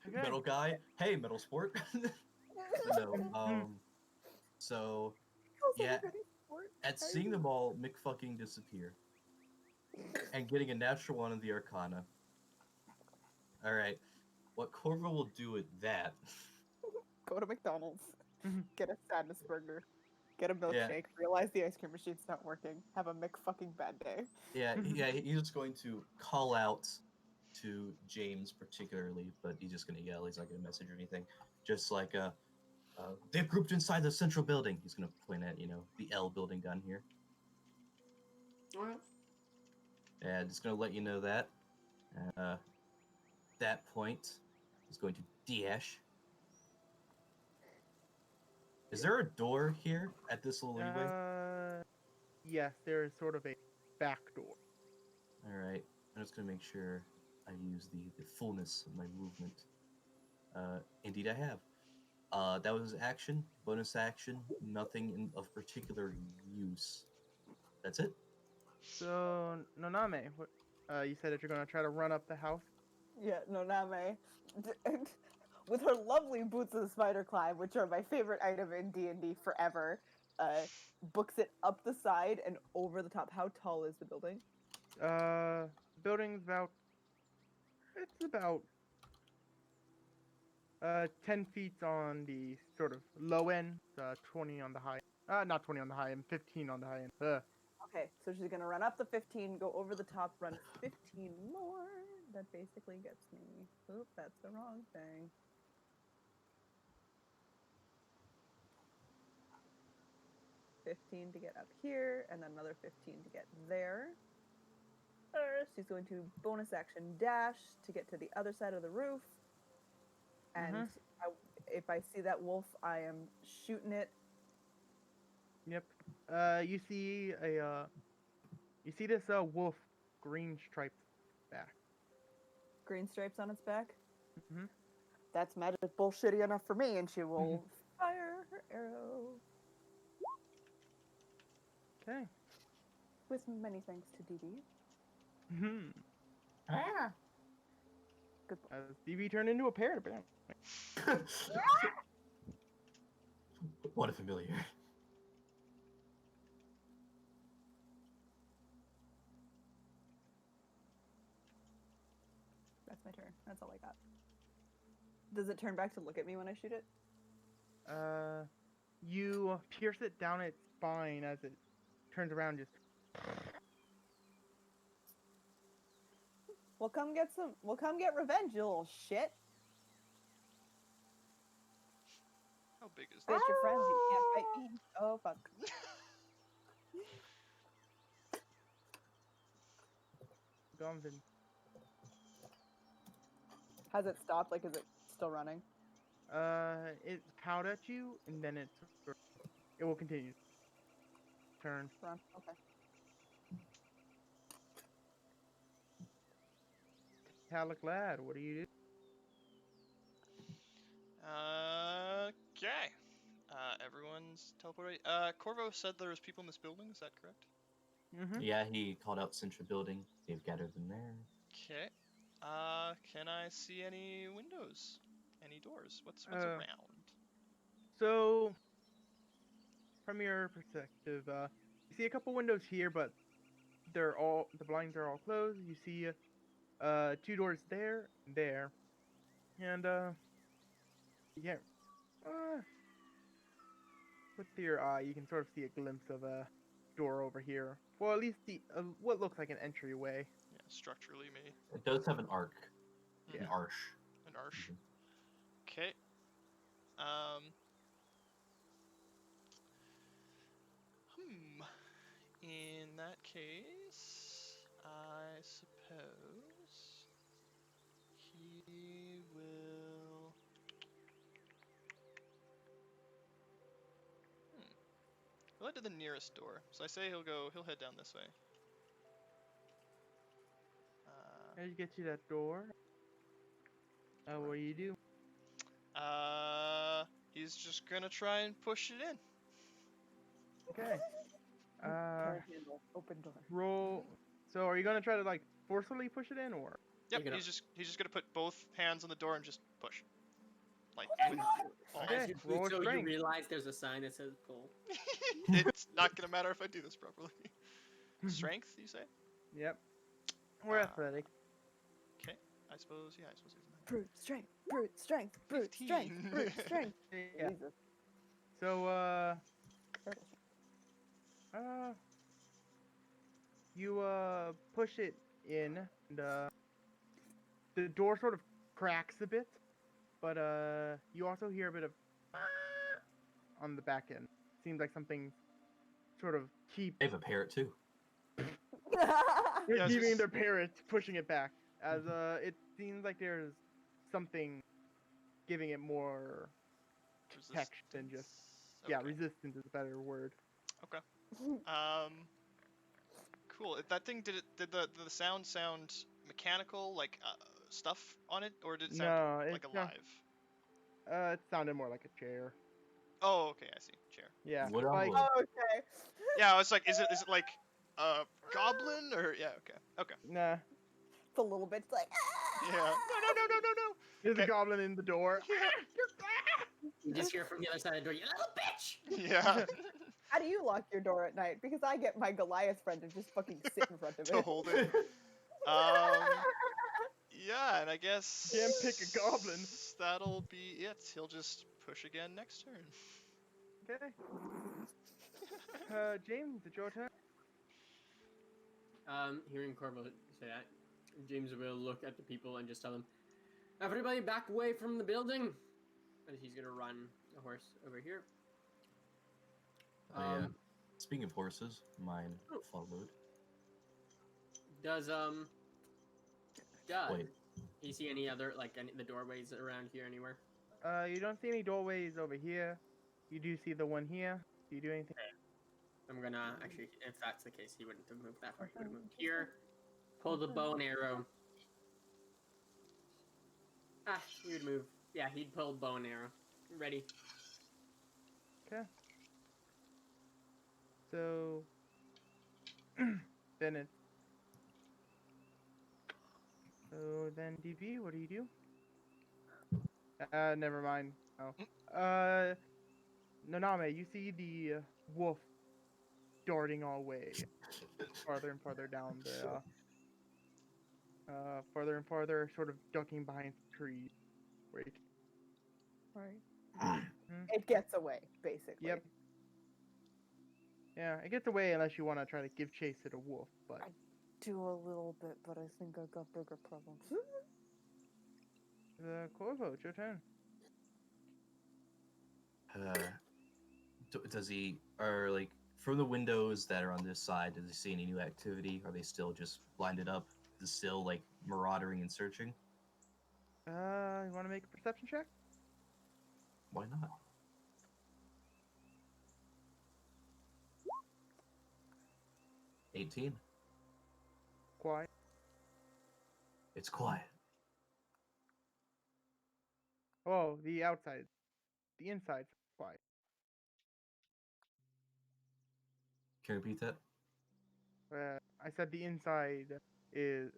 would. Okay. Metal guy. Hey, metal sport. No. So Calls yeah, everybody sport. at seeing them all McFucking disappear and getting a natural one in the Arcana. All right, what Corvo will do with that? Go to McDonald's, Mhm. get a sadness burger, get a milkshake, realize the ice cream machine's not working, have a McFucking bad day. Yeah, he's just going to call out to James particularly, but he's just gonna yell. He's not gonna message or anything. Just like they've grouped inside the central building. He's gonna point at the L building down here. Alright. And just gonna let you know that. That point is going to dash. Is there a door here at this little leeway? Yes, there is sort of a back door. All right, I'm just gonna make sure I use the fullness of my movement. Indeed, I have. That was action, bonus action, nothing of particular use. That's it. So Noname, what? You said that you're gonna try to run up the house. Yeah, Noname, with her lovely boots of spider climb, which are my favorite item in D&D forever, books it up the side and over the top. How tall is the building? Building's about. It's about 10 feet on the sort of low end, 20 on the high. Not 20 on the high end, 15 on the high end. Okay, so she's gonna run up the 15, go over the top, run 15 more. That basically gets me. Oop, that's the wrong thing. $15 to get up here, and then another 15 to get there. She's going to bonus action dash to get to the other side of the roof. And if I see that wolf, I am shooting it. Yep. You see this wolf, green striped back. Green stripes on its back. Mhm. That's magic bullshitty enough for me, and she will fire her arrow. Okay. With many thanks to DD. Hmm. Good. DB turned into a parrot apparently. What a familiar. That's my turn. That's all I got. Does it turn back to look at me when I shoot it? You pierce it down its spine as it turns around. Just We'll come get revenge, you little shit. How big is that? Bitch, your friends, you can't fight me. Oh fuck. Gonvin. Has it stopped? Like, is it still running? It howled at you, and then it will continue. Turn. Run. Okay. Talik lad, what do you do? Okay. Everyone everyone's teleported. Corvo said there was people in this building. Is that correct? Mm-hmm. Yeah, he called out Central Building. They've gathered in there. Okay. Can I see any windows? Any doors? What's Uh, around? So, from your perspective, you see a couple windows here, but the blinds are all closed. You see, 2 doors there, and there, and yeah, uh, with your eye, you can sort of see a glimpse of a door over here. Well, at least the what looks like an entryway. Yeah, structurally, me. It does have an arc, an Yeah. arch. An arch. Mhm. Okay. In that case, I suppose he will. He'll head to the nearest door. So I say he'll head down this way. As you get to that door, what do you do? He's just gonna try and push it in. Okay. Door handle, open door. Roll. So, are you gonna try to like forcefully push it in, or? Yep, Pick it up. he's just gonna put both hands on the door and just push. Like And all Okay. as you do roll so, you strength. realize there's a sign that says pull. It's not gonna matter if I do this properly. Strength, you say? Yep. Or Uh, athletic. I suppose. Yeah, I suppose he's nine. Brute strength, brute strength, brute strength, 15. brute strength. Yeah. Jesus. So, Turtle. you push it in, and the door sort of cracks a bit, but you also hear a bit of on the back end. Seems like something sort of keep They have a parrot too. Yeah, it's keeping just- their parrot pushing it back, as it seems like there's something giving it more protection than just yeah, Okay. resistance is a better word. Cool. That thing did the sound mechanical, like stuff on it, or did it sound No, like it's alive? it sounded more like a chair. Oh, okay, I see. Chair. Yeah, Wood on like wood. Oh, okay. Yeah, I was like, is it like a goblin or yeah? Okay. nah. It's a little bit like. Yeah. No. There's a Okay. goblin in the door. You just hear from the other side of the door, "You little bitch!" Yeah. How do you lock your door at night? Because I get my Goliath friend to just fucking sit in front of To it. hold it. Yeah, and I guess Can't pick a goblin. that'll be it. He'll just push again next turn. Okay. James, it's your turn. Hearing Corvo say that, James will look at the people and just tell them, "Everybody back away from the building!" And he's gonna run a horse over here. Speaking of horses, mine followed. Does Wait, you see any other the doorways around here anywhere? You don't see any doorways over here. You do see the one here. Do you do anything? I'm gonna actually, if that's the case, he wouldn't have moved that far. He would have moved here, pull the bow and arrow. He would move. Yeah, he'd pull bow and arrow. Ready. Okay. So then it's so then DP, what do you do? Never mind. Oh. Naname, you see the wolf darting all way farther and farther down the farther and farther, sort of ducking behind some trees. Wait. Right. It gets away, basically. Yep. Yeah, it gets away unless you want to try to give chase to the wolf, but Do a little bit, but I think I got bigger problems. Corvo, it's your turn. Does he, or like from the windows that are on this side, does he see any new activity? Are they still just blinded up? Is it still like marauding and searching? You want to make a perception check? Why not? $18. Quiet. It's quiet. Oh, the outside. The inside's quiet. Can you repeat that? I said the inside is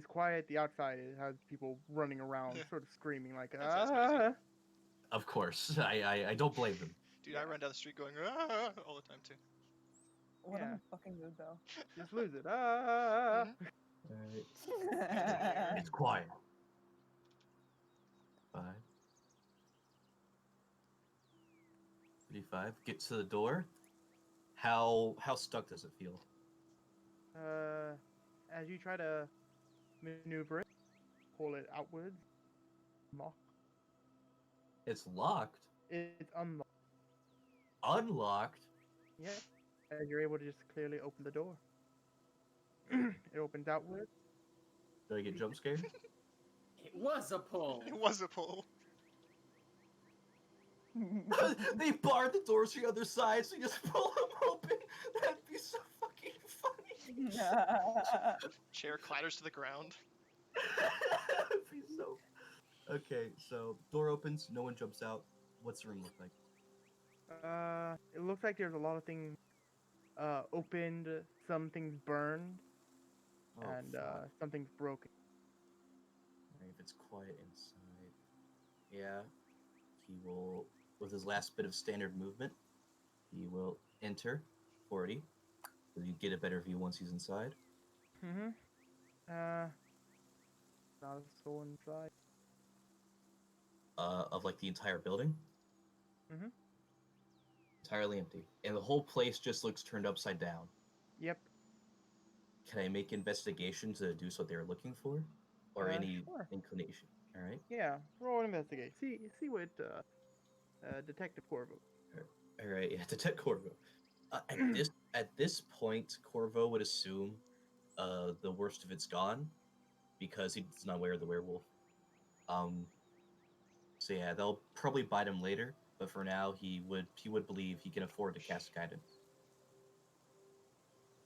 quiet. The outside it has people running around, Yeah. sort of screaming like That sounds crazy. ah. Of course. I don't blame them. Dude, I run down the street going ah all the time too. What Yeah. a fucking mood, though. Just lose it. Ah. Mhm. Alright. It's quiet. 5. 35. Get to the door. How stuck does it feel? As you try to maneuver it, pull it outwards, lock. It's locked. It's unlocked. Unlocked. Yeah. As you're able to just clearly open the door. It opens outward. Did I get jump scared? It was a pull. It was a pull. They barred the doors from the other side, so you just pull them open. That'd be so fucking funny. Chair clatters to the ground. That'd be so. Okay, so door opens, no one jumps out. What's the room look like? It looks like there's a lot of things opened, some things burned, Oh, and fuck. something's broken. Alright, if it's quiet inside, yeah, he will, with his last bit of standard movement, he will enter 40. So you get a better view once he's inside. Mm-hmm. Not a soul inside. Of like the entire building. Mhm. Entirely empty, and the whole place just looks turned upside down. Yep. Can I make investigation to deduce what they're looking for, or any Sure. inclination? All right. Yeah. Roll an investigate. See what Detective Corvo. All right. Yeah. Detect Corvo. At this point, Corvo would assume the worst of it's gone because he's not aware of the werewolf. So yeah, they'll probably bite him later, but for now, he would believe he can afford to cast guidance.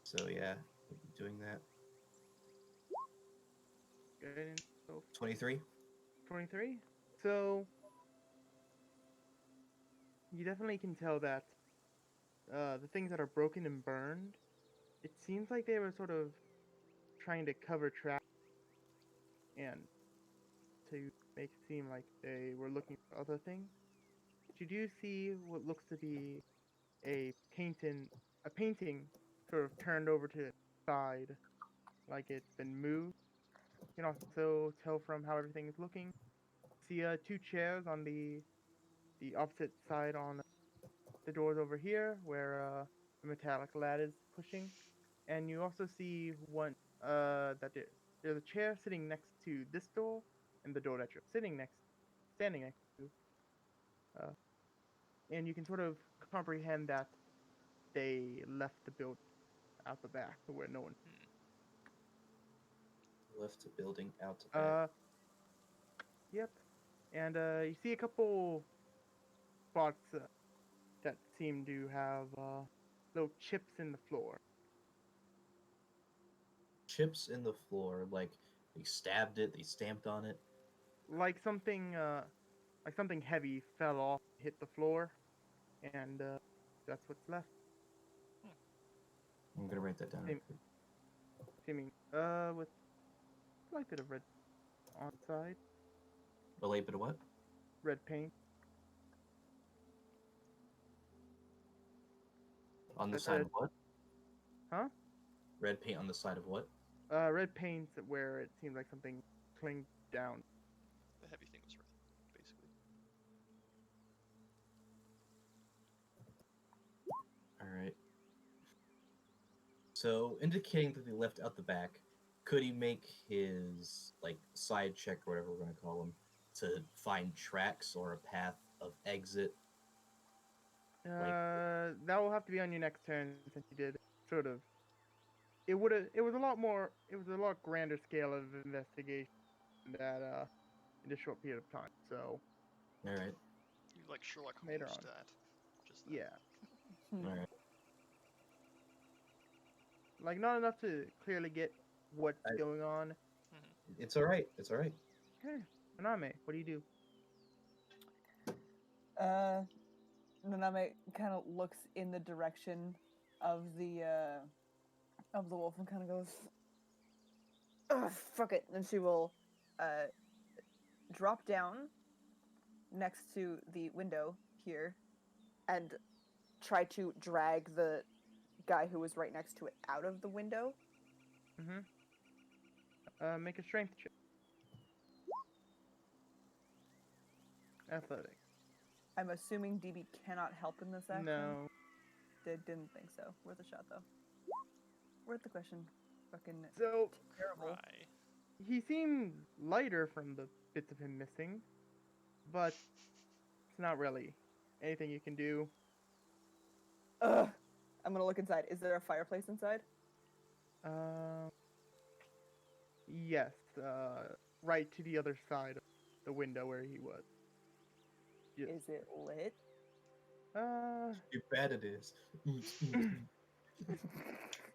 So yeah, we'll be doing that. Good. So 23. 23. So you definitely can tell that the things that are broken and burned, it seems like they were sort of trying to cover tracks and to make it seem like they were looking for other things. But you do see what looks to be a painting sort of turned over to the side, like it's been moved. You can also tell from how everything is looking. See 2 chairs on the opposite side on the doors over here, where the metallic lad is pushing, and you also see one that there's a chair sitting next to this door and the door that you're standing next to, and you can sort of comprehend that they left the building out the back where no one. Left the building out to back. Yep, and you see a couple spots that seem to have little chips in the floor. Chips in the floor, like they stabbed it, they stamped on it. Like something heavy fell off, hit the floor, and that's what's left. I'm gonna write that down. Same- Seeming with a slight bit of red on the side, A light bit of what? red paint. On the That's side it. of what? Huh? Red paint on the side of what? Red paint where it seems like something clinged down. The heavy thing was red, basically. All right. So, indicating that they left out the back, could he make his like side check or whatever we're gonna call him to find tracks or a path of exit? That will have to be on your next turn since you did sort of. It was a lot grander scale of investigation that in a short period of time. So All right. You like Sherlock Later Holmes on. that. Just that. yeah, All right. like not enough to clearly get what's I- going on. It's all right. It's all right. Okay, Naname, what do you do? Naname kind of looks in the direction of the wolf and kind of goes, ugh, fuck it. And she will drop down next to the window here and try to drag the guy who was right next to it out of the window. Make a strength check. Athletics. I'm assuming DB cannot help in this action. No. Didn't think so. Worth a shot though. Worth the question. Fucking So terrible. Right. he seemed lighter from the bits of him missing, but it's not really anything you can do. Ugh. I'm gonna look inside. Is there a fireplace inside? Yes. Right to the other side of the window where he was. Yes. Is it lit? Uh, Too bad it is.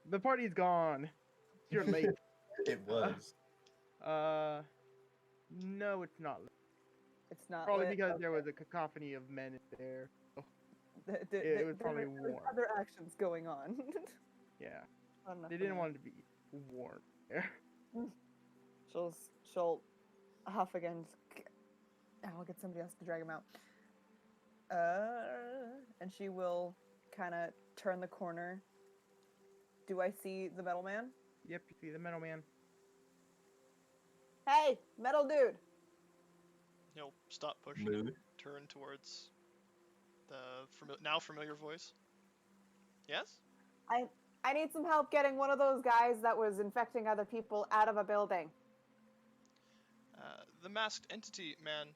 the party's gone. You're late. It was. No, it's not. It's not Probably lit? because Okay. there was a cacophony of men in there. It was probably there were warm. other actions going on. Yeah, Not enough they for didn't me. want it to be warm there. She'll huff again. I'll get somebody else to drag him out. And she will kind of turn the corner. Do I see the metal man? Yep, you see the metal man. Hey, metal dude! He'll stop pushing Mood. and turn towards the now familiar voice. Yes? I need some help getting one of those guys that was infecting other people out of a building. The masked entity man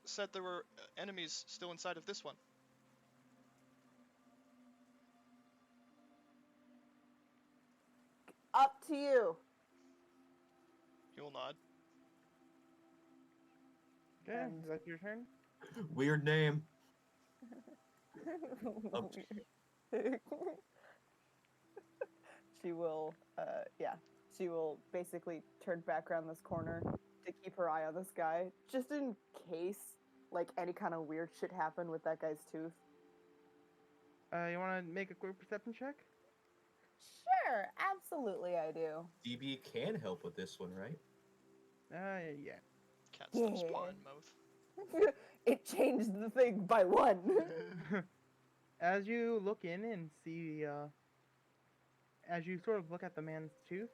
said there were enemies still inside of this one. Up to you. He will nod. Okay, And- is that your turn? Weird name. Up She will, she will basically turn back around this corner to keep her eye on this guy, just in case, like, any kind of weird shit happened with that guy's tooth. You want to make a quick perception check? Sure, absolutely I do. DB can help with this one, right? Yeah. Cat stops Yeah. paw in mouth. It changed the thing by one. As you look in and see, as you sort of look at the man's tooth,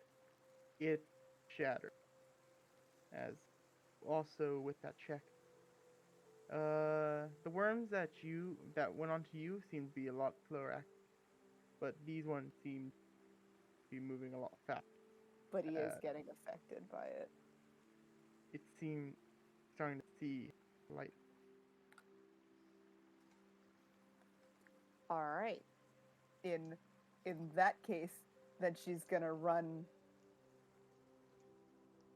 it shattered. As also with that check, the worms that went onto you seem to be a lot slower acting, but these ones seem to be moving a lot faster. But he is getting affected by it. It seemed starting to see light. All right. In that case, then she's gonna run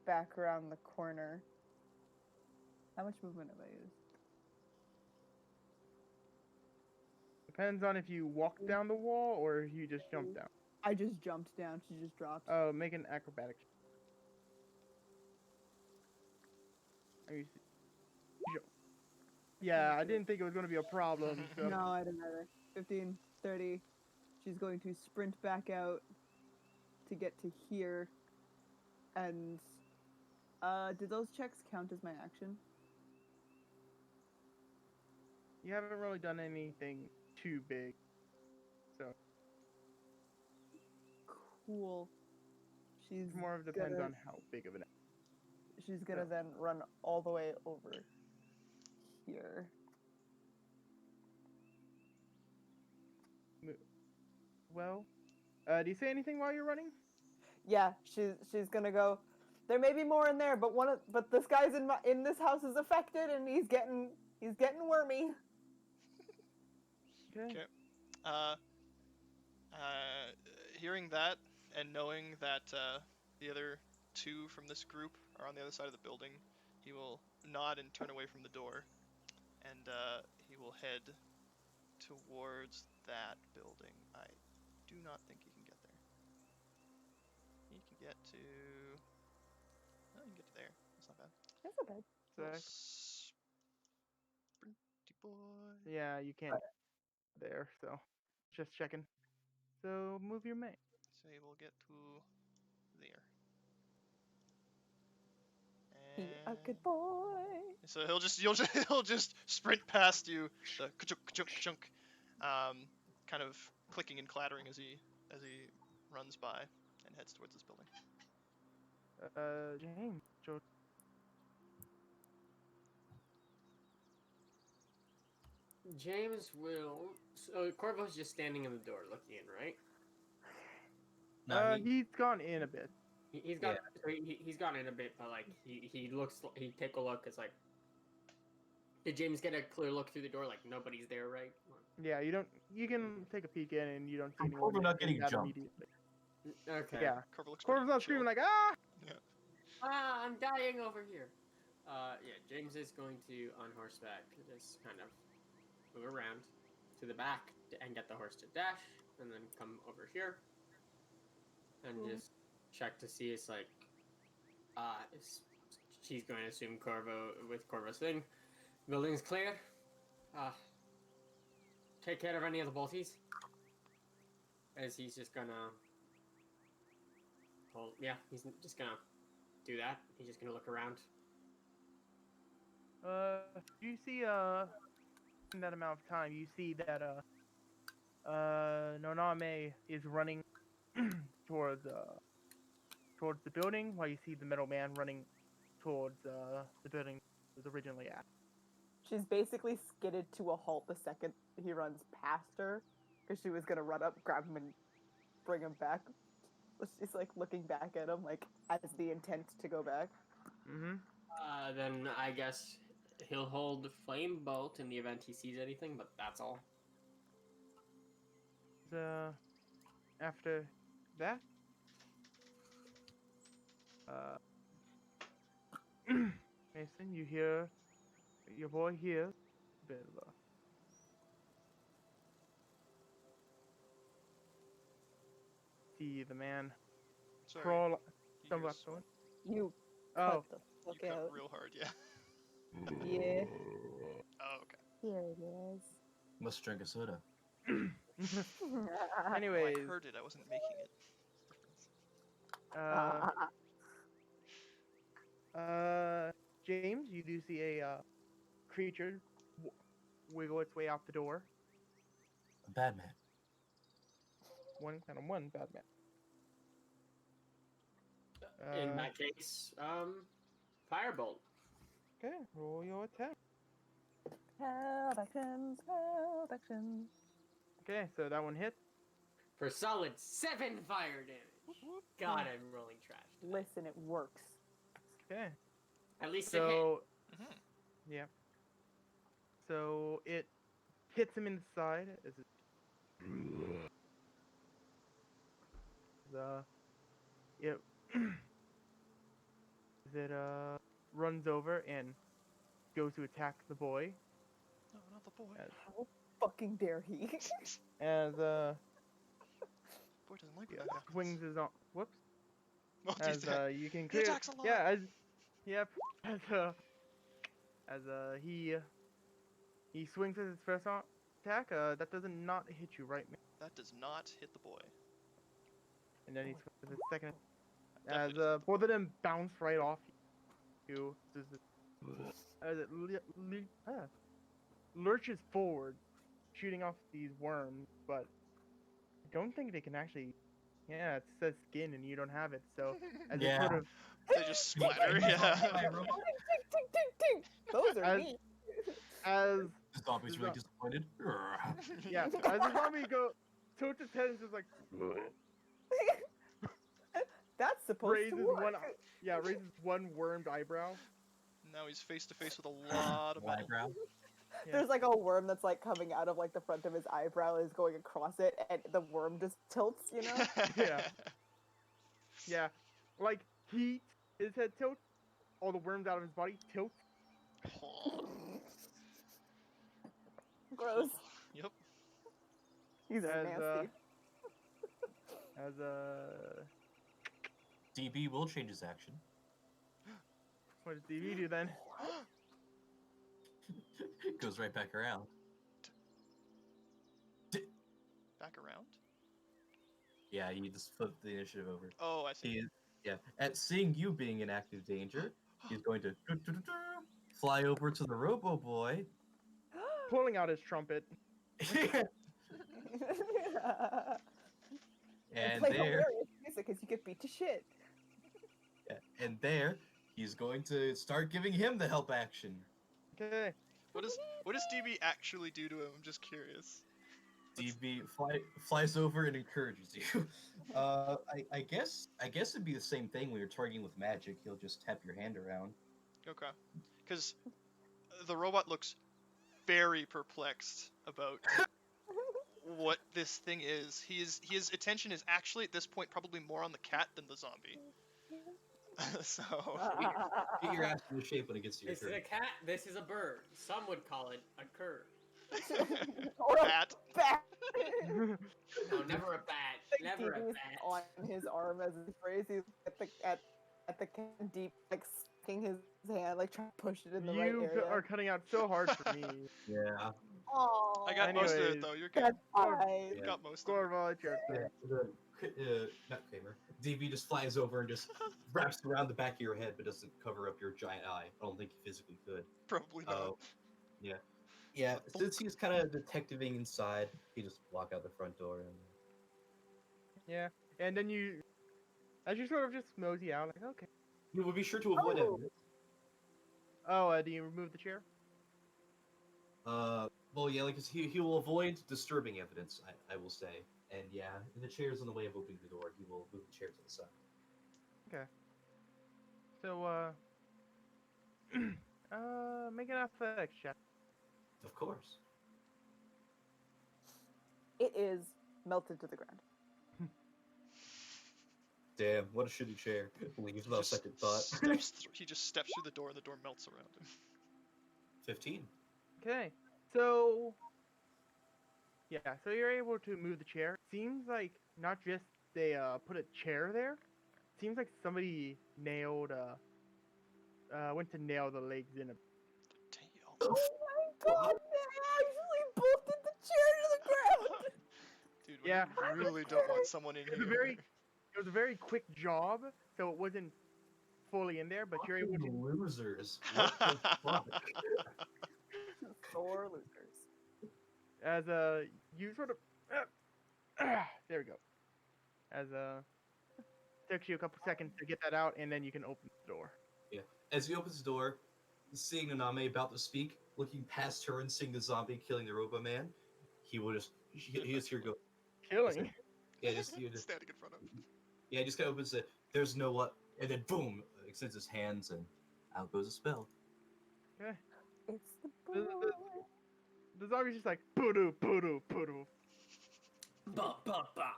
back around the corner. How much movement have I used? Depends on if you walk down the wall or if you just jump down. I just jumped down. She just dropped. Oh, make an acrobatics. Are you jump. Yeah, I didn't think it was going to be a problem. So. No, I didn't either. 15, 30. She's going to sprint back out to get to here. And did those checks count as my action? You haven't really done anything too big. So Cool. She's it more of depends gonna- on how big of an. She's gonna Yeah. then run all the way over here. Well, do you say anything while you're running? Yeah, she's gonna go. There may be more in there, but but this guy's in this house is affected, and he's getting wormy. Okay. Okay. Hearing that and knowing that the other two from this group are on the other side of the building, he will nod and turn away from the door, and he will head towards that building. I do not think he can get there. He can get to. Oh, he can get to there. That's not bad. That's not bad. Little So, sprinty boy. yeah, you can't there. So just checking. So move your main. Say we'll get to there. Be a And good boy. so he'll just sprint past you, the ka-chunk, ka-chunk, ka-chunk, kind of clicking and clattering as he runs by and heads towards this building. James, James will. So Corvo's just standing in the door looking in, right? No, he's gone in a bit. He's got. So he's gone in a bit, but like he looks. He take a look. It's like. Did James get a clear look through the door? Like nobody's there, right? Yeah, you don't. You can take a peek in, and you don't see anyone. Corvo not in getting that jumped. immediately. Okay. Yeah, Corvo looks Corvo's pretty not chill. screaming like ah. Ah, I'm dying over here. Yeah, James is going to on horseback just kind of move around to the back and get the horse to dash, and then come over here and just check to see. It's like, she's going to assume Corvo's thing. Building's clear. Take care of any of the bolties. As he's just gonna. Well, yeah, he's just gonna do that. He's just gonna look around. Do you see in that amount of time, you see that Noname is running towards the building, while you see the middleman running towards the building it was originally at. She's basically skidded to a halt the second he runs past her, because she was gonna run up, grab him, and bring him back. She's like looking back at him, like as the intent to go back. Mm-hmm. Then I guess he'll hold Flame Bolt in the event he sees anything, but that's all. After that, Mason, you hear your boy hears a bit of a see the man Sorry, crawl. he Stumble goes- up to it. You Oh, cut the you fuck cut out. real hard, yeah. Yeah, Oh, okay. here it is. Must drink a soda. anyways, I heard it. I wasn't making it. James, you do see a creature wiggle its way out the door. A bad man. One bad man. In that case, Firebolt. Okay, roll your attack. Help actions, help actions. Okay, so that one hits. For solid 7 fire damage. God, I'm rolling trash. Listen, it works. Okay, At least so Mhm. yeah, so it hits him in the side as it it as it runs over and goes to attack the boy No, not the boy. How fucking dare he? as Boy doesn't like when yeah, that happens. swings his on. Whoops. Oh, As he's you can He clear. attacks a lot. Yeah, as he swings at his first attack. That does not hit you, right? That does not hit the boy. And then he swings at his second. Definitely As doesn't hit the both of them bounce right off you. As it lurches forward, shooting off these worms, but I don't think they can actually. Yeah, it says skin and you don't have it, so as it Yeah. sort of They just splatter. Yeah. Ting, ting, ting, ting. Those are As- neat. as The zombie's It's really not- disappointed. yeah, as the zombie tilts its head and just like That's supposed raises to work. raises one wormed eyebrow. Now he's face to face with a lot of metal. Eyebrow. Yeah. There's like a worm that's like coming out of like the front of his eyebrow is going across it, and the worm just tilts. You know. Yeah. Yeah, like his head tilts, all the worms out of his body tilt. Gross. Yep. He's As, nasty. As DB will change his action. what does DV do then? Goes right back around. Back around. Yeah, you just flip the initiative over. Oh, I see. He is, yeah. At seeing you being in active danger, he's going to fly over to the Robo Boy. Pulling out his trumpet. And play there, hilarious music as you get beat to shit. yeah, and there, he's going to start giving him the help action. Okay. What does DB actually do to him? I'm just curious. DB flies over and encourages you. I guess it'd be the same thing when you're targeting with magic. He'll just tap your hand around. Okay. Because the robot looks very perplexed about what this thing is. His attention is actually at this point probably more on the cat than the zombie. So Get your ass in shape when it gets to your This is turn. a cat. This is a bird. Some would call it a cur. Or a bat. bat. No, never a bat. Never a DB's bat. on his arm as he phrases. He's at the can deep, like sticking his hand, like trying to push it in the right You area. are cutting out so hard for me. Yeah. Aww. I got most of it Anyways, though. You're good. That's fine. Yeah. Got most of it. Corvo, it's your turn. Not Kramer. DB just flies over and just wraps around the back of your head, but doesn't cover up your giant eye. I don't think he physically could. Probably not. Oh, yeah. Yeah, since he's kind of detectiving inside, he just walk out the front door and Yeah. And then as you sort of just mosey out, like, okay. you will be sure to avoid Oh. enemies. Oh, do you remove the chair? Well, yeah, like he will avoid disturbing evidence. I will say, and yeah, if the chair's on the way of opening the door, he will move the chair to the side. So, make an athletics check. Of course. It is melted to the ground. Damn, what a shitty chair. Leaves without Just second thought. he just steps through the door and the door melts around him. 15. Okay. So, yeah, so you're able to move the chair. Seems like not just they put a chair there. Seems like somebody went to nail the legs in a. Damn. Oh my god! They actually bolted the chair to the ground. Dude, we Yeah. really don't want someone in It was here. it was a very quick job, so it wasn't fully in there, but you're able Fucking to. losers. What the fuck? Sore losers. As you sort of. There we go. As takes you a couple seconds to get that out, and then you can open the door. As he opens the door, seeing Naname about to speak, looking past her and seeing the zombie killing the Robo Man, he will just he just here go. Killing. Yeah, just Standing in front of him. yeah, just kind of opens it. There's no what, and then boom, extends his hands and out goes a spell. Okay. It's the The- boy. the- The zombie's just like poodoo, poodoo, poodoo. Ba ba ba.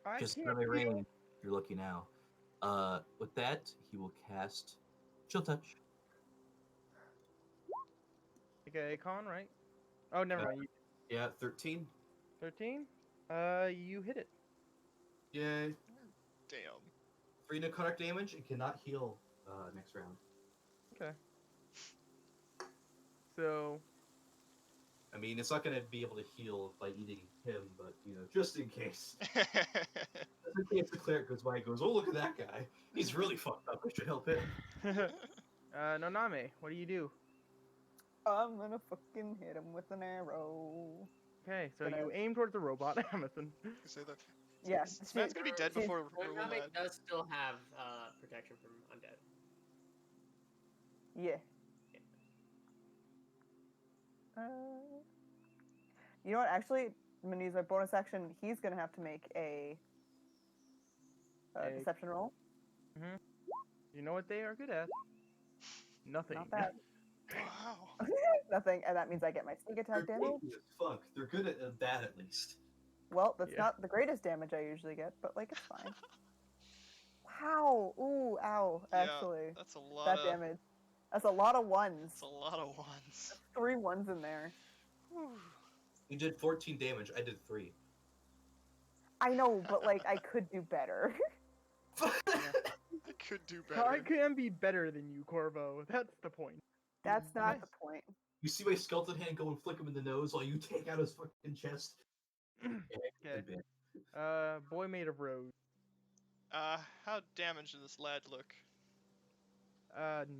I Just can't another feel- rain. You're lucky now. With that, he will cast Chill Touch. Like a con, right? Oh, never mind. Yeah, 13. 13. You hit it. Yay. Damn. 3 necrotic damage. It cannot heal next round. Okay. So I mean, it's not going to be able to heal by eating him, but, you know, just in case. Just in case the cleric goes by and goes, oh, look at that guy. He's really fucked up. I should help him. Noname, what do you do? I'm gonna fucking hit him with an arrow. Okay, so Gonna- you aim towards the robot, Amazon. Say that. Yeah. This man's gonna be dead before we're Name mad. does still have protection from undead. Yeah. You know what? Actually, I'm gonna use my bonus action. He's gonna have to make a A- deception roll. You know what they are good at? Nothing. Not bad. Wow. Nothing, and that means I get my sneak attack They're damage. sneaky as fuck. They're good at that, at least. Well, that's Yeah. not the greatest damage I usually get, but like it's fine. Wow! Ooh, ow! Yeah, Actually, That's a lot that of. damage. That's a lot of ones. That's a lot of ones. 3 ones in there. Whew. You did 14 damage. I did 3. I know, but like I could do better. I could do better. I can be better than you, Corvo. That's the point. That's not Nice. the point. You see my skeleton hand go and flick him in the nose while you take out his fucking chest? Yeah, Okay. good bit. Boy made of rose. How damaged does this lad look?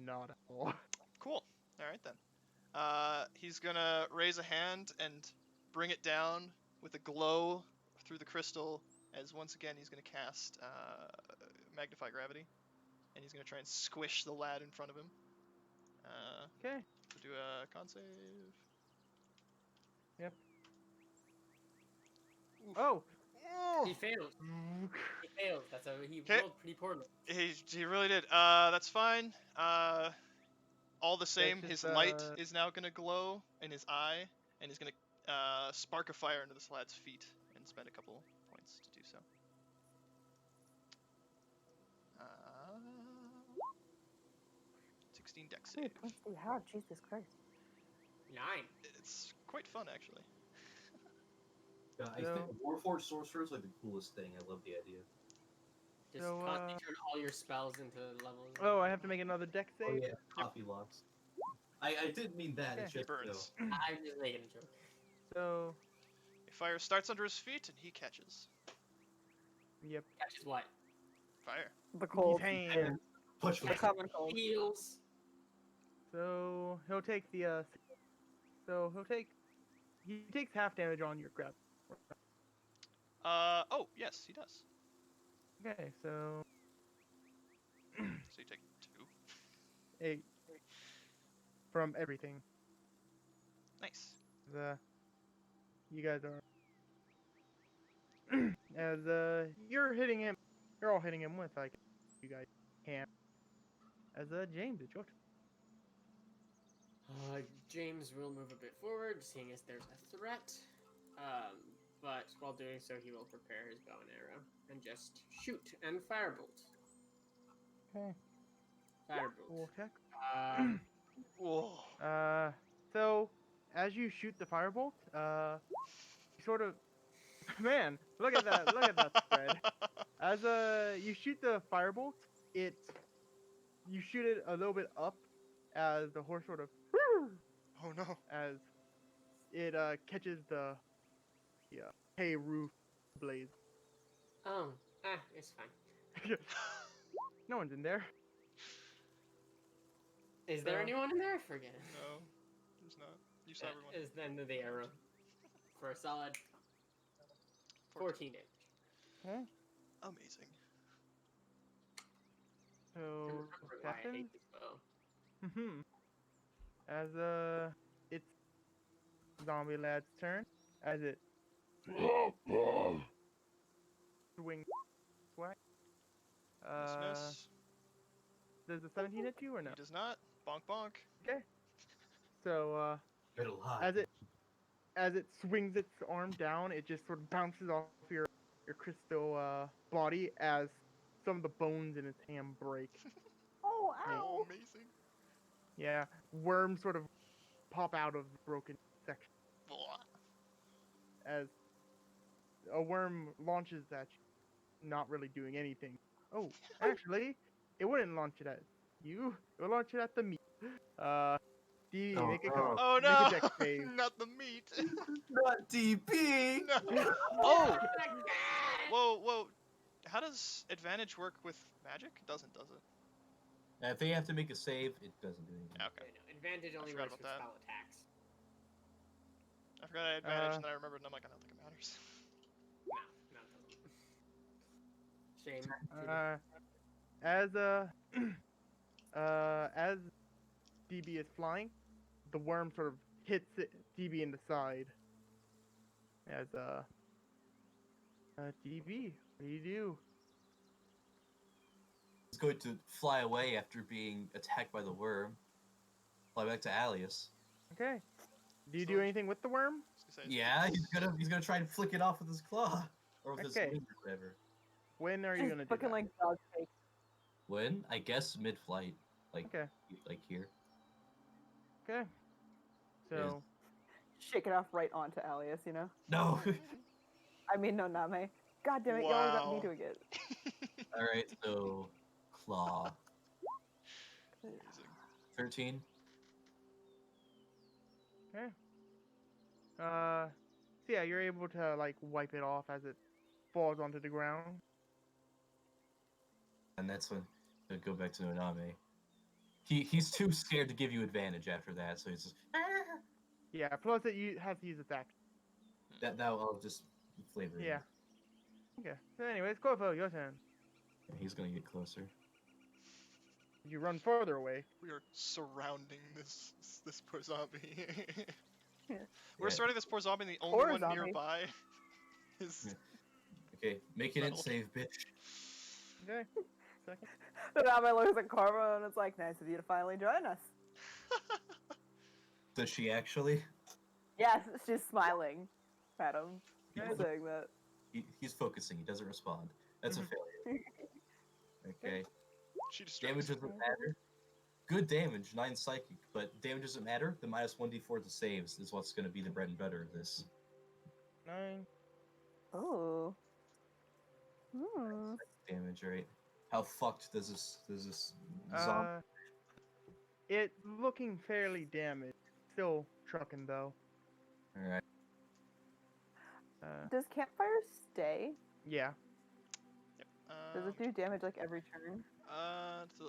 Not at all. Cool. All right then. He's gonna raise a hand and bring it down with a glow through the crystal. As once again, he's gonna cast magnify gravity, and he's gonna try and squish the lad in front of him. Okay. So do a con save. Yep. Oof. Oh. He failed. He failed. He 'Kay. rolled pretty poorly. He really did. That's fine. All the same, just, his light is now gonna glow in his eye, and he's gonna spark a fire into this lad's feet and spend a couple points to do so. 16 deck Ooh, save. 20 hard, Jesus Christ. 9. It's quite fun, actually. Yeah, I So- think Warforged Sorcerer is like the coolest thing. I love the idea. Just So, constantly turn all your spells into levels. Oh, I have to make another deck Oh save. yeah, coffee logs. I didn't mean that. It's Okay. He just burns. I'm just making a joke. So, A fire starts under his feet, and he catches yep. Catches what? fire. The cold. hand. Push The me. common cold. Heals. So he'll take the he takes half damage on your grab. Oh yes, he does. Okay, so So you take 2. 8 from everything. Nice. You guys are as you're hitting him. You're all hitting him with like you guys can. As James, it's your turn. James will move a bit forward, seeing as there's a threat. But while doing so, he will prepare his bow and arrow and just shoot and firebolt. Okay. Firebolt. Cool check. Whoa. So as you shoot the firebolt, you sort of, man, look at that, look at that spread. As you shoot the firebolt, you shoot it a little bit up, as the horse sort of, Oh no. as it catches the hay roof blaze. Oh, it's fine. No one's in there. Is there So- anyone in there? Forget it. No, there's not. You saw That everyone. is the end of the arrow. For a solid 14 damage. Okay. Amazing. So Remember why I Stefan? hate this bow. As it's zombie lad's turn. As it swing swag. Miss. Does the 17 hit you or no? He does not. Bonk bonk. So Good alive. as it swings its arm down, it just sort of bounces off your crystal body as some of the bones in its hand break. Oh, Hey. ow! Oh, amazing. Yeah, worms sort of pop out of the broken section Blah. as a worm launches at you, not really doing anything. Oh, actually, it wouldn't launch it at you. It would launch it at the meat. D, Oh, make a no. Oh Make a no! dex save. Not the meat. Not DP. No. Oh! Whoa, whoa. How does advantage work with magic? It doesn't, does it? If they have to make a save, it doesn't do anything. Okay. No, advantage only forgot works for about that. spell attacks. I forgot I had advantage and then I remembered and I'm like, I don't think it matters. No, it doesn't. Shame. As DB is flying, the worm sort of hits DB in the side. As DB, what do you do? It's going to fly away after being attacked by the worm. Fly back to Alias. Okay. Do you So- do anything with the worm? I was gonna say, Yeah, he's gonna try and flick it off with his claw or with Okay. his wing or whatever. When are you Just gonna do looking that? like dog cake. When? I guess mid-flight, like Okay. like here. Okay. So Shake it off right onto Alias, you know? No. I mean, no, Name. God damn it, y'all got me Wow. doing it. All right, so claw. Amazing. 13. okay. So yeah, you're able to like wipe it off as it falls onto the ground. And that's when to go back to Naname. He's too scared to give you advantage after that, so he's just Yeah, plus it has to use its action. that I'll just flavor it. Yeah. Okay. So anyways, Corvo, your turn. And he's gonna get closer. You run further away. We are surrounding this poor zombie. Yeah. We're Yeah. surrounding this poor zombie, and the only Poor one zombie. nearby is. Yeah. Okay, making it Metal. save, bitch. Okay. Second. Naname looks at Corvo and it's like, nice of you to finally join us. Does she actually? Yes, she's smiling at him, Okay. saying that. He's focusing. He doesn't respond. That's a failure. Okay. She Damage distracts. doesn't matter. Good damage, 9 psychic, but damage doesn't matter. The minus 1d4 to saves is what's going to be the bread and butter of this. 9. Oh. Hmm. Damage, right? How fucked does this zombie? It's looking fairly damaged. Still trucking though. All right. Does campfire stay? Yeah. Yep. Does it do damage like every turn?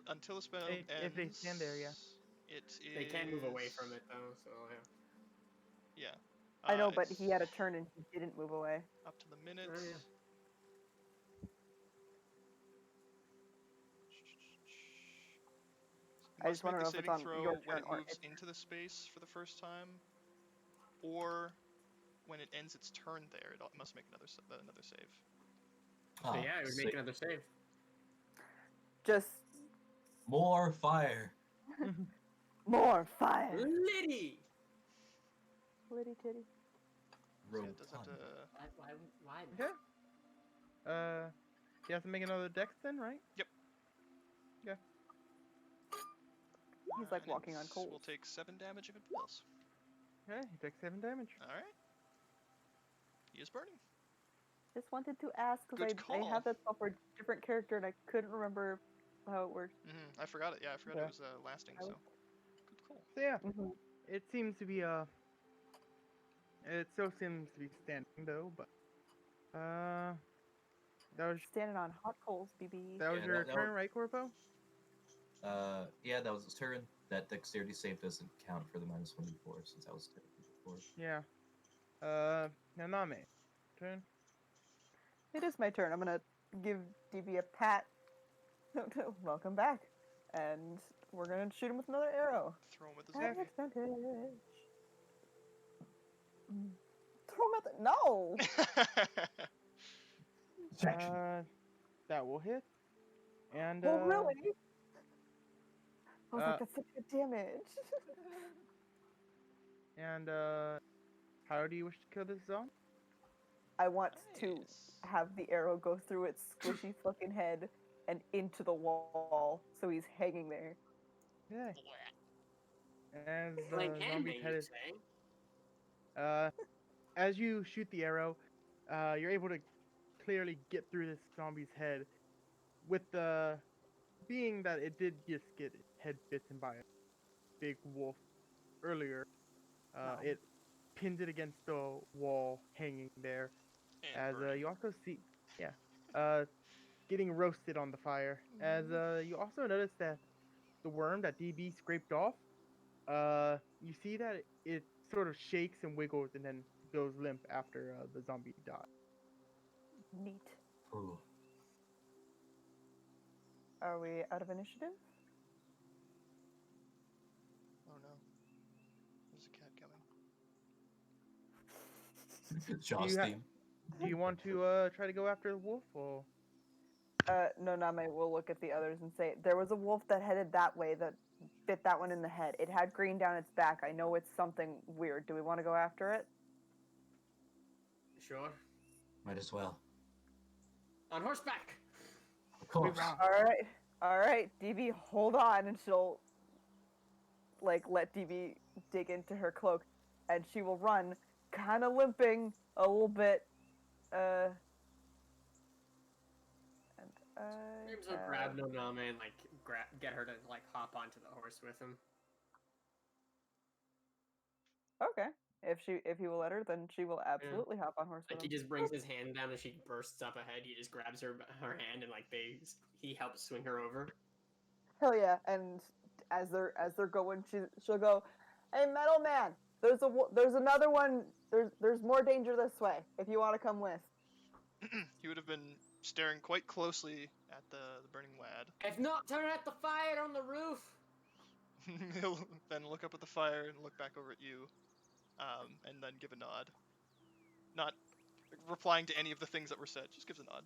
Until the spell ends. If they stand there, yeah. It is. They can't move away from it though, so yeah. Yeah. I know, but it's he had a turn and he didn't move away. up to the minute. Oh, yeah. I Must just wanna make know the if it's saving on throw your when turn it or moves its into the space for the first time, or when it ends its turn there. It must make another save. So Ah, yeah, it would sick. make another save. Just More fire. more fire. Liddy! Litty titty. So yeah, it does have Rotund. to. Why? Okay. You have to make another dex then, right? He's like and walking on it coals. will take 7 damage if it fails. Okay, you take 7 damage. Alright. He is burning. Just wanted to ask because Good I call. have that spell for a different character and I couldn't remember how it worked. I forgot it. Yeah, I forgot Yeah. it was lasting, I so. was- Good call. So yeah, Mm-hmm. it seems to be it still seems to be standing though, but that was Standing on hot coals, BB. that was Yeah, your that turn, was- right, Corpo? Yeah, that was his turn. That dexterity save doesn't count for the minus 1d4 since that was technically before. Yeah. Naname, turn. It is my turn. I'm gonna give DB a pat. Welcome back. And we're gonna shoot him with another arrow. Throw him with his At knife. advantage. Throw him at the. No! That will hit. And Oh, really? I was uh, like, that's such good damage. And how do you wish to kill this zombie? I want to Nice. have the arrow go through its squishy fucking head and into the wall, so he's hanging there. Okay. As the Playing zombie's handmade, head you is say? as you shoot the arrow, you're able to clearly get through this zombie's head. With the being that it did just get its head bitten by a big wolf earlier, it pins it against the wall, hanging there. And As burning. you also see, getting roasted on the fire. As you also notice that the worm that DB scraped off, you see that it sort of shakes and wiggles and then goes limp after the zombie dies. Neat. Ooh. Are we out of initiative? Oh no. There's a cat coming. Jaws ha- theme. Do you want to try to go after the wolf, or No, Name will look at the others and say, there was a wolf that headed that way that bit that one in the head. It had green down its back. I know it's something weird. Do we want to go after it? Sure. Might as well. On horseback! Of course. All right, DB, hold on, and she'll like let DB dig into her cloak, and she will run, kind of limping a little bit. Maybe so grab Noname and like get her to like hop onto the horse with him. Okay. If he will let her, then she will absolutely hop on horse with Like he him. just brings his hand down and she bursts up ahead. He just grabs her hand and like he helps swing her over. Hell yeah! And as they're going, she'll go, "Hey, metal man, there's another one. There's more danger this way. If you want to come with." He would have been staring quite closely at the burning lad. If not, turn out the fire on the roof. He'll then look up at the fire and look back over at you, and then give a nod. Not replying to any of the things that were said, just gives a nod.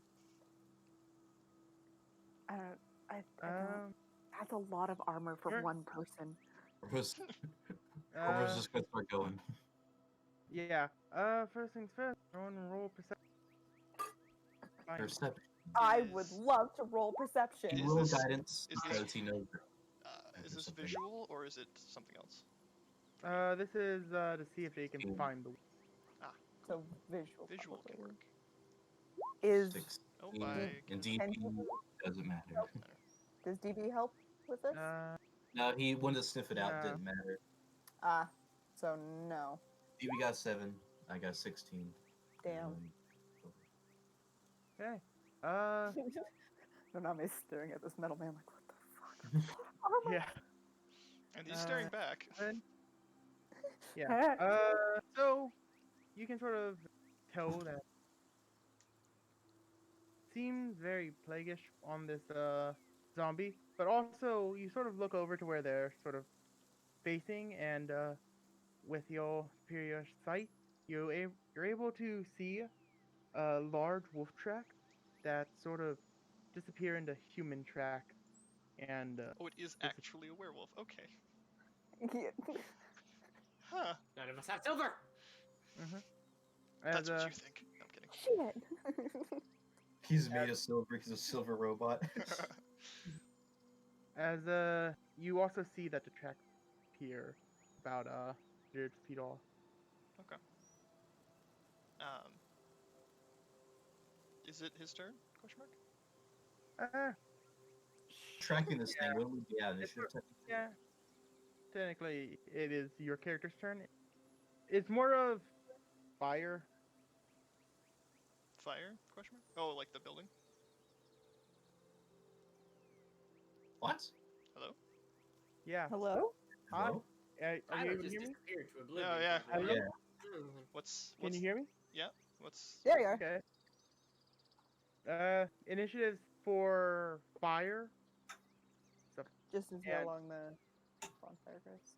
I don't. That's a lot of armor for Sure. one person. Corvo's Uh, just gonna start going. yeah. First things first. Everyone roll perception. Fine. Perception. I Is- would love to roll perception. He Is roll this- guidance is this- because he knows. Is this something. visual or is it something else? This is to see if they can Ooh. find the. So visual. Visual can probably. work. Is 16. Oh, by And DP doesn't matter. does DB help with this? No, he wanted to sniff it out. Yeah. Didn't matter. So no. DB got 7. I got 16. Damn. Okay. Naname's staring at this metal man like, what the fuck? Yeah. and he's staring Uh, back. Then, yeah. So you can sort of tell that seems very plaguish on this zombie, but also you sort of look over to where they're sort of facing, and with your superior sight, you're able to see a large wolf track that sort of disappear into human track, and Oh, it is actually a werewolf. Okay. Yeah. Huh. None of us have silver. That's as what you think. No, I'm kidding. Shit. He's made of silver. He's a silver robot. as you also see that the tracks appear about 100 feet off. Is it his turn? Question mark. Tracking this thing. Yeah. What would be out? Initiative It's- technically? Yeah. Technically, it is your character's turn. It's more of fire. Fire? Question mark. Oh, like the building. What? Hello. Yeah. Hello? Hi. Hello? Are you Tyler able to just hear me? disappeared to oblivion. Oh, yeah. for a Hello? minute. Yeah. What's Can you hear me? what's There you are. Okay. Initiatives for fire. Just as Yeah. along the bonfire, Chris.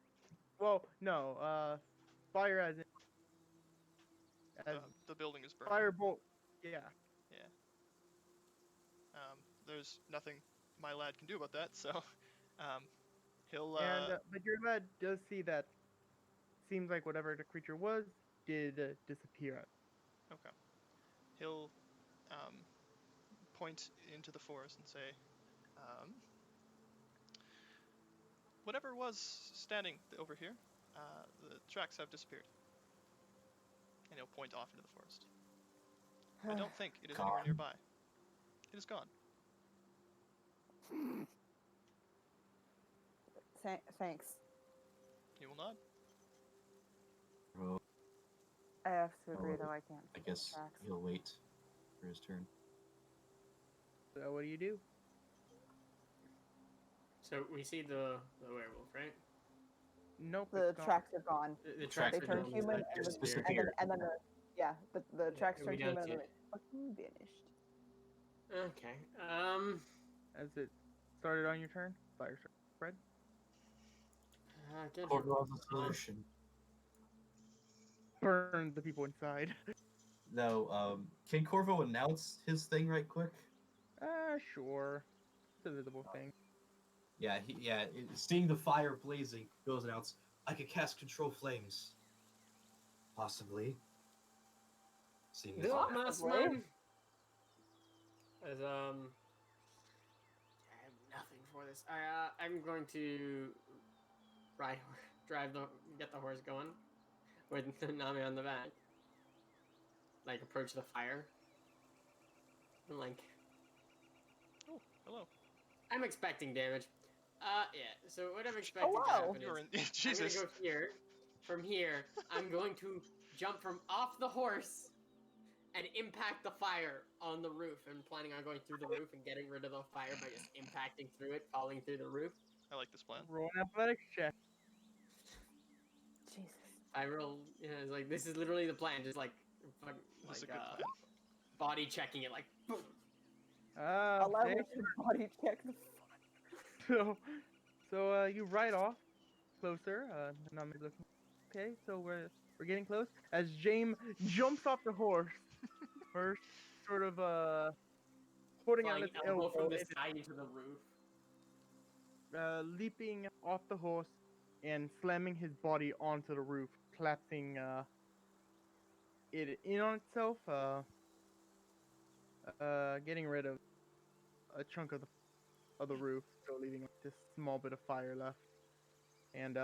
Well, no. Fire as in the building is burning. firebolt. Yeah. There's nothing my lad can do about that, so he'll And but your lad does see that. Seems like whatever the creature was did disappear. okay. He'll point into the forest and say, whatever was standing over here, the tracks have disappeared. And he'll point off into the forest. I don't think it is anywhere Gone. nearby. It is gone. Thanks. He will nod. Well, I have to agree, Oh, though. I can't. I see the guess tracks. he'll wait for his turn. So what do you do? So we see the werewolf, right? Nope. The it's gone. tracks are gone. The Tracks They are turn gone. human, Like, and just then, disappeared. and then the tracks Yeah, turn we human, don't and see then it. they fucking vanished. Okay. As it started on your turn, fire spread. Good. Corvo has a solution. Burn the people inside. No, can Corvo announce his thing right quick? Sure. It's a visible thing. Yeah, seeing the fire blazing, goes and announce, I could cast control flames. Possibly. Seeing as Do how- it, mass Possibly. man. As I have nothing for this. I'm going to get the horse going with Nami on the back. Like approach the fire. And like Oh, hello. I'm expecting damage. Yeah. So what I'm expecting to Hello. happen You're is in. Jesus. I'm gonna go here. from here, I'm going to jump from off the horse and impact the fire on the roof. I'm planning on going through the roof and getting rid of the fire by just impacting through it, falling through the roof. I like this plan. Roll an athletics check. Jesus. I roll, it's like this is literally the plan, just like This is a like good plan. body checking it, like boom. Allow me Okay. to body check the So you ride off closer. Nanami looking. Okay, so we're getting close. As James jumps off the horse, first sort of holding out Flying its elbow elbow, from the side into the roof. leaping off the horse and slamming his body onto the roof, collapsing it in on itself, getting rid of a chunk of the roof, so leaving this small bit of fire left. And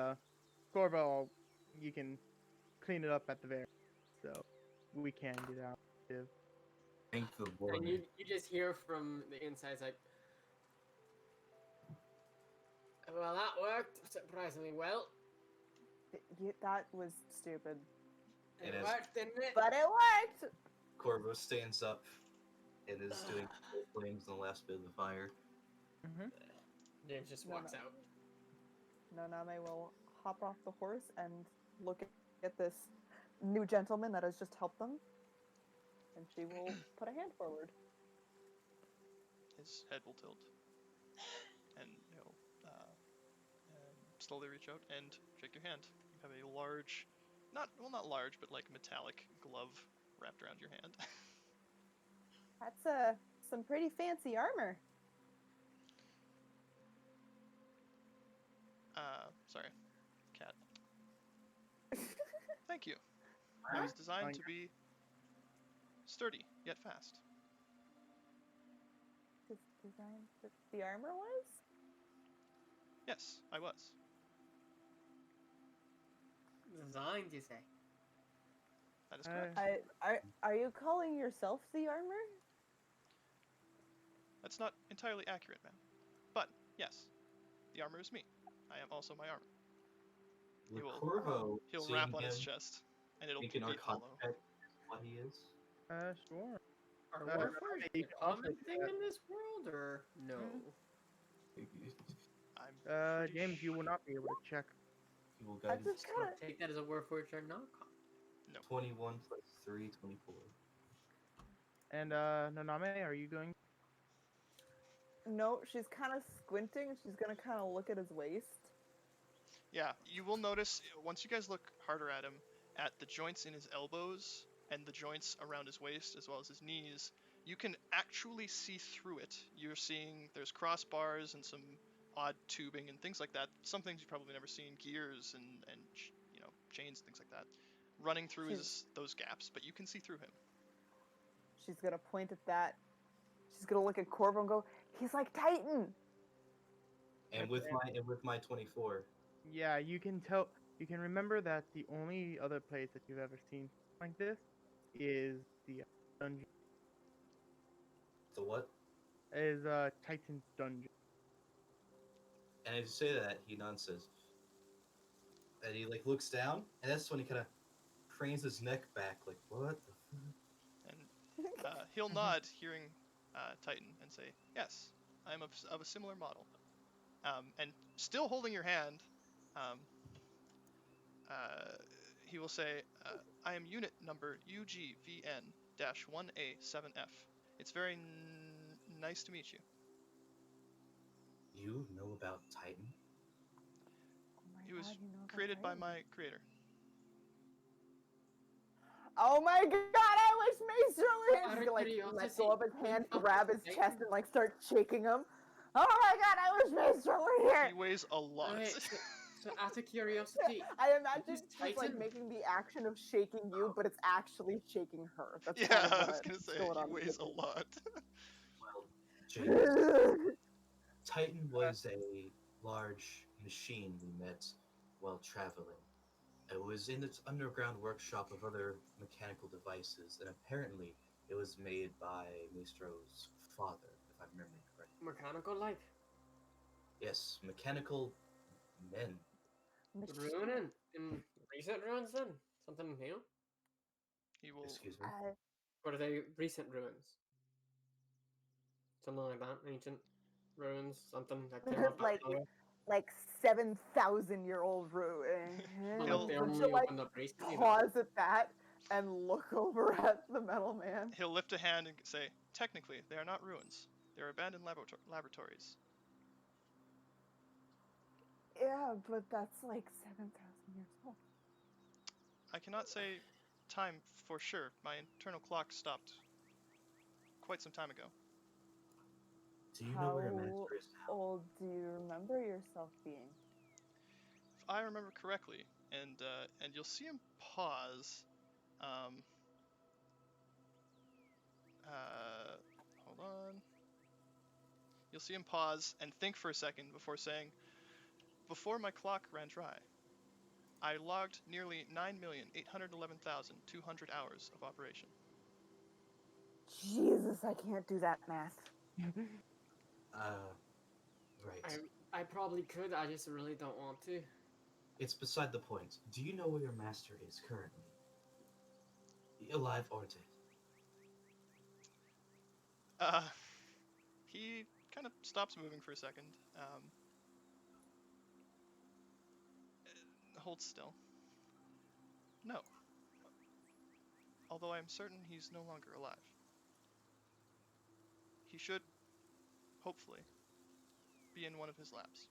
Corval, you can clean it up at the very, so we can get out. Thank the Lord. And you just hear from the inside, it's like, well, that worked surprisingly well. That was stupid. It It is. worked, didn't it? But it worked! Corvo stands up and is doing flames in the last bit of the fire. Mm-hmm. James just No, walks no. out. Naname will hop off the horse and look at this new gentleman that has just helped them. And she will put a hand forward. His head will tilt, and he'll slowly reach out and shake your hand. You have a large, not large, but like metallic glove wrapped around your hand. That's some pretty fancy armor. Sorry, cat. Thank you. It was designed to be sturdy yet fast. This design that the armor was? Yes, I was. Designed, you say? That is correct. Are you calling yourself the armor? That's not entirely accurate, man. But yes, the armor is me. I am also my armor. He With will- Corvo, He'll seeing rap on his him, chest, and it'll make an be arcana hollow. check what he is. Sure. Are Uh, warforged a you can also common do thing that. in this world, or no? I'm pretty James, you will not be able to check. He will I guide just his kinda Take that as a warforged or not common. 21 plus 3, 24. And Naname, are you going? No, she's kind of squinting. She's gonna kind of look at his waist. Yeah, you will notice once you guys look harder at him, at the joints in his elbows and the joints around his waist as well as his knees, you can actually see through it. You're seeing there's crossbars and some odd tubing and things like that. Some things you've probably never seen, gears and you know, chains, things like that, running through those gaps, but you can see through him. She's gonna point at that. She's gonna look at Corvo and go, "He's like Titan." And with my 24, Yeah, you can tell. You can remember that the only other place that you've ever seen like this is the dungeon. the what? Is Titan's dungeon. And as you say that, he nods, says, and he like looks down, and that's when he kind of cranes his neck back, like, what the fuck? And he'll nod, hearing Titan, and say, "Yes, I am of a similar model." And still holding your hand, he will say, "I am unit number UGVN-1A7F. It's very nice to meet you." You know about Titan? Oh my He was God, you know about created by Titan. my creator. Oh my God! I wish Maester were here. Out She's of gonna like curiosity, let go of his hand, how grab does his Titan- chest, and like start shaking him. Oh my God! I wish Maester were here. He weighs a lot. Alright, so out of curiosity, I imagine Who's she's like Titan? making the action of shaking you, but it's actually shaking her. That's Yeah, kind of I what was gonna say, going on he weighs with a it. lot. Well, James, Titan was a large machine we met while traveling. It was in its underground workshop of other mechanical devices, and apparently it was made by Maestro's father, if I'm remembering correctly. mechanical like Yes, mechanical men. Machine- ruining and Recent ruins then? Something new? He will. Excuse me. Or are they recent ruins? Something like that? Ancient ruins? Something that came up Like- after? Like 7,000-year-old ruin. Well, He'll- like they Would only you like opened up recently. pause at that and look over at the metal man? He'll lift a hand and say, technically, they are not ruins. They are abandoned laboratories. Yeah, but that's like 7,000 years old. I cannot say time for sure. My internal clock stopped quite some time ago. Do you know where your How master is now? old do you remember yourself being? If I remember correctly, and you'll see him pause. Hold on. You'll see him pause and think for a second before saying, before my clock ran dry, I logged nearly 9,811,200 hours of operation. Jesus, I can't do that math. Right. I probably could, I just really don't want to. It's beside the point. Do you know where your master is currently? Alive or dead? He kind of stops moving for a second. Holds still. No. Although I am certain he's no longer alive. He should, hopefully, be in one of his labs.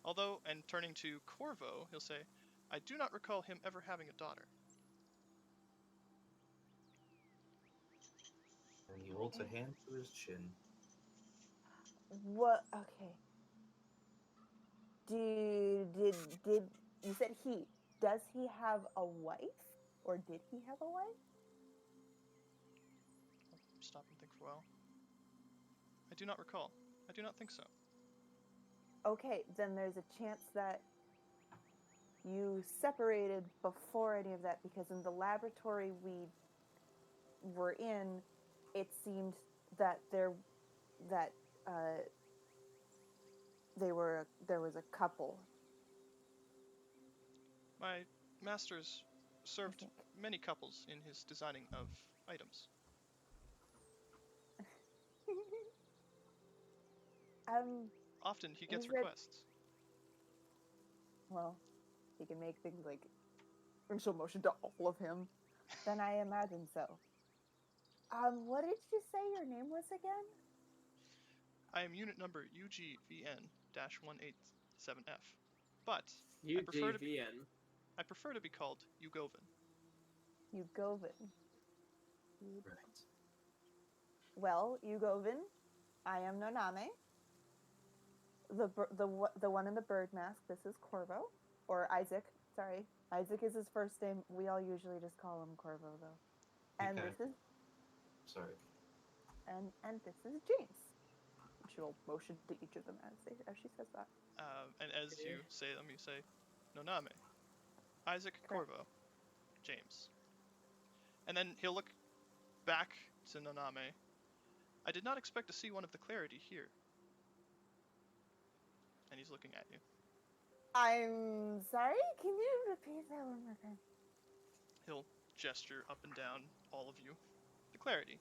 Although, and turning to Corvo, he'll say, I do not recall him ever having a daughter. And he holds a hand to his chin. What? Okay. Did you said he? Does he have a wife, or did he have a wife? I'll stop and think for a while. I do not recall. I do not think so. Okay, then there's a chance that you separated before any of that, because in the laboratory we were in, it seemed that there was a couple. My master's served think. many couples in his designing of items. Often he gets Is it- requests. Well, he can make things like facial motion to all of him. Then I imagine so. What did you say your name was again? I am unit number UGVN-187F. But I UGVN. prefer to be called Ugovin. Ugovin. Right. Well, Ugovin, I am Noname. The one in the bird mask. This is Corvo, or Isaac. Sorry, Isaac is his first name. We all usually just call him Corvo, though. And Okay. this is Sorry. and this is James. She'll motion to each of them as she says that. And as you say them, you say Noname, Isaac, Correct. Corvo, James. And then he'll look back to Noname. I did not expect to see one of the clarity here. And he's looking at you. I'm sorry. Can you repeat that one more time? He'll gesture up and down all of you. The clarity.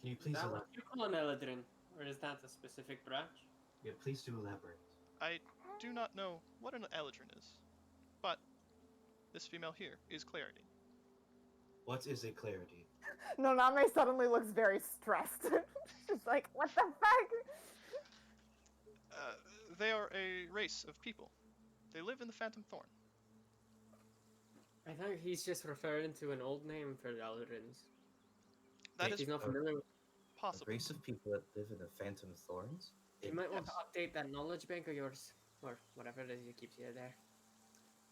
Can you Is please that what elaborate? you call an Eladrin? Or is that a specific branch? Yeah, please do elaborate. I do not know what an Eladrin is, but this female here is clarity. What is a clarity? Noname suddenly looks very stressed. She's like, what the fuck? They are a race of people. They live in the Phantom Thorn. I think he's just referring to an old name for the Eladrins. That He's is He's not familiar with. A possible. race of people that live in the Phantom Thorns? You might want to Yes. update that knowledge bank of yours. Or whatever it is you keep here there.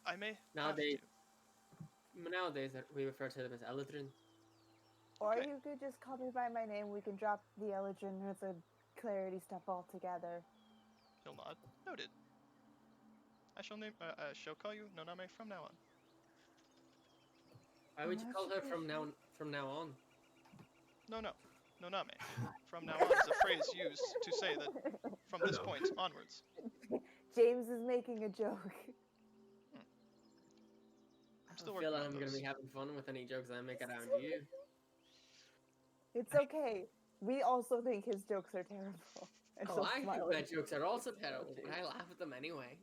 I may Nowadays- have to. Nowadays, we refer to them as Eladrin. Or Okay. you could just call me by my name. We can drop the Elegant or the Clarity stuff altogether. He'll nod. Noted. I shall call you Noname from now on. Why would you Well, call her she- from now on? No, Noname. From now on is a phrase used to say that from this No. point onwards. James is making a joke. I'm still I working feel like on I'm gonna those. be having fun with any jokes I make around you. It's okay. We also think his jokes are terrible. And Oh, she'll I smile think my at you. jokes are also terrible, but James. I laugh at them anyway.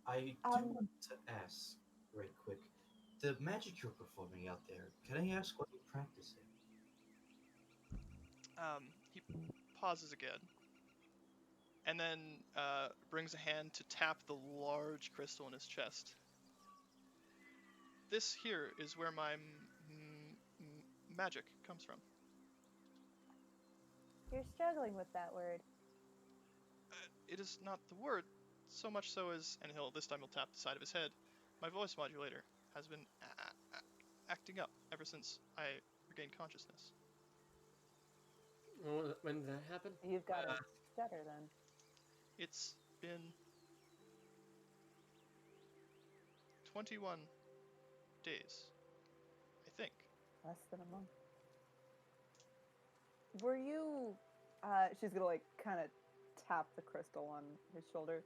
I do want to ask, right quick, the magic you're performing out there, can I ask what you're practicing? He pauses again, and then brings a hand to tap the large crystal in his chest. This here is where my magic comes from. You're struggling with that word. It is not the word, so much so as, and this time he'll tap the side of his head. My voice modulator has been acting up ever since I regained consciousness. Well, when did that happen? You've got a stutter then. It's been 21 days, I think. Less than a month. Were you she's gonna like kinda tap the crystal on his shoulder.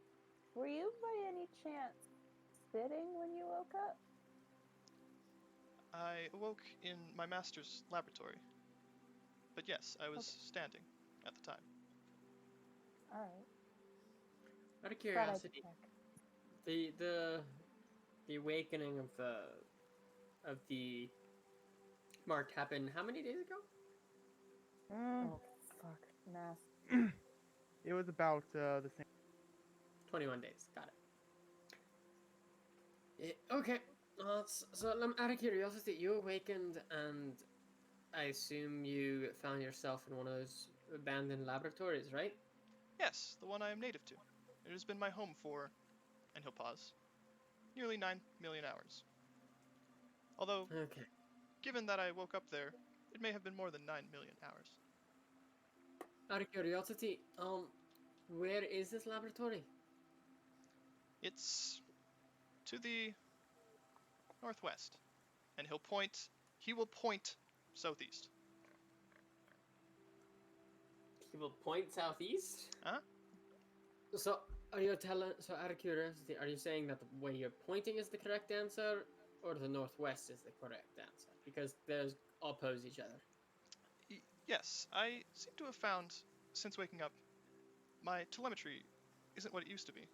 Were you by any chance sitting when you woke up? I awoke in my master's laboratory. But yes, I was standing at the time. Alright. Out of Thought I'd curiosity, check. the awakening of the Mark happened how many days ago? Oh fuck. Mass. It was about the same. 21 days. Got it. Okay. So out of curiosity, you awakened and I assume you found yourself in one of those abandoned laboratories, right? Yes, the one I am native to. It has been my home for, and he'll pause, nearly 9 million hours. Although, Okay. given that I woke up there, it may have been more than 9 million hours. Out of curiosity, where is this laboratory? It's to the northwest, and he will point southeast. He will point southeast? Huh? So, so out of curiosity, are you saying that the way you're pointing is the correct answer, or the northwest is the correct answer? Because those oppose each other. Yes, I seem to have found, since waking up, my telemetry isn't what it used to be.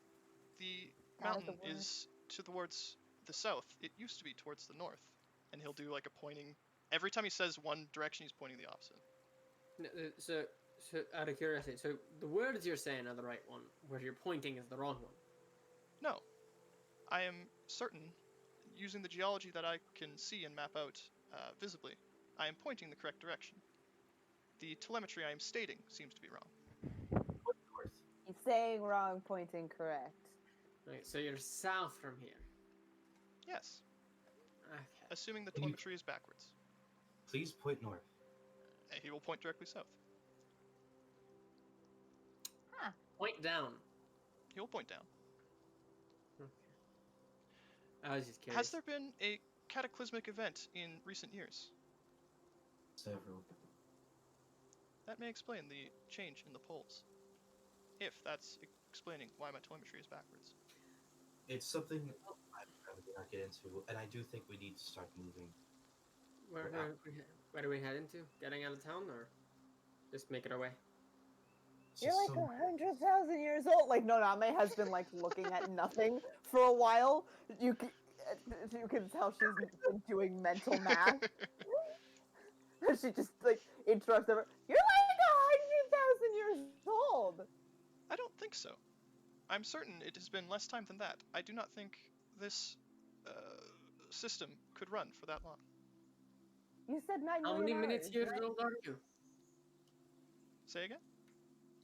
The That is a mountain word. is towards the south. It used to be towards the north. And he'll do like a pointing. Every time he says one direction, he's pointing the opposite. So out of curiosity, so the words you're saying are the right one, where you're pointing is the wrong one. No. I am certain, using the geology that I can see and map out visibly, I am pointing the correct direction. The telemetry I am stating seems to be wrong. North. He's saying wrong, pointing correct. Right, so you're south from here. Yes, Okay. assuming the telemetry is backwards. Please point north. He will point directly south. Point down. He will point down. Okay. I was just curious. Has there been a cataclysmic event in recent years? Several. That may explain the change in the poles. If that's explaining why my telemetry is backwards. It's something I would not get into, and I do think we need to start moving. Where do we head into? Getting out of town, or just make it our way? It's You're just like so 100,000 years old. Like Noname has been like looking at nothing for a while. You can tell she's been doing mental math. She just like interrupts her. You're like 100,000 years old. I don't think so. I'm certain it has been less time than that. I do not think this system could run for that long. You said 9 How million many minutes hours, years right? old are you? Say again?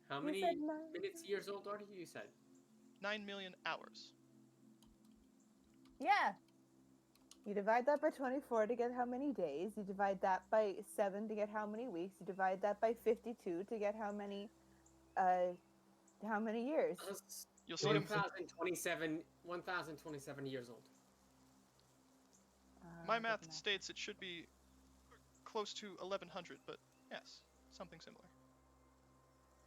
How You many said minutes years old are you? You said. 9 million hours. Yeah. You divide that by 24 to get how many days. You divide that by 7 to get how many weeks. You divide that by 52 to get how many years. That's You'll see 1,027 years old. my Doesn't math matter. states it should be close to 1100, but yes, something similar.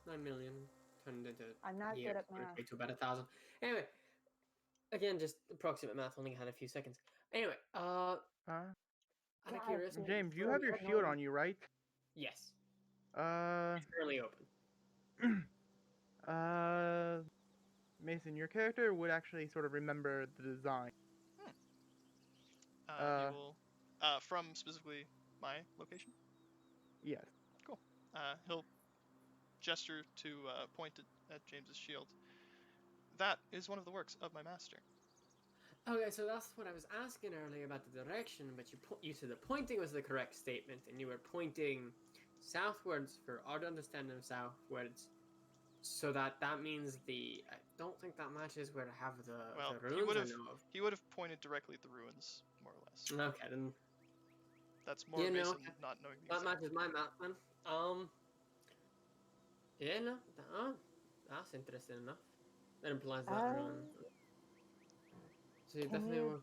9 million. turned into I'm not years. good at Would math. equate to about 1,000. Anyway, again, just approximate math. Only had a few seconds. Anyway, Huh? out of God, curiosity, James, you so have your had shield no- on you, right? Yes, Uh, it's currently open. Mason, your character would actually sort of remember the design. He will, from specifically my location. Yes. Cool. He'll gesture to point at James's shield. That is one of the works of my master. Okay, so that's what I was asking earlier about the direction, but you said the pointing was the correct statement, and you were pointing southwards for our understanding of southwards. So that means I don't think that matches where I have Well, the runes I know of. he would have pointed directly at the ruins, more or less. Okay, then That's more Yeah, no, Mason okay. not knowing the that exact matches my map, man. Yeah, no, that's interesting enough. That implies that rune. So you can definitely you- will.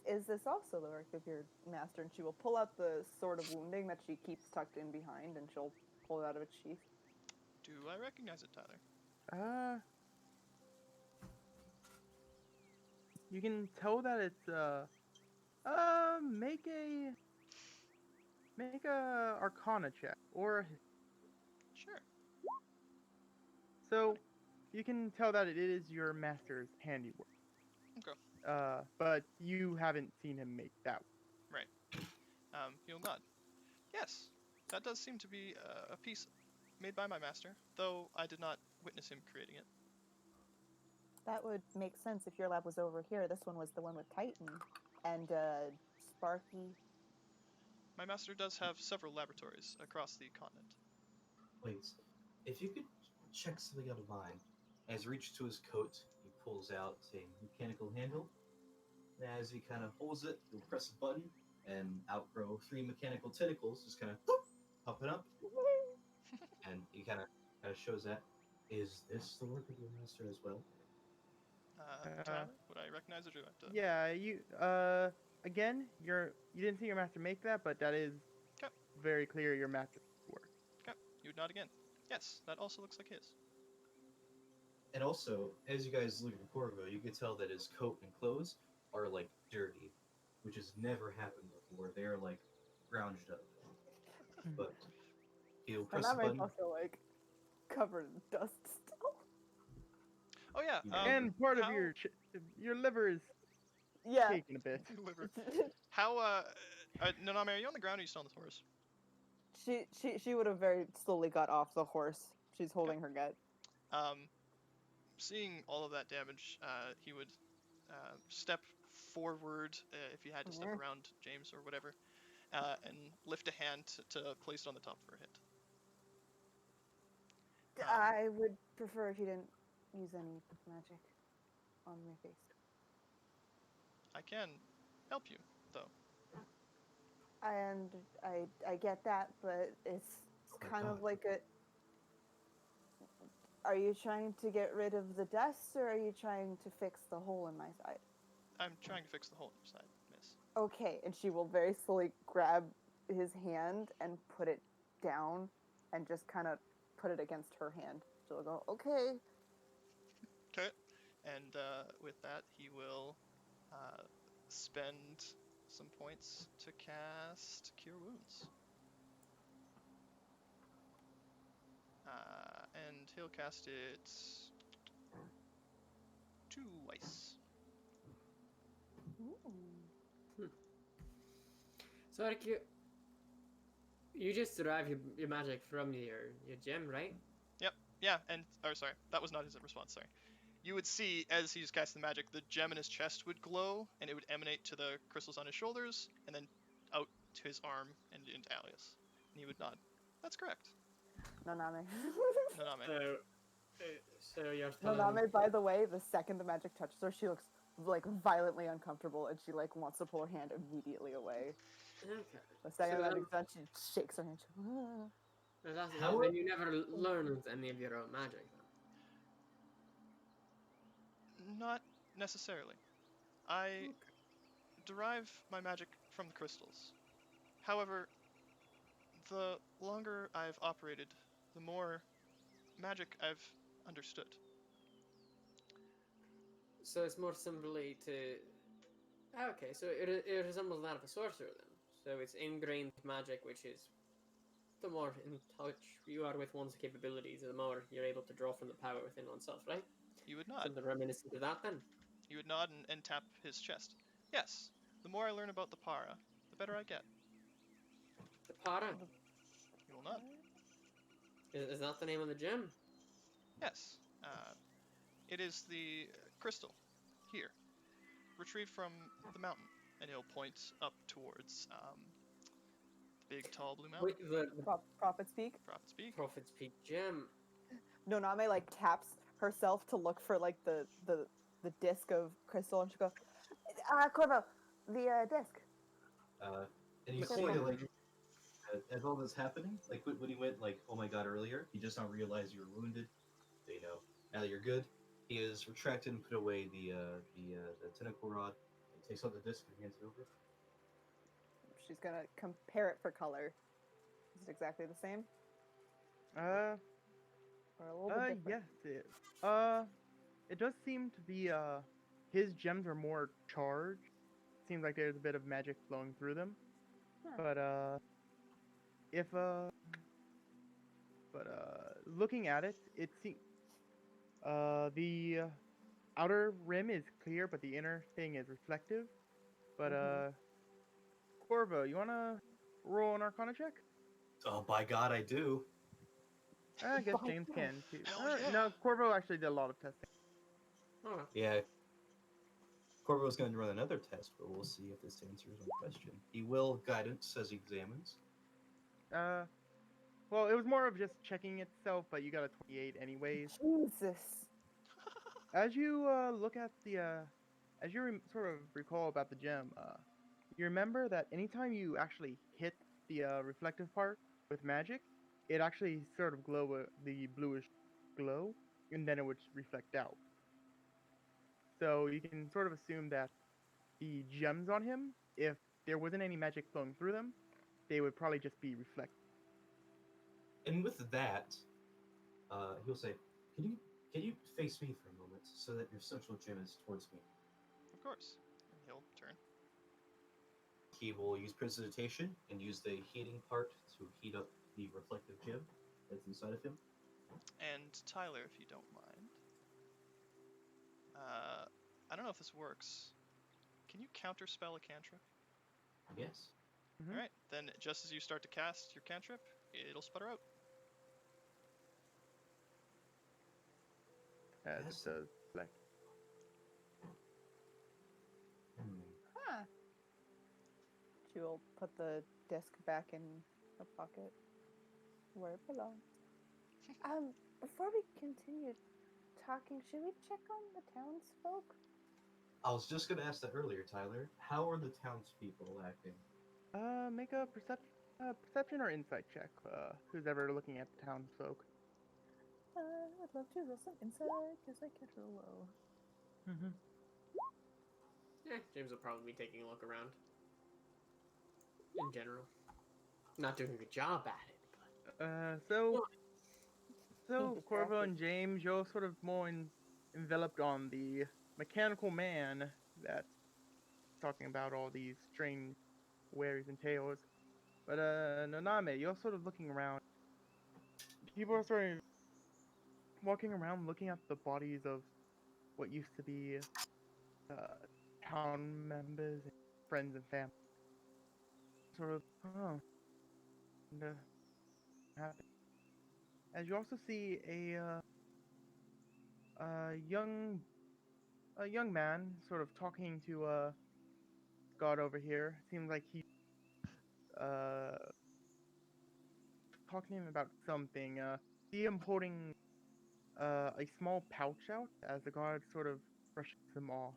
Is this also the work of your master? And she will pull out the sword of wounding that she keeps tucked in behind, and she'll pull it out of its sheath. Do I recognize it, Tyler? You can tell that it's make a Arcana check or Sure. so you can tell that it is your master's handiwork. Okay. But you haven't seen him make that. He'll nod. Yes, that does seem to be a piece made by my master, though I did not witness him creating it. That would make sense if your lab was over here. This one was the one with Titan and Sparky. My master does have several laboratories across the continent. Wait, if you could check something out of mine. As he reaches to his coat, he pulls out a mechanical handle. And as he kind of holds it, he'll press a button, and outgrow 3 mechanical tentacles, just kind of popping up. And he kind of shows that. Is this the work of your master as well? Tyler, would I recognize it or do I have to? Yeah, you again, you didn't see your master make that, but that is Okay. very clear your master's work. Okay, you would nod again. Yes, that also looks like his. And also, as you guys look at Corvo, you can tell that his coat and clothes are like dirty, which has never happened before. They are like grounded up. But he'll And press that a might button. also like covered in dust still. Oh yeah. And part of how- your liver is Yeah. shaking a bit. liver. How Nanami, are you on the ground or are you still on the horse? She would have very slowly got off the horse. She's holding her gut. Seeing all of that damage, he would step forward if he had to step Mhm. around James or whatever, and lift a hand to place it on the top of her head. I would prefer if you didn't use any magic on my face. I can help you, though. And I get that, but it's Oh my kind of God. like a. Are you trying to get rid of the dust, or are you trying to fix the hole in my side? I'm trying to fix the hole in your side, miss. Okay, and she will very slowly grab his hand and put it down, and just kind of put it against her hand. She'll go, okay. Okay. And with that, he will spend some points to cast Cure Wounds. And he'll cast it twice. So like you just derive your magic from your gem, right? Yeah, and sorry, that was not his response. Sorry. You would see as he's casting the magic, the gem in his chest would glow, and it would emanate to the crystals on his shoulders, and then out to his arm and into Alias. And he would nod. That's correct. Naname. Naname. So you're telling Naname, by the way, the second the magic touches her, she looks like violently uncomfortable, and she like wants to pull her hand immediately away. Okay. The second the So magic's done, she shakes her hand. She, "Ah." Then you never learned any of your own magic. Then. Not necessarily. I derive my magic from the crystals. However, the longer I've operated the more magic I've understood. So it's more simply to. Okay, so it resembles that of a sorcerer then. So it's ingrained magic, which is the more in touch you are with one's capabilities, the more you're able to draw from the power within oneself, right? You would nod. Something reminiscent of that then. You would nod and tap his chest. Yes, the more I learn about the Para, the better I get. The para. You will nod. Is that the name of the gem? Yes. It is the crystal. Here. Retrieved from the mountain. And he'll point up towards the big, tall blue mountain. Wait, the Prophet speak. Prophet's Peak. Prophet's Peak gem. Noname like taps herself to look for like the disc of crystal, and she goes, Corvo, the disc. And you Okay. see, like, as all this happening, like when he went, like, oh my god, earlier, he does not realize you were wounded. So, you know, now that you're good, he is retracted and put away the tentacle rod, and takes out the disc and hands it over. She's gonna compare it for color. Is it exactly the same? Uh, Or a little bit different? yes, it does seem to be, his gems are more charged. Seems like there's a bit of magic flowing through them. Huh. But, looking at it, it seems, the outer rim is clear, but the inner thing is reflective. But, Mhm. Corvo, you wanna roll an Arcana check? Oh, by god, I do. I guess By James God. can too. Hell yeah. No, Corvo actually did a lot of testing. Oh, Yeah. Corvo's going to run another test, but we'll see if this answers my question. He will guidance as he examines. Well, it was more of just checking itself, but you got a 28 anyways. Jesus. As you look at the, as you sort of recall about the gem, you remember that anytime you actually hit the reflective part with magic, it actually sort of glow the bluish glow, and then it would reflect out. So you can sort of assume that the gems on him, if there wasn't any magic flowing through them, they would probably just be reflected. And with that, he'll say, can you face me for a moment so that your central gem is towards me? Of course. And he'll turn. He will use precipitation and use the heating part to heat up the reflective gem that's inside of him. And Tyler, if you don't mind. I don't know if this works. Can you counterspell a cantrip? Yes. Mhm. Alright, then just as you start to cast your cantrip, it'll sputter out. As Yes. it does, like, Huh. She will put the disc back in her pocket where it belongs. Before we continue talking, should we check on the townsfolk? I was just going to ask that earlier, Tyler. How are the townspeople acting? make a perception or insight check. Who's ever looking at the townsfolk? I'd love to roll some insight because I can't roll low. yeah. James will probably be taking a look around. In general, not doing a good job at it, but So Distracted. Corvo and James, you're sort of more enveloped on the mechanical man that's talking about all these strange wares and tales. But Naname, you're sort of looking around. People are sort of walking around looking at the bodies of what used to be town members and friends and family. Sort of, oh, and, happy. As you also see a young man sort of talking to God over here. Seems like he's talking to him about something. See him holding a small pouch out as the guard sort of brushes him off.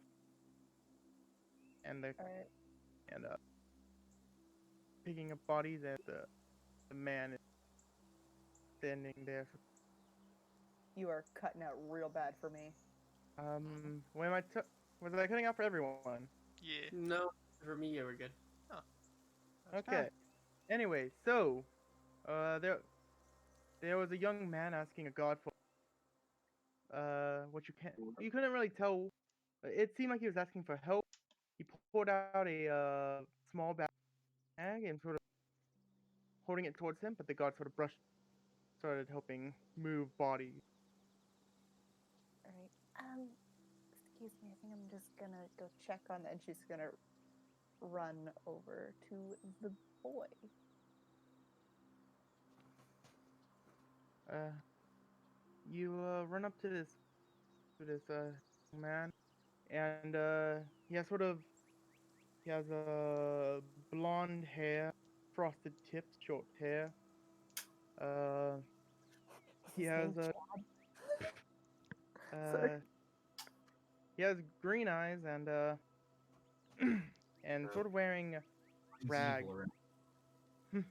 And Alright. picking up bodies as the man is standing there. You are cutting out real bad for me. When was I cutting out for everyone? Yeah. no, for me, you were good. Okay. Anyway, so there there was a young man asking a god for what you couldn't really tell. It seemed like he was asking for help. He pulled out a small bag and sort of holding it towards him, but the god sort of started helping move bodies. All right. Excuse me. I think I'm just gonna go check on that. And she's gonna run over to the boy. You run up to this man, and he has blonde hair, frosted tips, short hair. He His has name's uh Sorry. he has green eyes and and sort of wearing He's rag. evil, right?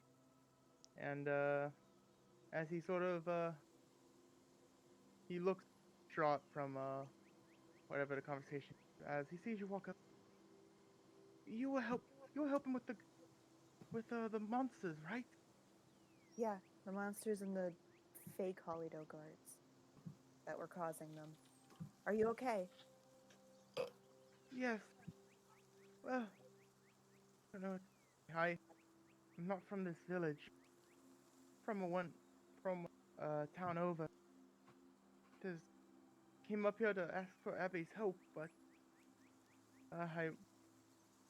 And as he sort of he looks distraught from whatever the conversation, as he sees you walk up. You were helping with the monsters, right? Yeah, the monsters and the fake Holido guards that were causing them. Are you okay? Yes. Well, I don't know. I'm not from this village. From town over. Just came up here to ask for Abby's help, but I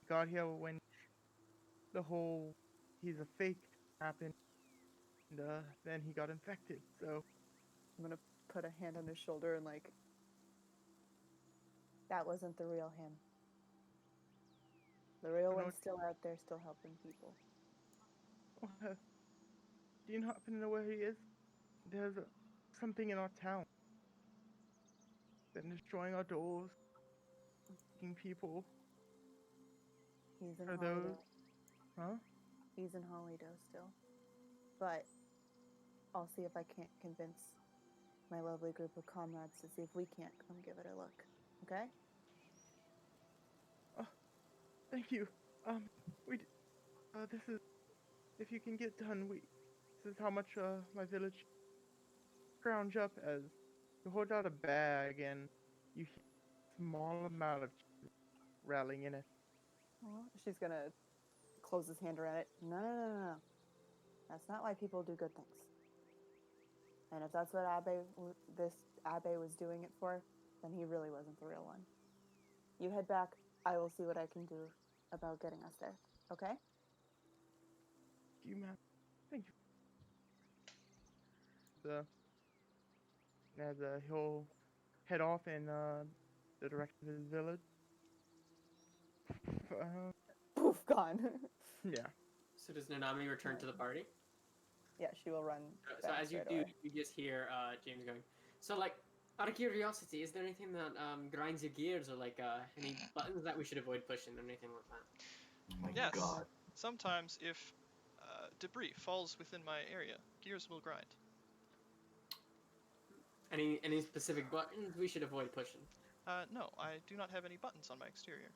got here when the whole he's a fake happened, and then he got infected. So I'm gonna put a hand on his shoulder and like, that wasn't the real him. The real I know one's still out there, still helping people. do you happen to know where he is? There's something in our town. Been destroying our doors, taking people. He's in Are Holido. those? Huh? He's in Holido still. But I'll see if I can't convince my lovely group of comrades to see if we can't come give it a look. Okay? Thank you. This is, if you can get done, this is how much my village scrounge up as you hold out a bag and you hear a small amount of rattling in it. Well, she's gonna close his hand around it. No. That's not why people do good things. And if that's what this Abe was doing it for, then he really wasn't the real one. You head back. I will see what I can do about getting us there. Okay? Thank you, man. Thank you. As he'll head off in the direction of his village. Poof, gone. Yeah. So does Nanami return to the party? Yeah, she will run. So back as you right do, away. you just hear James going. So like, out of curiosity, is there anything that grinds your gears, or like any buttons that we should avoid pushing, or anything like that? Oh my Yes. god. Sometimes, if debris falls within my area, gears will grind. Any specific buttons we should avoid pushing? No, I do not have any buttons on my exterior.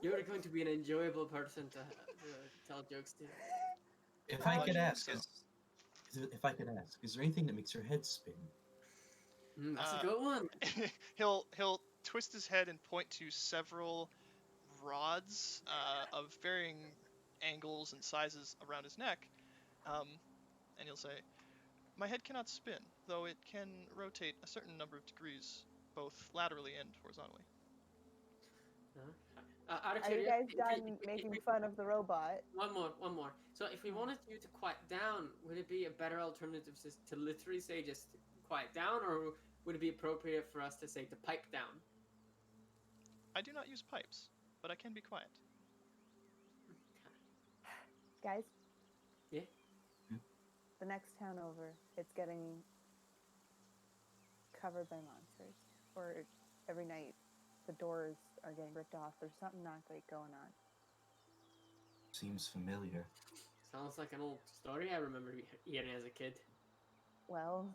You're going to be an enjoyable person to tell jokes to. If I Well, could I ask, think is there anything that makes your head spin? That's a good one. He'll twist his head and point to several rods of varying angles and sizes around his neck, and he'll say, "My head cannot spin, though it can rotate a certain number of degrees, both laterally and horizontally." Out of Are you guys curiosity, done making fun of the robot? One more. So if we wanted you to quiet down, would it be a better alternative to literally say just quiet down, or would it be appropriate for us to say to pipe down? I do not use pipes, but I can be quiet. Guys? Yeah? The next town over, it's getting covered by monsters. Or every night, the doors are getting ripped off. There's something not great going on. Seems familiar. Sounds like an old story I remember hearing as a kid. Well,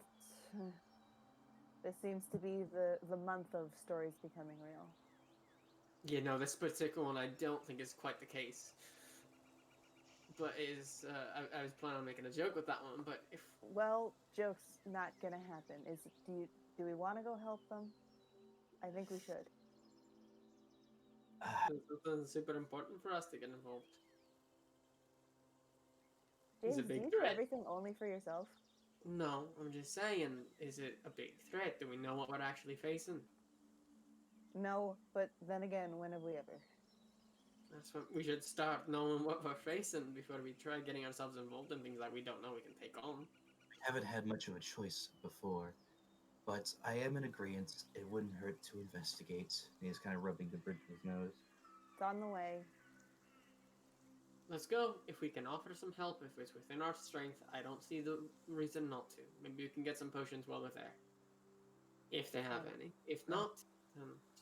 this seems to be the month of stories becoming real. Yeah, no, this particular one I don't think is quite the case. but is I was planning on making a joke with that one, but if Well, joke's not gonna happen. Do we want to go help them? I think we should. there's something super important for us to get involved. He's James, a do big you do threat. everything only for yourself? No, I'm just saying, is it a big threat? Do we know what we're actually facing? No, but then again, when have we ever? That's what we should start knowing what we're facing before we try getting ourselves involved in things that we don't know we can take on. We haven't had much of a choice before, but I am in agreement. It wouldn't hurt to investigate. He's kind of rubbing the bridge of his nose. It's on the way. Let's go. If we can offer some help, if it's within our strength, I don't see the reason not to. Maybe we can get some potions while we're there. If they have any. If not,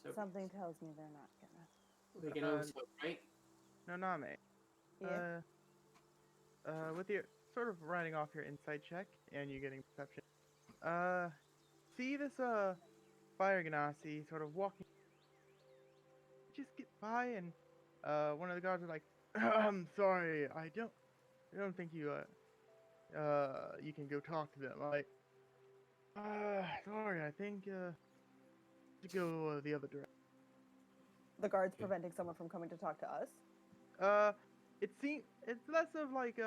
so Something tells me they're not gonna. we can always hope, right? Naname, Yeah. with your sort of writing off your insight check and you getting perception, see this fire ganassi sort of walking, just get by, and one of the guards are like, I'm sorry, I don't think you you can go talk to them. Like, sorry, I think to go the other direction. The guard's preventing someone from coming to talk to us. It's less of like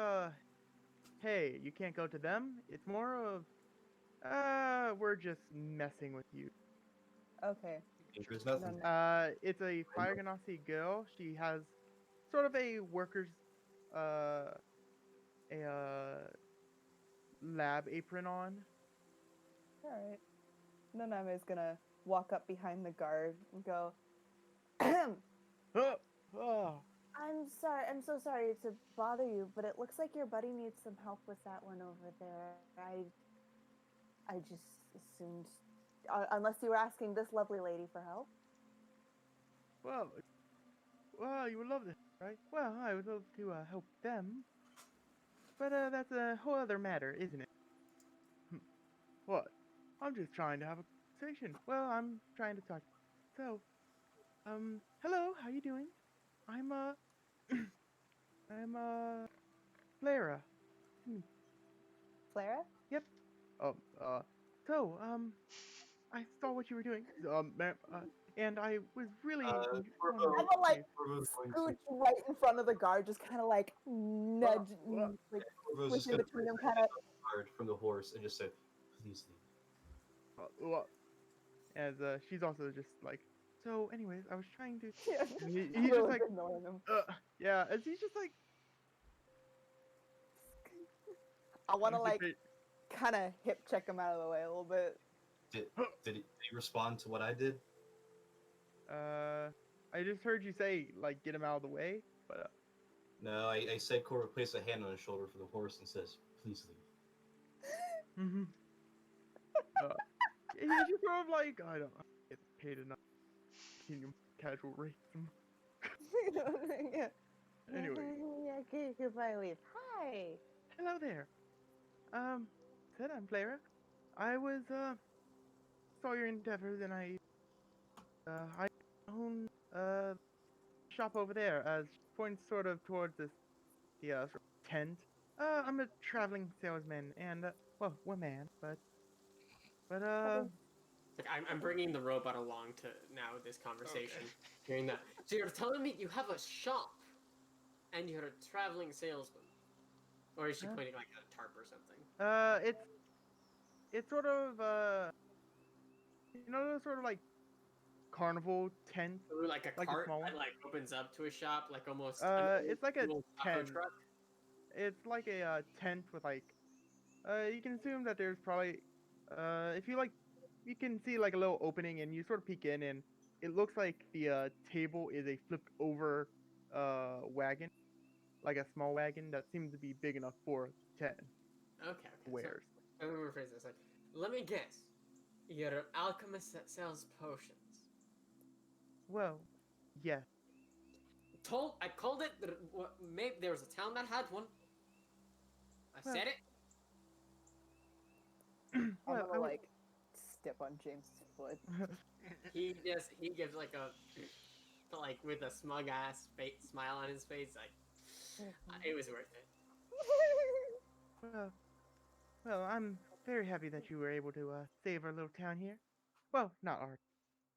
hey, you can't go to them. It's more of we're just messing with you. Okay. There's nothing. It's a fire ganassi girl. She has sort of a worker's lab apron on. All right. Naname is gonna walk up behind the guard and go, "Ahem. Oh, I'm sorry. I'm so sorry to bother you, but it looks like your buddy needs some help with that one over there. I just assumed, unless you were asking this lovely lady for help." well, you would love this, right? Well, I would love to help them, but that's a whole other matter, isn't it? What? I'm just trying to have a conversation. Well, I'm trying to talk. So, hello, how you doing? I'm I'm Clara. Clara? Oh, so, I saw what you were doing, ma'am, and I was really. Corvo- I'm a, like, Corvo's going to- Scooch right in front of the guard, just kind of like nudge, like Corvo's just pushing gonna between them, kind of. hard from the horse and just say, "Please leave." As she's also just like. So, anyways, I was trying to. Yeah, He's just like, annoying him. yeah, as he's just like. I want to I'm like just kind of hip check him out of the way a little bit. Did he respond to what I did? I just heard you say like get him out of the way, but No, I said Corvo placed a hand on his shoulder for the horse and says, "Please leave." mm-hmm. He's just sort of like I don't get paid enough. Can you casual rape them? Yeah. Anyway. Yeah, okay, goodbye, leave. Hi. Hello there. Said I'm Clara. I was saw your endeavors and I own shop over there as points sort of towards this the sort of tent. I'm a traveling salesman and well, woman, but Okay. Like I'm bringing the robot along to now this conversation. Hearing that, so you're telling me you have a shop, and you're a traveling salesman, or is she Huh? pointing like at a tarp or something? It's sort of you know those sort of like carnival tent. Or like a Like a cart small one? that like opens up to a shop, like almost. It's like a little taco tent. truck. It's like a tent with like you can assume that there's probably if you like you can see like a little opening and you sort of peek in and it looks like the table is a flipped over wagon, like a small wagon that seems to be big enough for 10 Okay. wares. So, let me rephrase this. Like, let me guess. You're an alchemist that sells potions. Well, yes. I called it. Maybe there was a town that had one. I Well, said it. I'm Well, gonna I would- like step on James's foot. He gives like a like with a smug ass smile on his face, like It was worth it. Well, well, I'm very happy that you were able to save our little town here. Well, not our,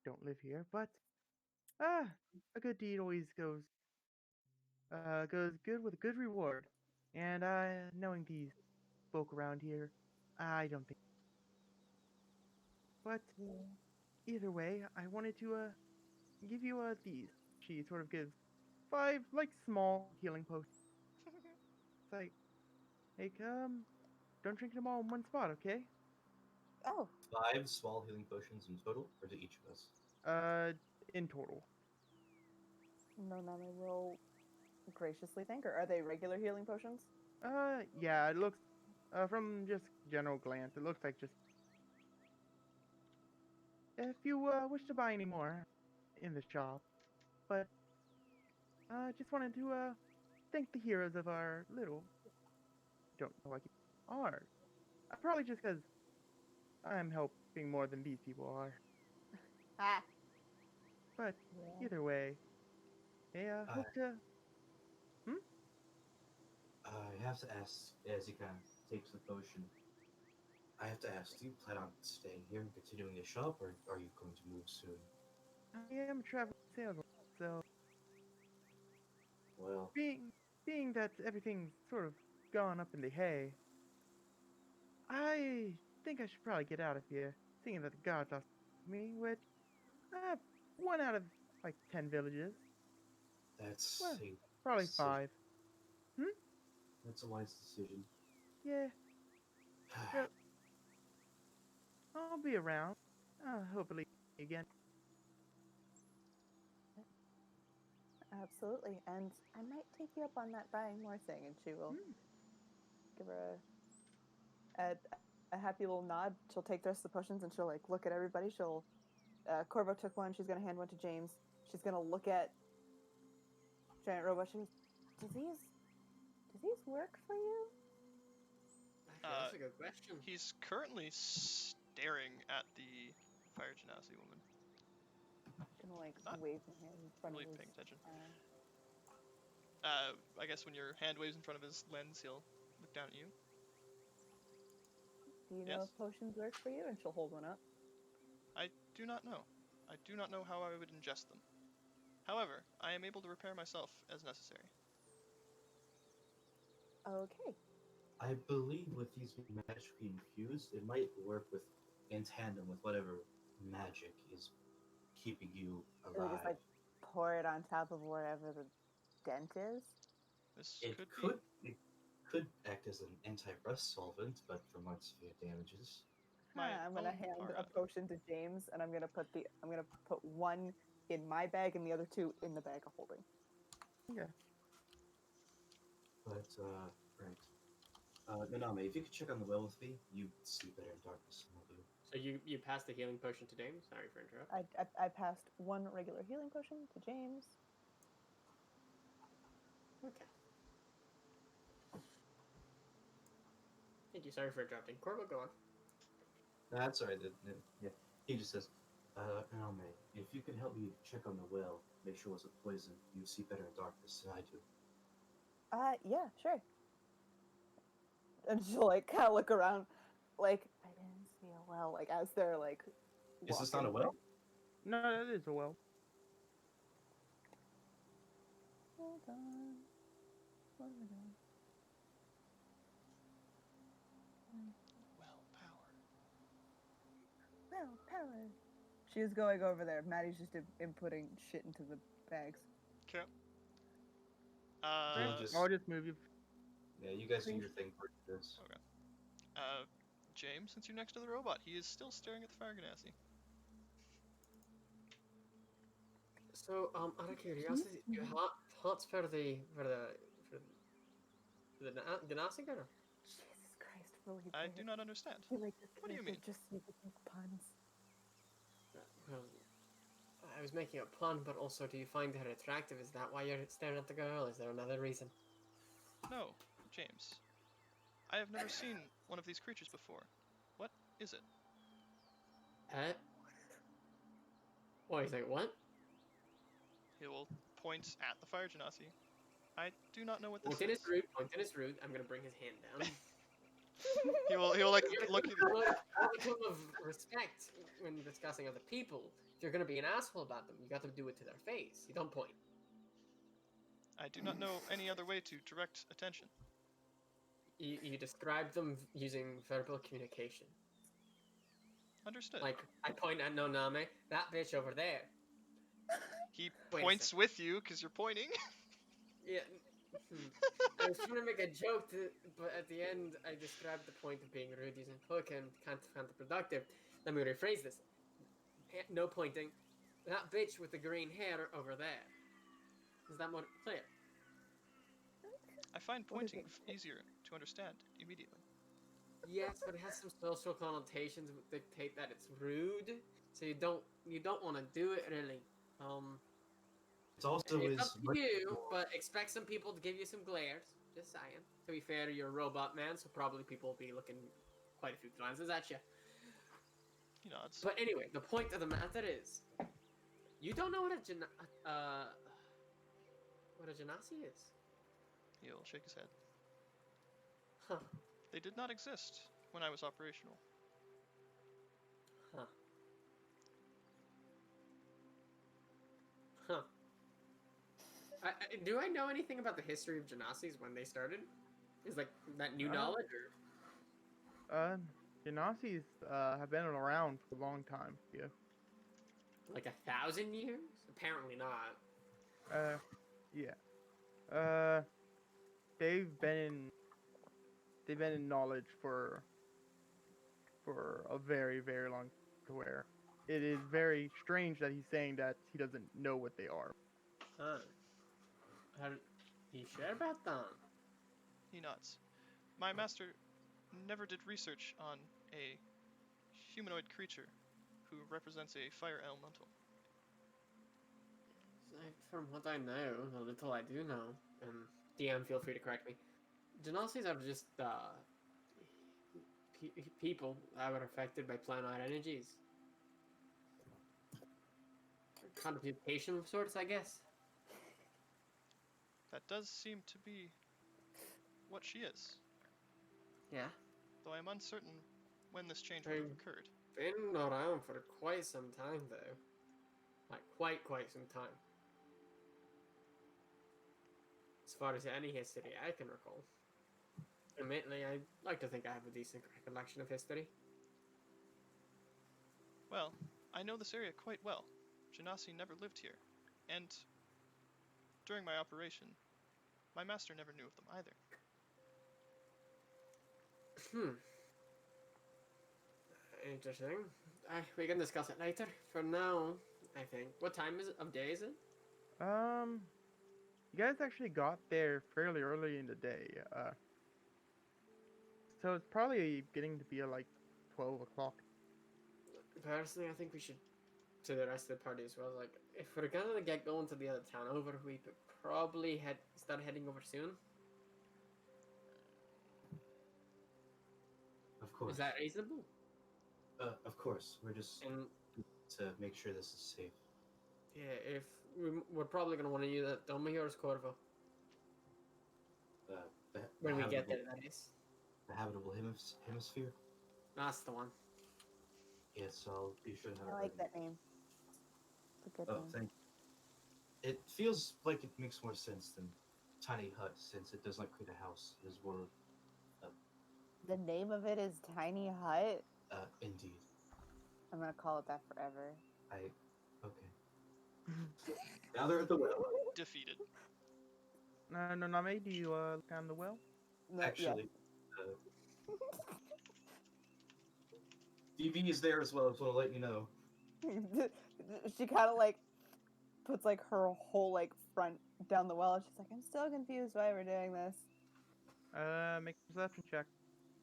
don't live here, but a good deed always goes good with a good reward. And knowing these folk around here, I don't think. But either way, I wanted to give you these. She sort of gives 5 like small healing potions. It's like don't drink them all in one spot, okay? Oh, 5 small healing potions in total, or to each of us? In total. Noname will graciously thank her. Are they regular healing potions? Yeah, it looks from just general glance, it looks like just if you wish to buy any more in the shop, but just wanted to thank the heroes of our little don't know like ours. Probably just because I'm helping more than these people are. Ah. But Yeah. either way, I hope to. I have to ask, as he kind of takes the potion, I have to ask, do you plan on staying here and continuing the shop, or are you going to move soon? I am a traveling salesman, so Well, being that everything's sort of gone up in the hay, I think I should probably get out of here, seeing that the gods are me, which uh, 1 out of like 10 villages. that's Well, a probably decision. 5. That's a wise decision. Yeah, well, I'll be around. Hopefully again. Absolutely. And I might take you up on that buying more thing. And she will give her a happy little nod. She'll take the rest of the potions and she'll like look at everybody. She'll Corvo took one. She's gonna hand one to James. She's gonna look at Giant Robot. She goes, "Do these work for you?" Actually, that's a good question. He's currently staring at the Fire Genasi woman. She's gonna like Not wave my hand in front really of his. paying attention. I guess when your hand waves in front of his lens, he'll look down at you. Do you know Yes. if potions work for you? And she'll hold one up. I do not know. I do not know how I would ingest them. However, I am able to repair myself as necessary. Okay. I believe with these being magically infused, it might work with in tandem with whatever magic is keeping you So we alive. just like pour it on top of wherever the dent is. This It could act as an anti-rust solvent, but for more severe damages. My I'm gonna own hand a aura. potion to James, and I'm gonna put one in my bag and the other 2 in the bag of holding. Yeah. But right. Naname, if you could check on the well with me, you see better in darkness than I do. So you passed the healing potion to James? Sorry for interrupting. I passed one regular healing potion to James. Okay. Thank you. Sorry for interrupting. Corvo, go on. That's alright. Yeah, he just says, Naname, if you could help me check on the well, make sure it wasn't poison, you see better in darkness than I do. Yeah, sure. And she'll like kind of look around, like I didn't see a well, like as they're like. Is this not a walking. well? No, that is a well. Hold on. What am I doing? Well power. Well, power. She's going over there. Maddie's just inputting shit into the bags. Okay. I'll just move you. Yeah, you guys do your thing for this. James, since you're next to the robot, he is still staring at the Fire Genasi. So, out of curiosity, you thoughts for the Genasi girl? Jesus Christ, really? I do not understand. Like this What do you character mean? Just making puns. Well, I was making a pun, but also, do you find her attractive? Is that why you're staring at the girl? Is there another reason? No, James. I have never seen one of these creatures before. What is it? What, he's like, what? He will point at the Fire Genasi. I do not know what this Pointing is. is rude. Pointing is rude. I'm gonna bring his hand down. He'll like You're look gonna at modicum of respect when discussing other people. If you're gonna be an asshole about them, you got to do it to their face. You don't point. I do not know any other way to direct attention. You describe them using verbal communication. Understood. Like, I point at Noname, that bitch over there. He Wait a points second. with you because you're pointing. Yeah. I was trying to make a joke, but at the end, I described the point of being rude using Pokemon counterproductive. Let me rephrase this. No pointing. That bitch with the green hair over there. Is that more clear? I find What is pointing it? easier to understand immediately. Yes, but it has some social connotations that dictate that it's rude. So you don't want to do it really. It's also It's his. up to you, but expect some people to give you some glares. Just saying. To be fair, you're a robot man, so probably people will be looking quite a few glances at you. He nods. But anyway, the point of the matter is, you don't know what a genasi is. He'll shake his head. Huh. They did not exist when I was operational. Huh. Huh. Do I know anything about the history of genasis when they started? Is like that new knowledge or Genasi's have been around for a long time. Yeah. like 1,000 years? Apparently not. Yeah. They've been in knowledge for a very, very long time, to where it is very strange that he's saying that he doesn't know what they are. Huh. How did you share about them? He nods. My master never did research on a humanoid creature who represents a fire elemental. From what I know, the little I do know, and DM, feel free to correct me. Genasis are just people that were affected by planar energies. Contribution of sorts, I guess. That does seem to be what she is, Yeah. though I am uncertain when this change would have occurred. Been around for quite some time, though. Like, quite some time. As far as any history I can recall. Admittedly, I like to think I have a decent recollection of history. Well, I know this area quite well. Genasi never lived here, and during my operation, my master never knew of them either. Interesting. We can discuss it later. For now, I think. What time of day is it? You guys actually got there fairly early in the day. So it's probably getting to be like 12 o'clock. Personally, I think we should, to the rest of the party as well. Like, if we're gonna get going to the other town over, we could probably start heading over soon. Of course. Is that reasonable? Of course. We're just And to make sure this is safe. yeah, if we're probably gonna want to use that Domahior's Corvo The when we get habitable- there. That is. The habitable hemisphere. That's the one. Yes, I'll be sure to have I it like ready. that name. It's a good Oh, name. thank you. It feels like it makes more sense than tiny hut, since it does not create a house. It is more, The name of it is Tiny Hut. indeed. I'm gonna call it that forever. Okay. Now they're at the well. Defeated. Name, do you look down the well? No, Actually, DB is there as well. I just want to let you know. yeah. She kind of like puts like her whole like front down the well. She's like, I'm still confused why we're doing this. Make a perception check.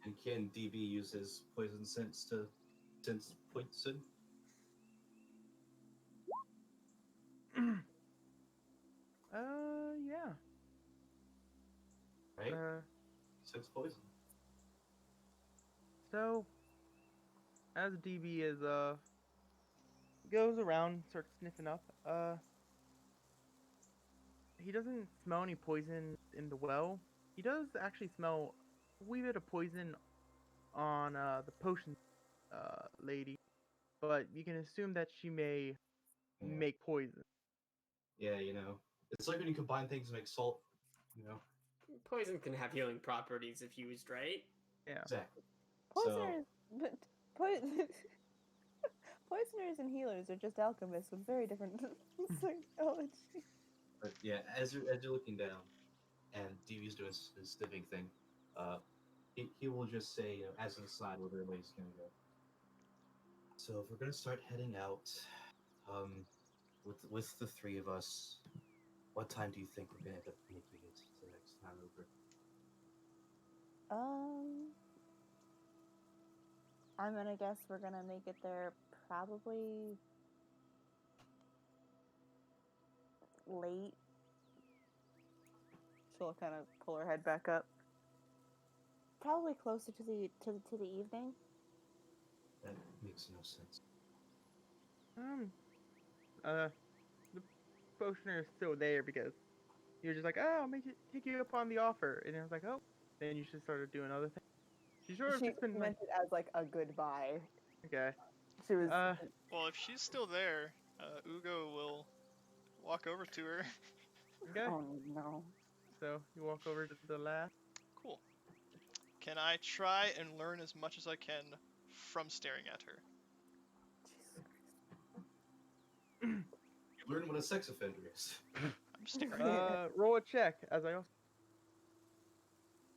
And can DB use his poison sense to sense poison? Yeah. Right? Sense poison. So, as DB is goes around, starts sniffing up, he doesn't smell any poison in the well. He does actually smell a wee bit of poison on the potion lady, but you can assume that she may make poison. Yeah, it's like when you combine things to make salt. Poison can have healing properties if used right. Yeah. Exactly. Poisoners, but poisoners and healers are just alchemists with very different psychology. But yeah, as you're looking down, and Devi's doing his sniffing thing, he will just say, as an aside, where everybody's gonna go. So if we're gonna start heading out, with the three of us, what time do you think we're gonna end up making it the next time over? I'm gonna guess we're gonna make it there probably late. She'll kind of pull her head back up. Probably closer to the evening. That makes no sense. The potioner is still there because you're just like, oh, I'll take you up on the offer, and I was like, oh, then you should start doing other things. She sort of She just been like, meant it as like a goodbye. okay, She was. Well, if she's still there, Ugo will walk over to her. okay. Oh no. So you walk over to the last. Cool. Can I try and learn as much as I can from staring at her? You learn what a sex offender is. I'm staring. Roll a check as I also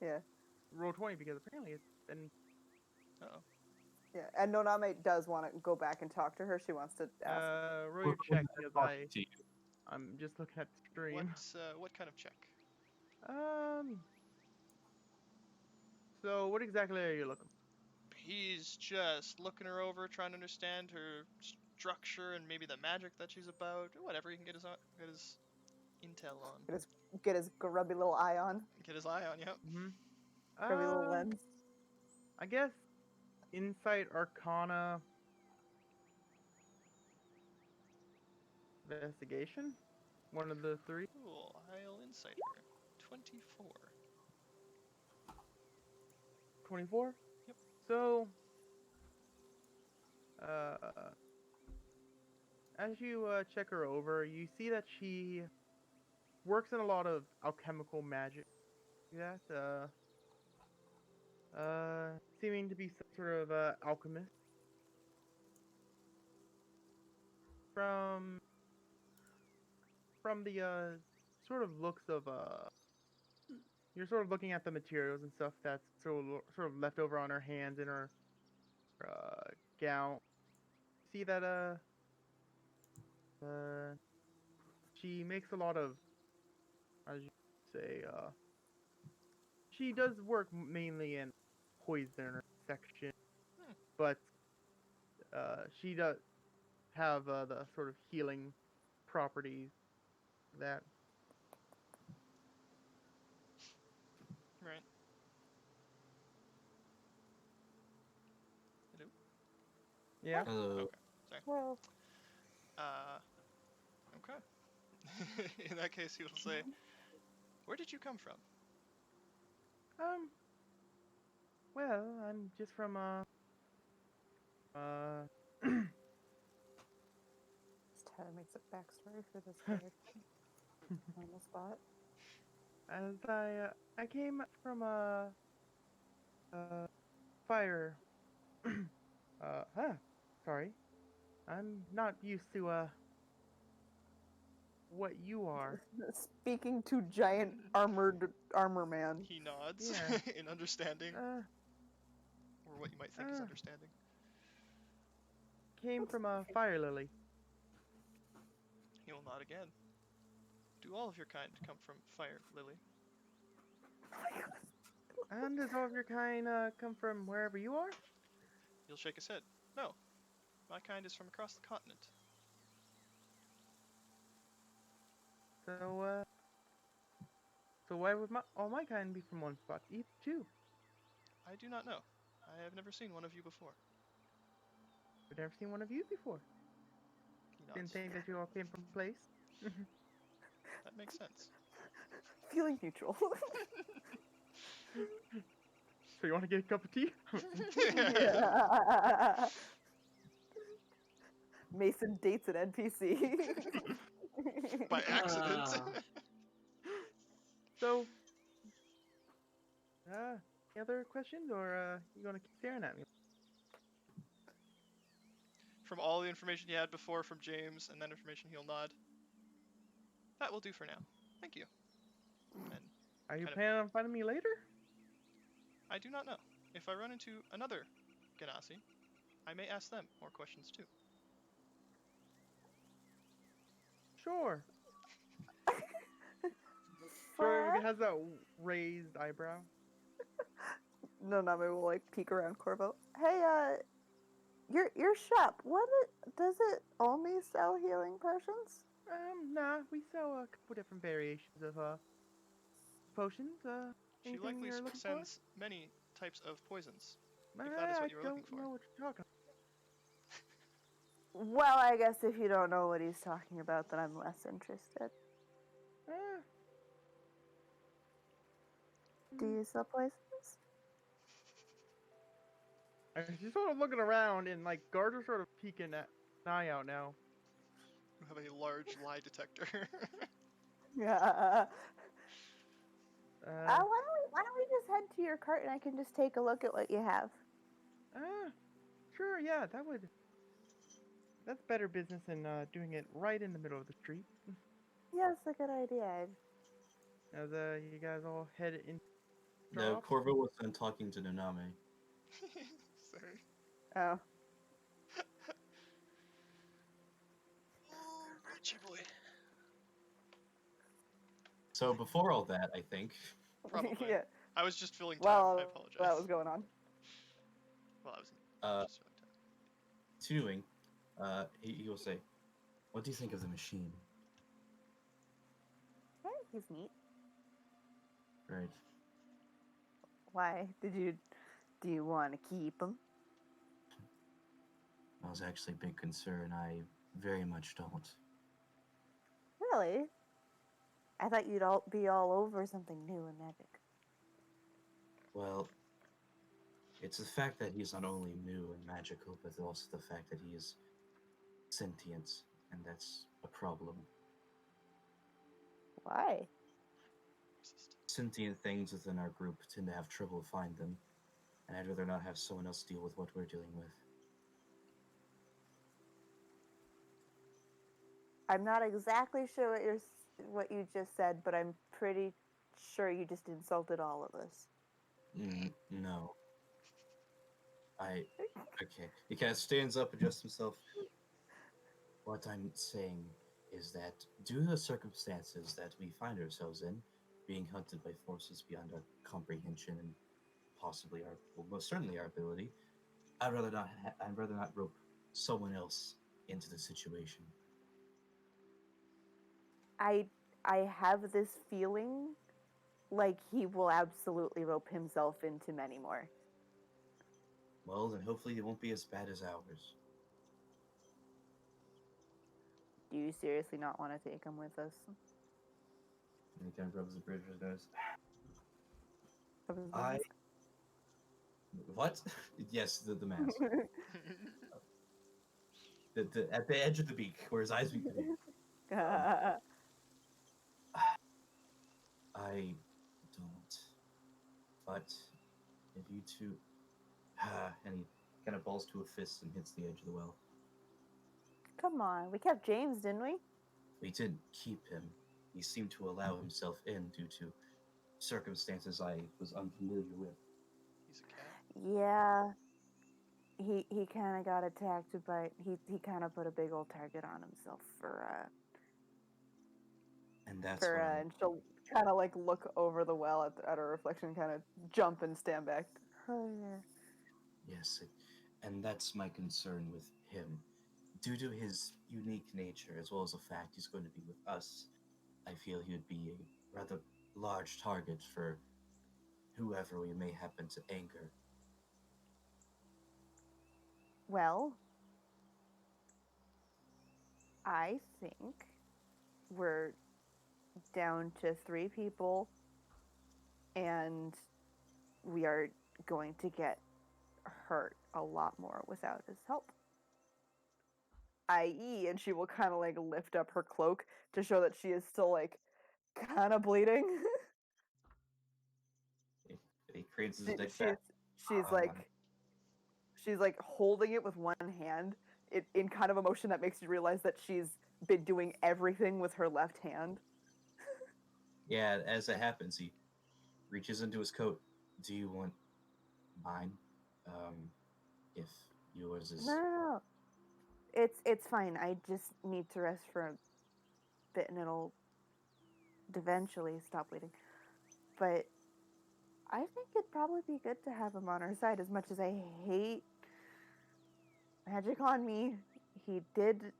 Yeah. roll 20 because apparently it's been. Uh-oh. Yeah. And Noname does want to go back and talk to her. She wants to ask. Roll your check because I'm just looking at the stream. What kind of check? So what exactly are you looking? He's just looking her over, trying to understand her structure and maybe the magic that she's about. Whatever, he can get his intel on. Get his grubby little eye on. Get his eye on, yep. Grubby little lens. I guess Insight, Arcana, Investigation, one of the three. Cool, I'll insight her. 24. 24. Yep. So, as you check her over, you see that she works in a lot of alchemical magic. That seeming to be some sort of alchemist. From the sort of looks of you're sort of looking at the materials and stuff that's sort of left over on her hands and her gown. See that she makes a lot of, as you say, she does work mainly in poison section, but she does have the sort of healing properties that. Right. Hello? Yeah. Hello. Sorry. Well, Okay. In that case, he will say, "Where did you come from?" Well, I'm just from Tyler makes a backstory for this character on the spot. as I came from fire. Sorry, I'm not used to what you are. Speaking to giant armor man. He nods Yeah. in understanding, or what you might think is uh. understanding. Came from a fire lily. He will nod again. Do all of your kind come from Fire Lily? And does all of your kind come from wherever you are? He'll shake his head. No, my kind is from across the continent. So why would all my kind be from one spot? Each too. I do not know. I have never seen one of you before. I've never seen one of you before. He nods. Didn't think that you all came from a place. That makes sense. Feeling neutral. So you want to get a cup of tea? Yeah. Mason dates an NPC. By accident. Ah. So, any other questions, or you gonna keep staring at me? From all the information you had before from James and that information, he'll nod. That will do for now. Thank you. And Are you Kind of- planning on finding me later? I do not know. If I run into another Ganassi, I may ask them more questions too. Sure. Sure, it has that raised eyebrow. Nanami will like peek around Corvo. Hey, your shop. Does it only sell healing potions? Nah, we sell a couple different variations of potions. She Anything likely you're looking sends many types of poisons. for? if that is what you were I looking don't for. know what you're talking Well, I guess if you don't know what he's talking about, then I'm less interested. about. Do you sell poisons? She's sort of looking around, and like guards are sort of peeking an eye out now. You have a large lie detector. Yeah. Uh, Why don't we just head to your cart and I can just take a look at what you have? sure, yeah, that's better business than doing it right in the middle of the street. Yeah, that's a good idea. As you guys all head in. No, off. Corvo was done talking to Naname. Sorry. Oh. Oh, Richie boy. So before all that, I think Probably. Yeah. I was just filling time. Well, I apologize. that was going on. Well, I was uh, just filling time. continuing, he will say, "What do you think of the machine?" Hey, he's neat. Right. Why? Do you want to keep him? That was actually a big concern. I very much don't. Really? I thought you'd be all over something new in magic. Well, it's the fact that he's not only new and magical, but also the fact that he is sentient, and that's a problem. Why? Sentient things within our group tend to have trouble find them, and I'd rather not have someone else deal with what we're dealing with. I'm not exactly sure what you just said, but I'm pretty sure you just insulted all of us. No. Okay. He kind of stands up, adjusts himself. What I'm saying is that due to the circumstances that we find ourselves in, being hunted by forces beyond our comprehension and possibly most certainly our ability, I'd rather not rope someone else into the situation. I have this feeling like he will absolutely rope himself into many more. Well, then hopefully it won't be as bad as ours. Do you seriously not want to take him with us? And he kind of rubs the bridge of his nose. Of his I- nose? What? Yes, the mask. At the edge of the beak, where his eyes meet the beak. I don't. But if you two, and he kind of balls to a fist and hits the edge of the well. Come on, we kept James, didn't we? We didn't keep him. He seemed to allow himself in due to circumstances I was unfamiliar with. He's a cat. Yeah. He kind of got attacked by he kind of put a big old target on himself And that's why and she'll kind of like look over the well at her reflection, kind of jump and stand back. Oh yeah. yes, and that's my concern with him. Due to his unique nature, as well as the fact he's going to be with us, I feel he would be a rather large target for whoever we may happen to anger. Well, I think we're down to 3 people, and we are going to get hurt a lot more without his help. I.e., and she will kind of like lift up her cloak to show that she is still like kind of bleeding. He cranes his She- neck she's back. she's Um, like she's like holding it with one hand in kind of a motion that makes you realize that she's been doing everything with her left hand. Yeah, as it happens, he reaches into his coat. Do you want mine? If yours is. No. It's fine. I just need to rest for a bit and it'll eventually stop bleeding. But I think it'd probably be good to have him on our side as much as I hate magic on me. He did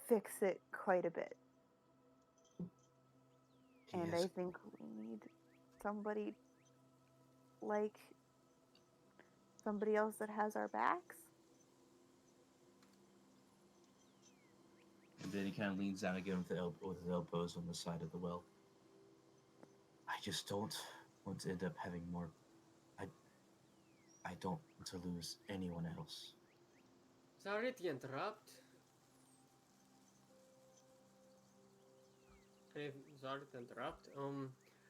fix it quite a bit. He And is I think we need somebody like somebody else that has our backs. And then he kind of leans down again with his elbows on the side of the well. I just don't want to end up having more. I don't want to lose anyone else. Sorry to interrupt. Sorry to interrupt.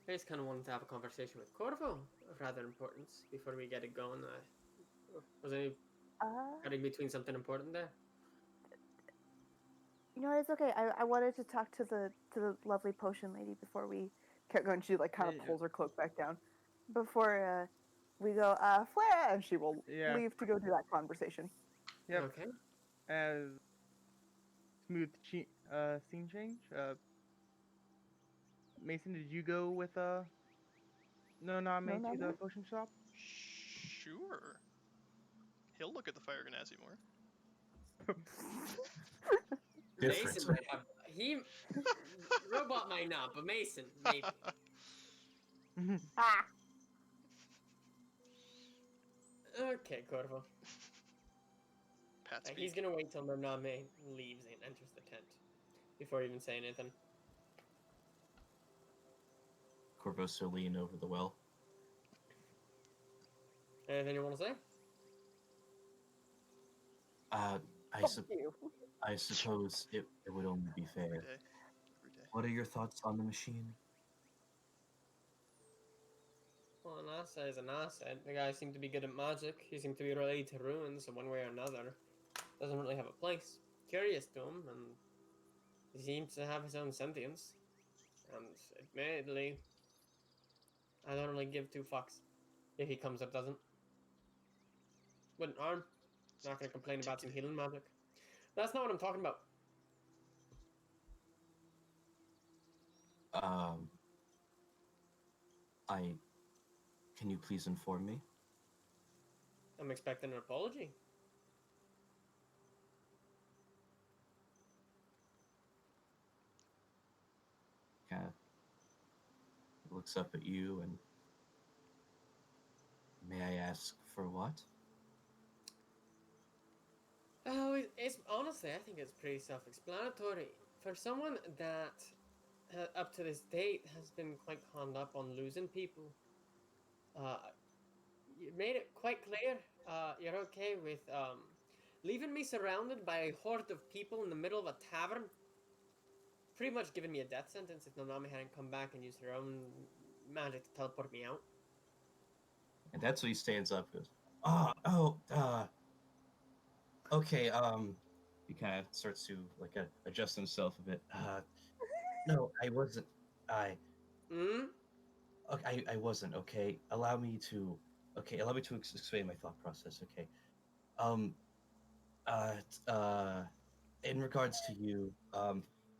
I just kind of wanted to have a conversation with Corvo of rather importance before we get it going. Was any getting between something important there? You know, it's okay. I wanted to talk to the lovely potion lady before we kept going. She like kind of Yeah. pulls her cloak back down before we go flare, and she will Yeah. leave to go do that conversation. Yep. Okay. As smooth scene change. Mason, did you go with Noname to the Noname? potion shop? Sure. He'll look at the fire genasi more. Different. Mason might have. He. Robot might not, but Mason, maybe. Ah, Okay, Corvo. Pat He's speak. gonna wait till Name leaves and enters the tent before even saying anything. Corvo's still leaning over the well. Anything you want to say? I fuck you. suppose it would only be fair. Every day. Every day. What are your thoughts on the machine? Well, an asset is an asset. The guy seemed to be good at magic. He seemed to be related to ruins in one way or another. Doesn't really have a place. Curious to him, and he seems to have his own sentience. And admittedly, I don't really give two fucks if he comes up doesn't. Wouldn't harm. Not gonna complain about some healing magic. That's not what I'm talking about. Can you please inform me? I'm expecting an apology. Kind of looks up at you and may I ask for what? Oh, it's honestly, I think it's pretty self-explanatory. For someone that, up to this date, has been quite conned up on losing people, you made it quite clear you're okay with leaving me surrounded by a horde of people in the middle of a tavern. Pretty much giving me a death sentence if Nanami hadn't come back and used her own magic to teleport me out. And that's when he stands up and goes, okay, he kind of starts to like adjust himself a bit. No, I wasn't. Hmm? Okay, I wasn't. Okay, allow me to explain my thought process. Okay, um, in regards to you,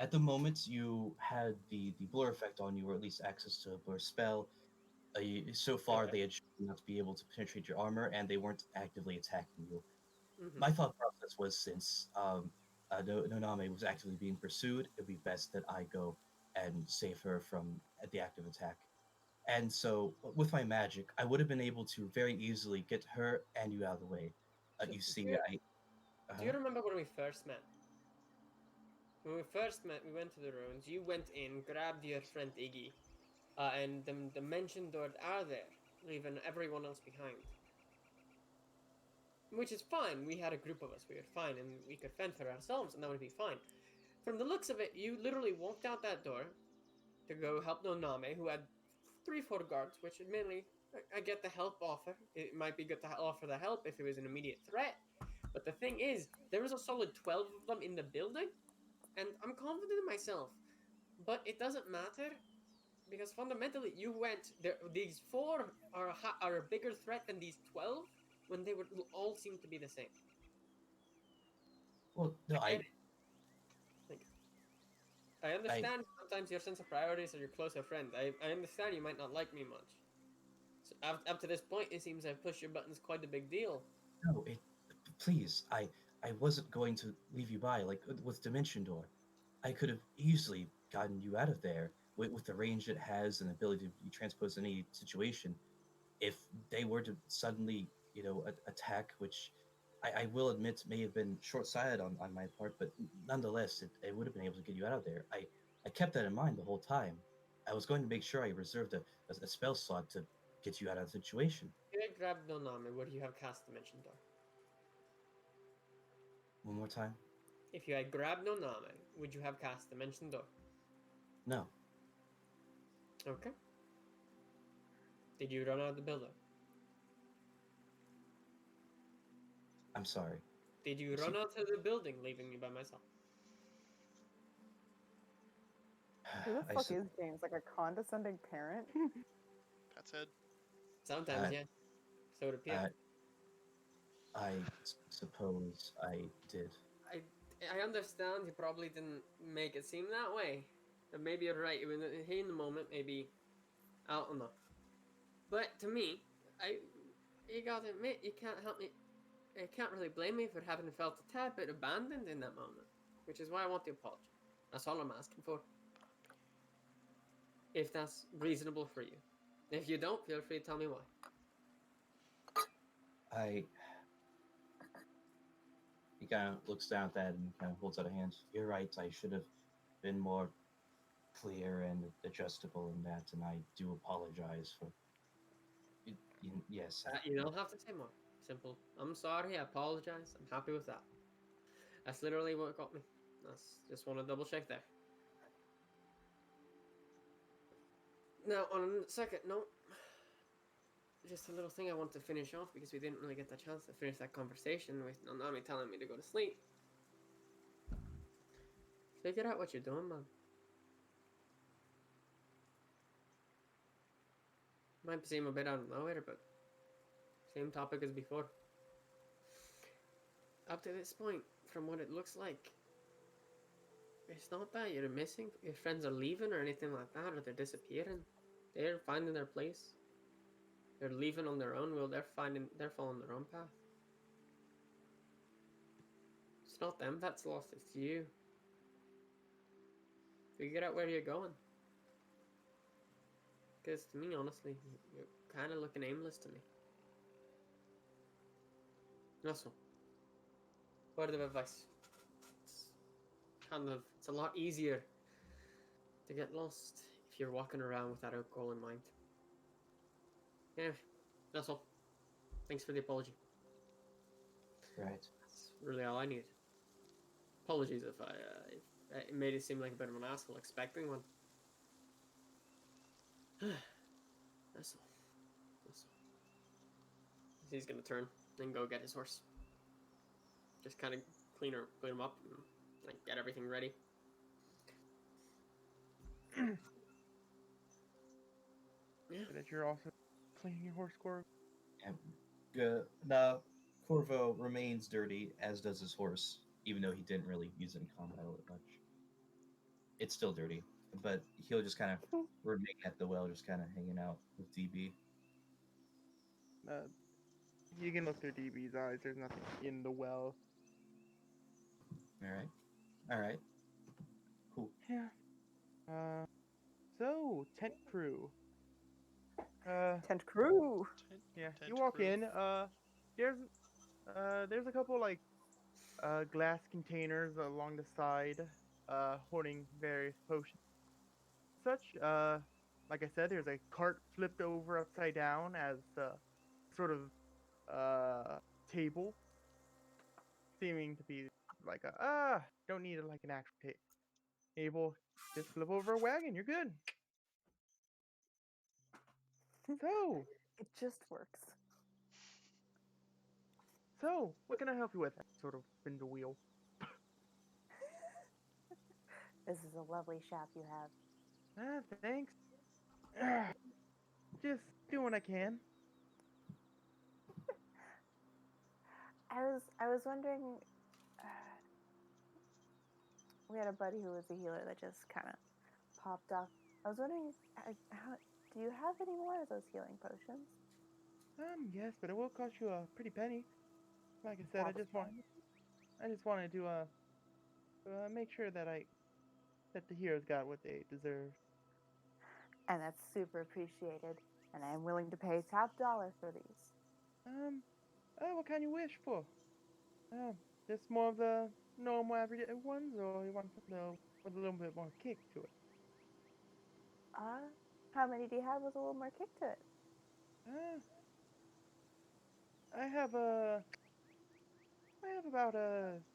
at the moment you had the blur effect on you, or at least access to a blur spell. So far, Okay. they had shown not to be able to penetrate your armor, and they weren't actively attacking you. Mm-hmm. My thought process was, since Noname was actively being pursued, it'd be best that I go and save her from the active attack. And so, with my magic, I would have been able to very easily get her and you out of the way. So You do see, you- I. Do you remember when we first met? When we first met, we went to the ruins. You went in, grabbed your friend Iggy, and the dimension doors are there, leaving everyone else behind. Which is fine. We had a group of us. We were fine, and we could fend for ourselves, and that would be fine. From the looks of it, you literally walked out that door to go help Noname, who had 3-4 guards, which admittedly, I get the help offer. It might be good to offer the help if it was an immediate threat. But the thing is, there was a solid 12 of them in the building, and I'm confident in myself. But it doesn't matter, because fundamentally, you went there. These 4 are a bigger threat than these 12 when they would all seem to be the same. Well, no, I get it. I understand sometimes your sense of priorities or your closer friend. I understand you might not like me much. So up to this point, it seems I've pushed your buttons quite a big deal. no, please, I wasn't going to leave you by like with Dimension Door. I could have easily gotten you out of there with the range it has and the ability to transpose any situation. If they were to suddenly, attack, which I will admit may have been short-sighted on my part, but nonetheless, it would have been able to get you out of there. I kept that in mind the whole time. I was going to make sure I reserved a spell slot to get you out of the situation. If I grabbed Noname, would you have cast Dimension Door? One more time? If you had grabbed Noname, would you have cast Dimension Door? No. Okay. Did you run out of the building? I'm sorry. Did you run out of the building, leaving me by myself? Who the I fuck su- is James? Like a condescending parent? Pat's head. Sometimes, Uh, yeah. So it appears. suppose I did. I understand you probably didn't make it seem that way. And maybe you're right. In the moment, maybe I don't know. But to me, you gotta admit, you can't help me. You can't really blame me for having felt a tad bit abandoned in that moment, which is why I want the apology. That's all I'm asking for. If that's reasonable for you. If you don't, feel free to tell me why. He kind of looks down at that and kind of holds out a hand. You're right. I should have been more clear and adjustable in that, and I do apologize for. Yes. You don't have to say more. Simple. I'm sorry. I apologize. I'm happy with that. That's literally what got me. That's just want to double check there. Now, on a second note, just a little thing I want to finish off because we didn't really get the chance to finish that conversation with Nanami telling me to go to sleep. Figure out what you're doing, man. Might seem a bit out of nowhere, but same topic as before. Up to this point, from what it looks like, it's not that you're missing, your friends are leaving or anything like that, or they're disappearing. They're finding their place. They're leaving on their own. Well, they're following their own path. It's not them that's lost, it's you. Figure out where you're going. Because to me, honestly, you're kind of looking aimless to me. Also, word of advice. It's a lot easier to get lost if you're walking around without a goal in mind. Yeah, that's all. Thanks for the apology. Right. That's really all I need. Apologies if I made it seem like a bit of an asshole expecting one. That's all. That's all. He's gonna turn and go get his horse. Just kind of clean him up and like get everything ready. Yeah. That you're also cleaning your horse, Corvo. Now, Corvo remains dirty, as does his horse, even though he didn't really use it in combat all that much. It's still dirty, but he'll just kind of remain at the well, just kind of hanging out with DB. You can look through DB's eyes. There's nothing in the well. All right. Cool. Yeah. So tent crew. Tent crew. Yeah. Tent You walk crew. in. There's a couple like glass containers along the side hoarding various potions. Such, like I said, there's a cart flipped over upside down as sort of table, seeming to be like don't need it like an actual table. Just flip over a wagon, you're good. So, It just works. what can I help you with? I sort of spin the wheel. This is a lovely shop you have. Thanks. Just doing what I can. I was wondering. We had a buddy who was a healer that just kind of popped off. I was wondering, do you have any more of those healing potions? Yes, but it will cost you a pretty penny. Like I said, I just wanted to make sure that the heroes got what they deserve. And that's super appreciated. And I am willing to pay top dollar for these. What kind you wish for? Just more of the normal everyday ones, or you want something with a little bit more kick to it? How many do you have with a little more kick to it? I have about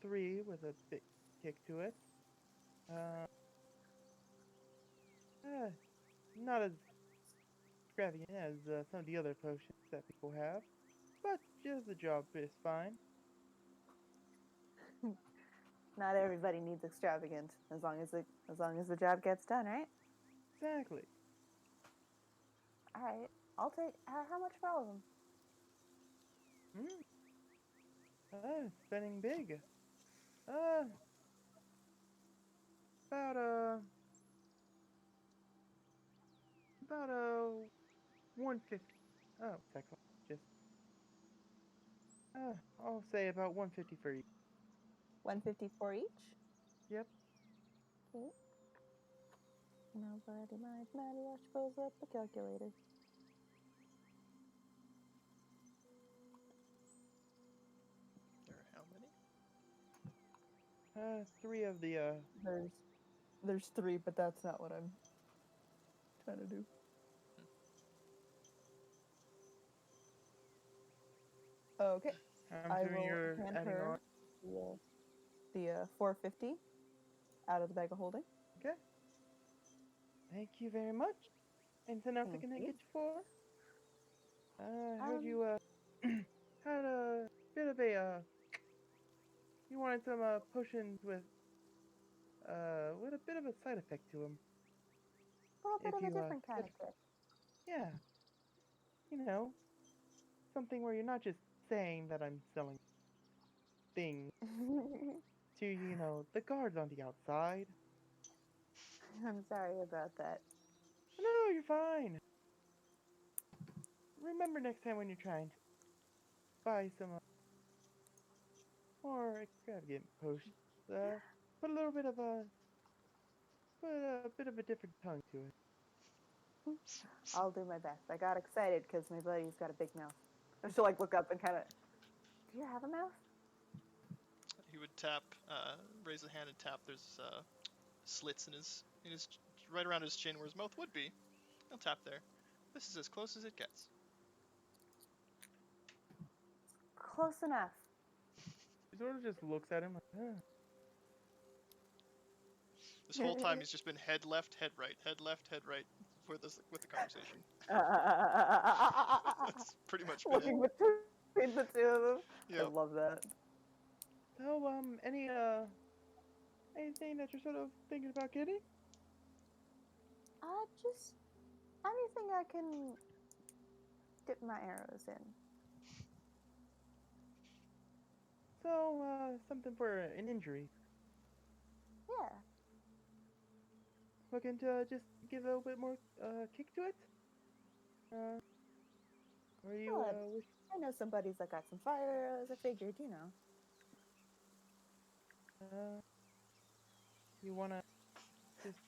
3 with a bit kick to it. Not as extravagant as some of the other potions that people have, but just the job is fine. Not everybody needs extravagant, as long as the job gets done, right? Exactly. All right, I'll take. How much for all of them? Spending big. About 150. Oh, second. Just I'll say about 150 for each. 150 for each. Yep. Okay. Nobody mind Maddie while she pulls up the calculator. There are how many? 3 of the There's 3, but that's not what I'm trying to do. Okay. I'm I assuming will you're hand adding her on. the 450 out of the bag of holding. Okay. Thank you very much. Anything else I Thank can you. get you for? I heard you had a bit of a you wanted some potions with a bit of a side effect to them. A little bit If of a you different kind of kick. yeah, something where you're not just saying that I'm selling things to the guards on the outside. I'm sorry about that. No, you're fine. Remember next time when you're trying to buy some more extravagant potions, put a little bit of a different tongue to it. I'll do my best. I got excited because my buddy's got a big mouth. And she'll look up and kind of, do you have a mouth? He would tap, raise a hand and tap. There's slits in his right around his chin where his mouth would be. He'll tap there. This is as close as it gets. Close enough. He sort of just looks at him like, This whole time he's just been head left, head right, with the conversation. That's pretty much been Looking it. between the two of them. Yep. I love that. So, anything that you're sort of thinking about getting? Just anything I can dip my arrows in. So, something for an injury. Yeah. Looking to just give a little bit more kick to it? Or you Well, wish? I know somebody's that got some fire arrows. I figured, You wanna just?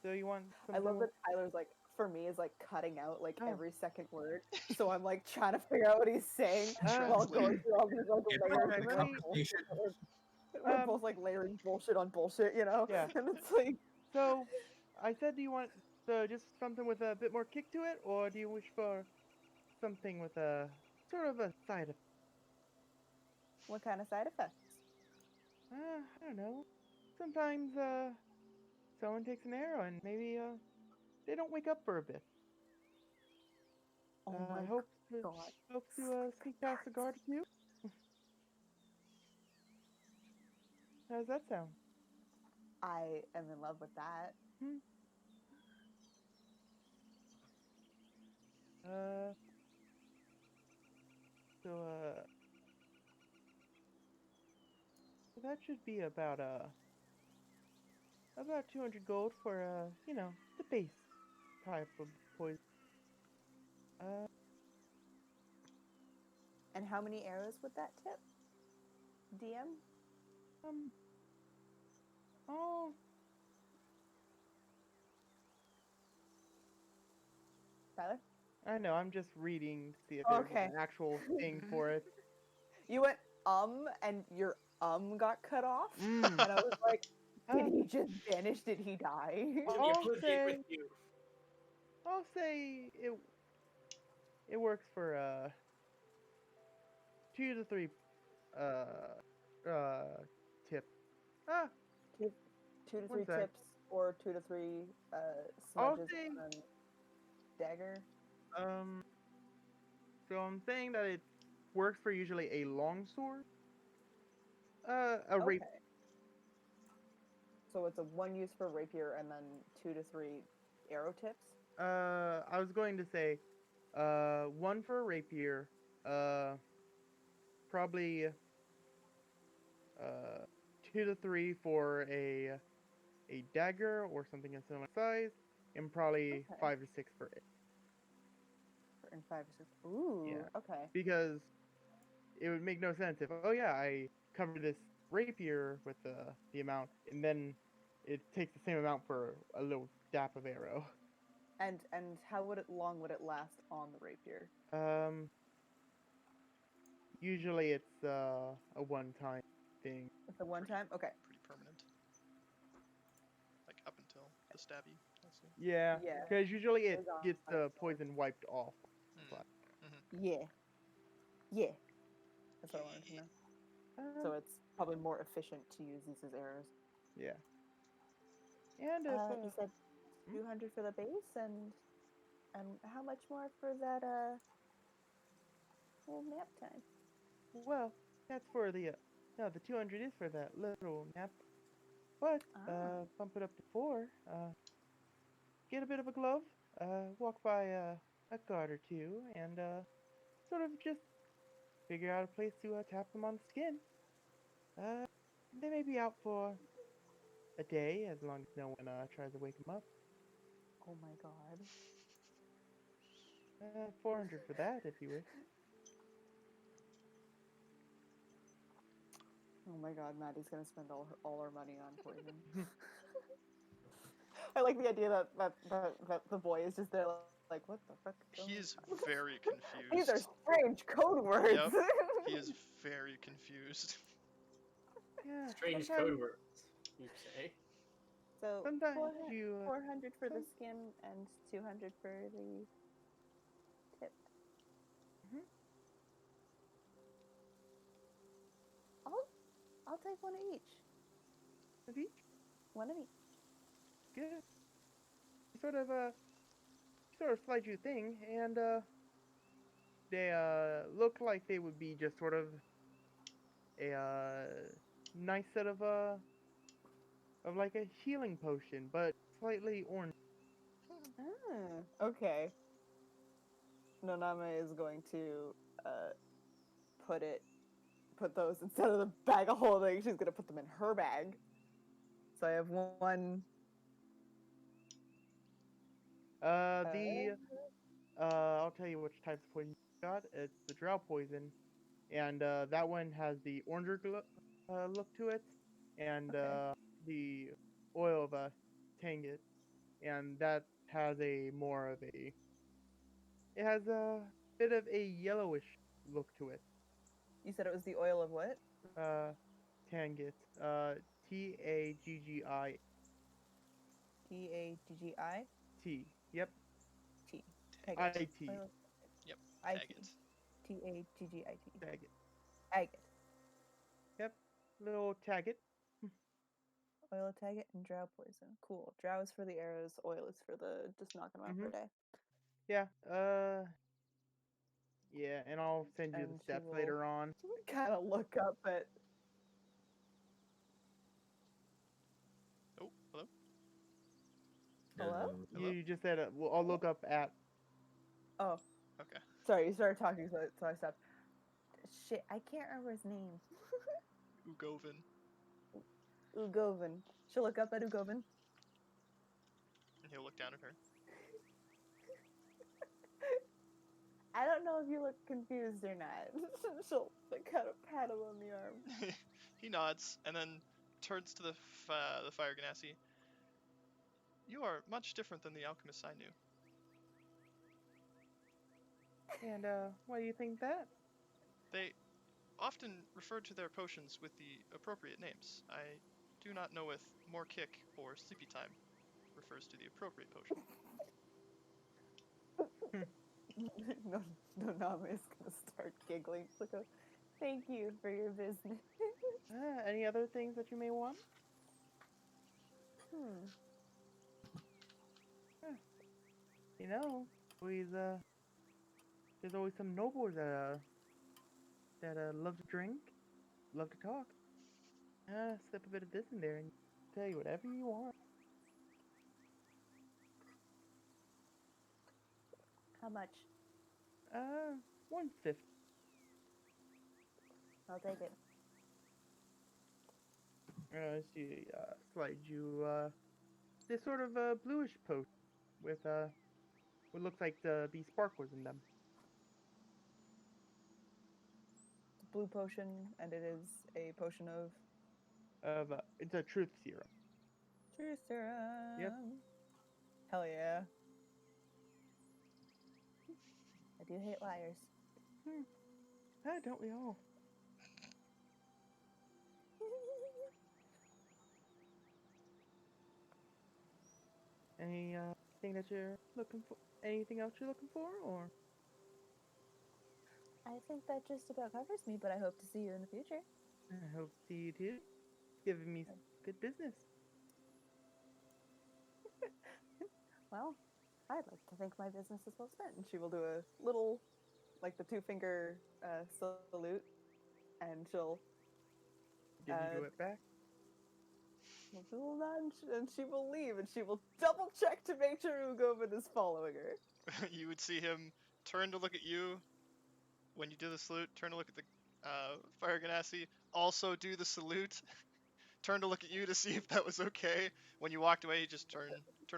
So you want? I love something- that Tyler's for me is cutting out Oh. every second word. So I'm trying to figure out what he's saying while Translate. going through all these Get layers back of to the Really? conversation. We're Um, both like layering bullshit on bullshit, you know? Yeah. And it's like, So, I said, do you want just something with a bit more kick to it, or do you wish for something with a sort of a side effect? what kind of side effects? I don't know. Sometimes someone takes an arrow and maybe they don't wake up for a bit. Oh my Hope to god. sneak past the guard too. How does that sound? I am in love with that. Hmm. Uh. So that should be about 200 gold for the base type of poison. Uh. And how many arrows would that tip? DM? Um. Oh. Tyler? I know. I'm just reading to see if there's Okay. an actual thing for it. You went and your got cut off? Mm. And I was like, did Uh, he just vanish? Did he die? I'll Completely say with you. I'll say it works for 2 to 3 tip. Ah, 2 to 3 one sec. tips or 2 to 3 I'll smudges say on dagger. um. So I'm saying that it works for usually a long sword. A rapier. Okay. So it's a 1 use for rapier and then 2 to 3 arrow tips. I was going to say, 1 for a rapier. Probably 2 to 3 for a dagger or something of similar size, and probably Okay. 5 to 6 for it. And 5 to 6. Ooh, Yeah. okay. Because it would make no sense if, oh yeah, I covered this rapier with the amount, and then it takes the same amount for a little dap of arrow. And how long would it last on the rapier? Usually it's a one-time thing. It's a one time? Okay. Pretty permanent. Like up until the stabby. I see. Yeah, Yeah. because usually it Goes on gets by the itself. poison wiped off. Mm. Yeah. Yeah. That's what I wanted to know. So it's probably more efficient to use these as arrows. Yeah. And if You said hmm? 200 for the base and how much more for that little nap time? well, that's for the no, the 200 is for that little nap. But bump it up to 4. Get a bit of a glove. Walk by a guard or two, and sort of just figure out a place to tap them on the skin. They may be out for a day, as long as no one tries to wake them up. Oh my god. 400 for that, if you wish. Oh my god, Maddie's gonna spend all her money on poison. I like the idea that the boy is just there like, what the fuck? is He going is on?" very confused. These are strange code words. Yep. He is very confused. Yeah. Strange sometimes- code words, you say. So Sometimes 400, you 400 for the some- skin and 200 for the tip. Mhm. I'll take one of each. of each. One of each. Good. Sort of slide you a thing, and they look like they would be just sort of a nice set of like a healing potion, but slightly orange. Okay. Noname is going to put those instead of the bag of holding. She's gonna put them in her bag. So I have one. I'll tell you which types of poison you got. It's the drow poison, and that one has the oranger look to it, and Okay. the oil of a tanget, and that has a more of a. It has a bit of a yellowish look to it. You said it was the oil of what? Tangit. Taggit. Eaggit. Yep. Tag it. IT. Yep. IT. Tag it. Taggit. Tagit. Agate. Yep. Little Tagit. Oil tag it and drow poison. Cool. Drow is for the arrows. Oil is for the just knocking them out for a day. Yeah. Yeah, and I'll send you the And she steps will- later on. Kind of look up at. Oh, hello. Hello? Hello? You just said well, I'll look up at. Oh, Okay. sorry. You started talking, so I stopped. Shit, I can't remember his name. Ugovin. Ugovin. She'll look up at Ugovin. And he'll look down at her. I don't know if you look confused or not. She'll like, kind of pat him on the arm. He nods and then turns to the Fire Ganassi. You are much different than the alchemists I knew. And why do you think that? They often referred to their potions with the appropriate names. I do not know if More Kick or Sleepy Time refers to the appropriate potion. no, Nama is gonna start giggling. She'll go, "Thank you for your business." Any other things that you may want? You know, always there's always some nobles that love to drink, love to talk. Slip a bit of this in there and tell you whatever you want. How much? 150. I'll take it. She slides you this sort of bluish potion with what looks like to be sparklers in them. It's a blue potion, and it is a potion of It's a truth serum. truth serum. Hell yeah. I do hate liars. Don't we all? Any thing that you're looking for? Anything else you're looking for, or? I think that just about covers me, but I hope to see you in the future. I hope to see you too. Giving me some good business. Well, I'd like to think my business is well spent. And she will do a little, like the 2-finger salute, and she'll Did you do it back? do a little nod, and she will leave, and she will double check to make sure Ugovin is following her. You would see him turn to look at you when you do the salute, turn to look at the Fire Ganassi, also do the salute, turn to look at you to see if that was okay. When you walked away, he just turn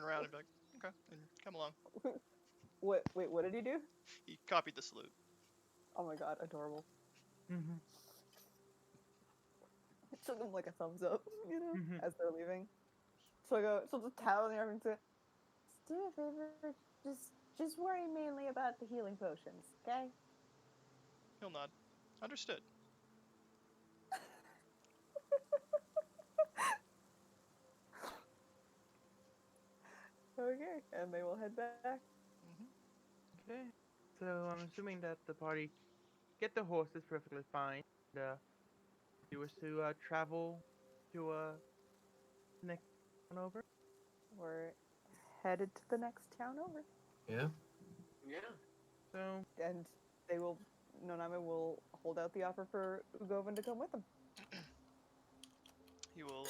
around and be like, okay, and come along. Wait, what did he do? He copied the salute. Oh my god, adorable. Mm-hmm. She'll give him like a thumbs up, you know, Mhm. as they're leaving. She'll just tap on the arm and say, "Just do me a favor, just worry mainly about the healing potions, okay?" He'll nod. Understood. Okay, and they will head back. Okay. So I'm assuming that the party get the horses perfectly fine. And, you wish to travel to next town over? We're headed to the next town over, Yeah. Yeah. So and Noname will hold out the offer for Ugovin to come with them. He will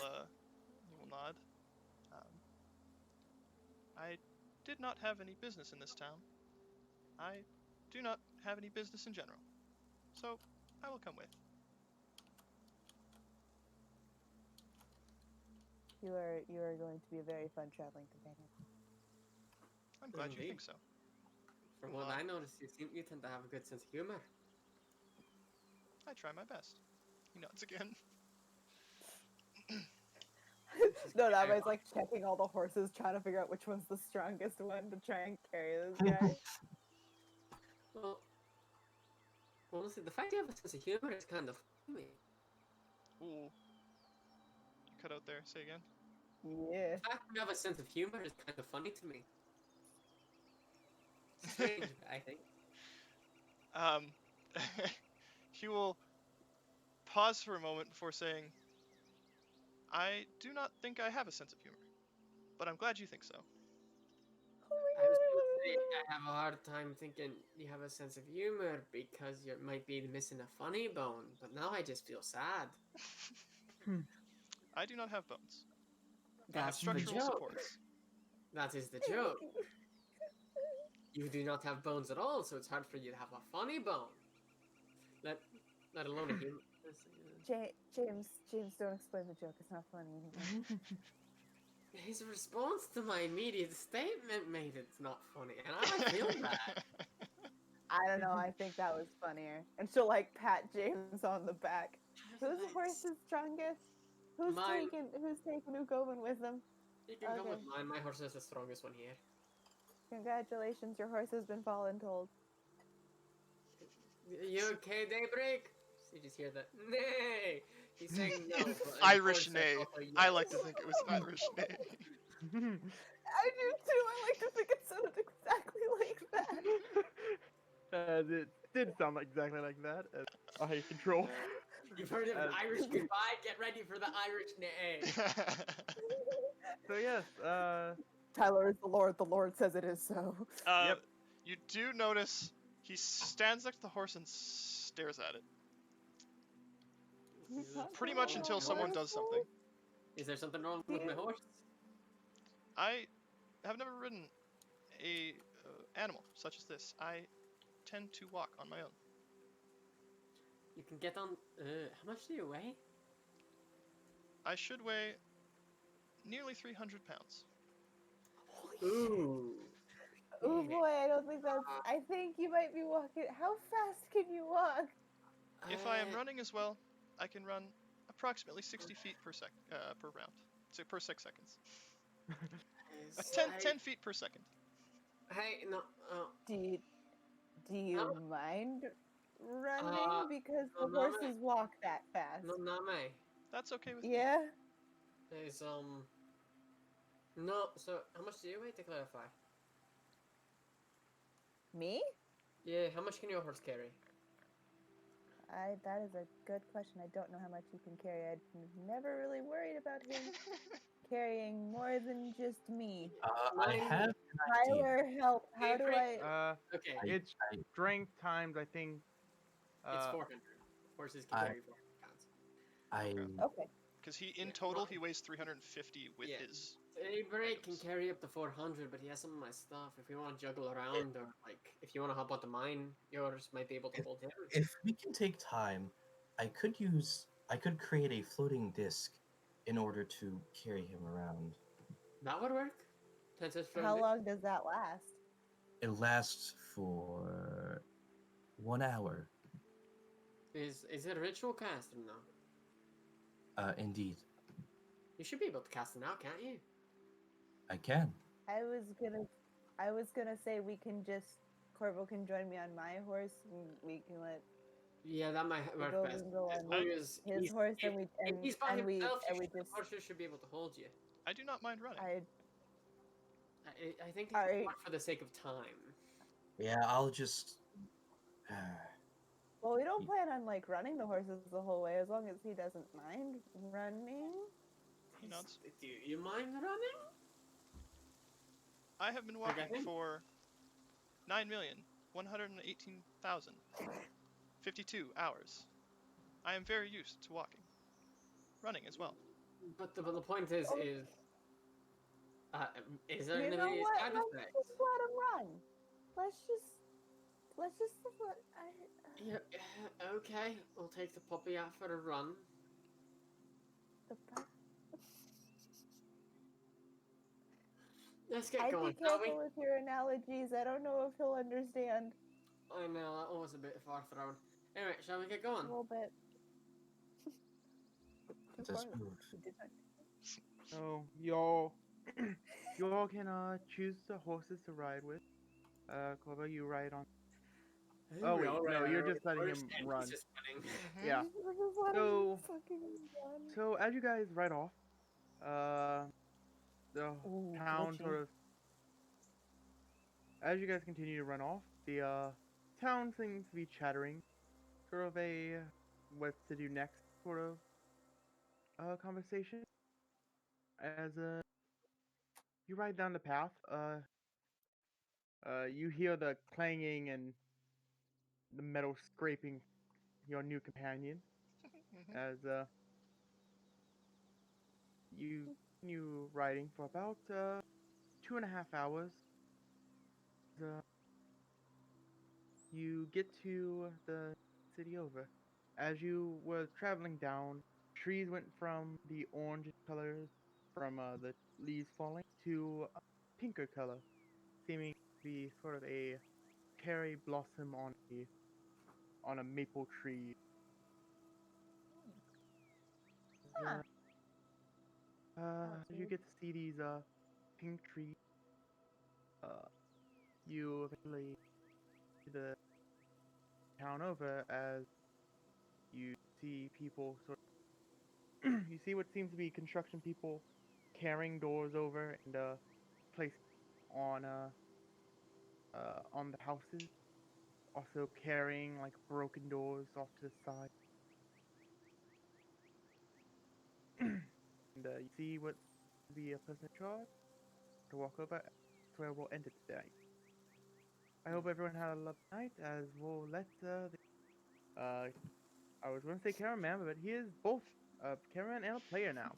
nod. I did not have any business in this town. I do not have any business in general. So, I will come with. You are going to be a very fun traveling companion. I'm glad you Indeed. think so. From what I noticed, you tend to have a good sense of humor. I try my best. He nods again. Noname's like checking all the horses, trying to figure out which one's the strongest one to try and carry this guy. Well, honestly, the fact you have a sense of humor is kind of funny. Ooh, cut out there. Say again. Yeah. The fact you have a sense of humor is kind of funny to me. Strange, I think. He will pause for a moment before saying, I do not think I have a sense of humor, but I'm glad you think so. I was gonna say, I have a hard time thinking you have a sense of humor because you might be missing a funny bone, but now I just feel sad. I do not have bones. I have That's the structural joke. supports. That is the joke. You do not have bones at all, so it's hard for you to have a funny bone. Let alone a human. James, don't explain the joke. It's not funny anymore. His response to my immediate statement made it not funny, and I feel bad. I don't know. I think that was funnier. And she'll like pat James on the back. Whose horse is strongest? Who's Mine. taking Ugovan with them? You can go Okay. with mine. My horse is the strongest one here. Congratulations, your horse has been voluntold. You okay, Daybreak? You just hear that. Nay! He's saying no. but of Irish course nay. that's also yes. I like to think it was an Irish nay. I do too. I like to think it sounded exactly like that. It did sound exactly like that. I control. You've heard of an Irish goodbye? Get ready for the Irish nay. So yes, Tyler is the Lord says it is so. Yep. You do notice he stands next to the horse and stares at it. Pretty much until someone does something. Is there something wrong with my horse? I have never ridden a animal such as this. I tend to walk on my own. You can get on. How much do you weigh? I should weigh nearly 300 pounds. Ooh. Oh boy, I don't think that's. I think you might be walking. How fast can you walk? If I am running as well, I can run approximately 60 feet per round. So per 6 seconds. 10 feet per second. Hey, no. Do you mind running because the no, horses walk that fast? No, not me. That's okay with me. Yeah. There's No. So, how much do you weigh to clarify? Me? Yeah. How much can your horse carry? That is a good question. I don't know how much he can carry. I've never really worried about him carrying more than just me. I have an idea. Tyler, help. How do I? Okay. It's strength times. I think. It's 400. Horses can carry 400 pounds. Okay. Because in total he weighs 350 with his. Daybreak can items. carry up to 400, but he has some of my stuff. If you want to juggle around, or like if you want to hop onto mine, yours might be able to hold him. If we can take time, I could create a floating disc in order to carry him around. That would work. How long does that last? It lasts for 1 hour. Is it a ritual cast or no? Indeed. You should be able to cast it now, can't you? I can. I was gonna say we can just Corvo can join me on my horse and we can let Yeah, that might work go best. and go As on long as his he's, horse if, and we if he's by and we himself, just the horse should be able to hold you. I do not mind running. I think All it's right. more for the sake of time. Yeah, I'll just. Well, we don't plan on like running the horses the whole way as long as he doesn't mind running. He nods. Do you mind running? I have been Okay. walking for 9,118,052 hours. I am very used to walking. Running as well. But the point is there You any know what? side Let's effects? just let him run. Let's just let. Yeah, okay, we'll take the puppy out for a run. Let's get I'd going, be shall we? careful with your analogies. I don't know if he'll understand. I know, that was a bit far thrown. Anyway, shall we get going? A little bit. It's a smooth. So y'all can choose the horses to ride with. Clover, you ride on. Oh, wait, no, you're just letting him run. Yeah. So as you guys ride off, the Ooh, town glitchy. sort of, as you guys continue to run off, the town seems to be chattering, sort of a what to do next sort of conversation. As you ride down the path, you hear the clanging and the metal scraping your new companion Mhm. as you continue riding for about 2.5 hours. Uh, you get to the city over. As you were traveling down, trees went from the orange colors from the leaves falling to a pinker color, seeming to be sort of a cherry blossom on a maple tree. Huh. As you get to see these pink trees, you eventually see the town over as you see people sort you see what seems to be construction people carrying doors over and placing on the houses, also carrying like broken doors off to the side. And you see what the person in charge to walk over. That's where we'll end it today. I hope everyone had a lovely night. As we'll let I was going to say cameraman, but he is both a cameraman and a player now.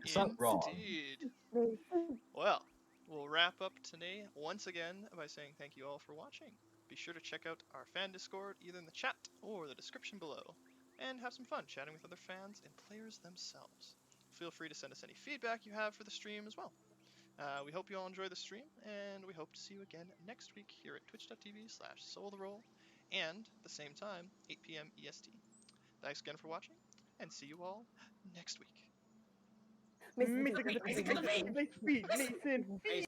It's not wrong. Indeed. Nathan. Well, we'll wrap up today once again by saying thank you all for watching. Be sure to check out our fan Discord either in the chat or the description below, and have some fun chatting with other fans and players themselves. Feel free to send us any feedback you have for the stream as well. We hope you all enjoy the stream, and we hope to see you again next week here at twitch.tv/soultheroll, and at the same time, 8 p.m. EST. Thanks again for watching, and see you all next week. Mason, Mason, Mason, Mason, Mason, Mason. Mason, Mason,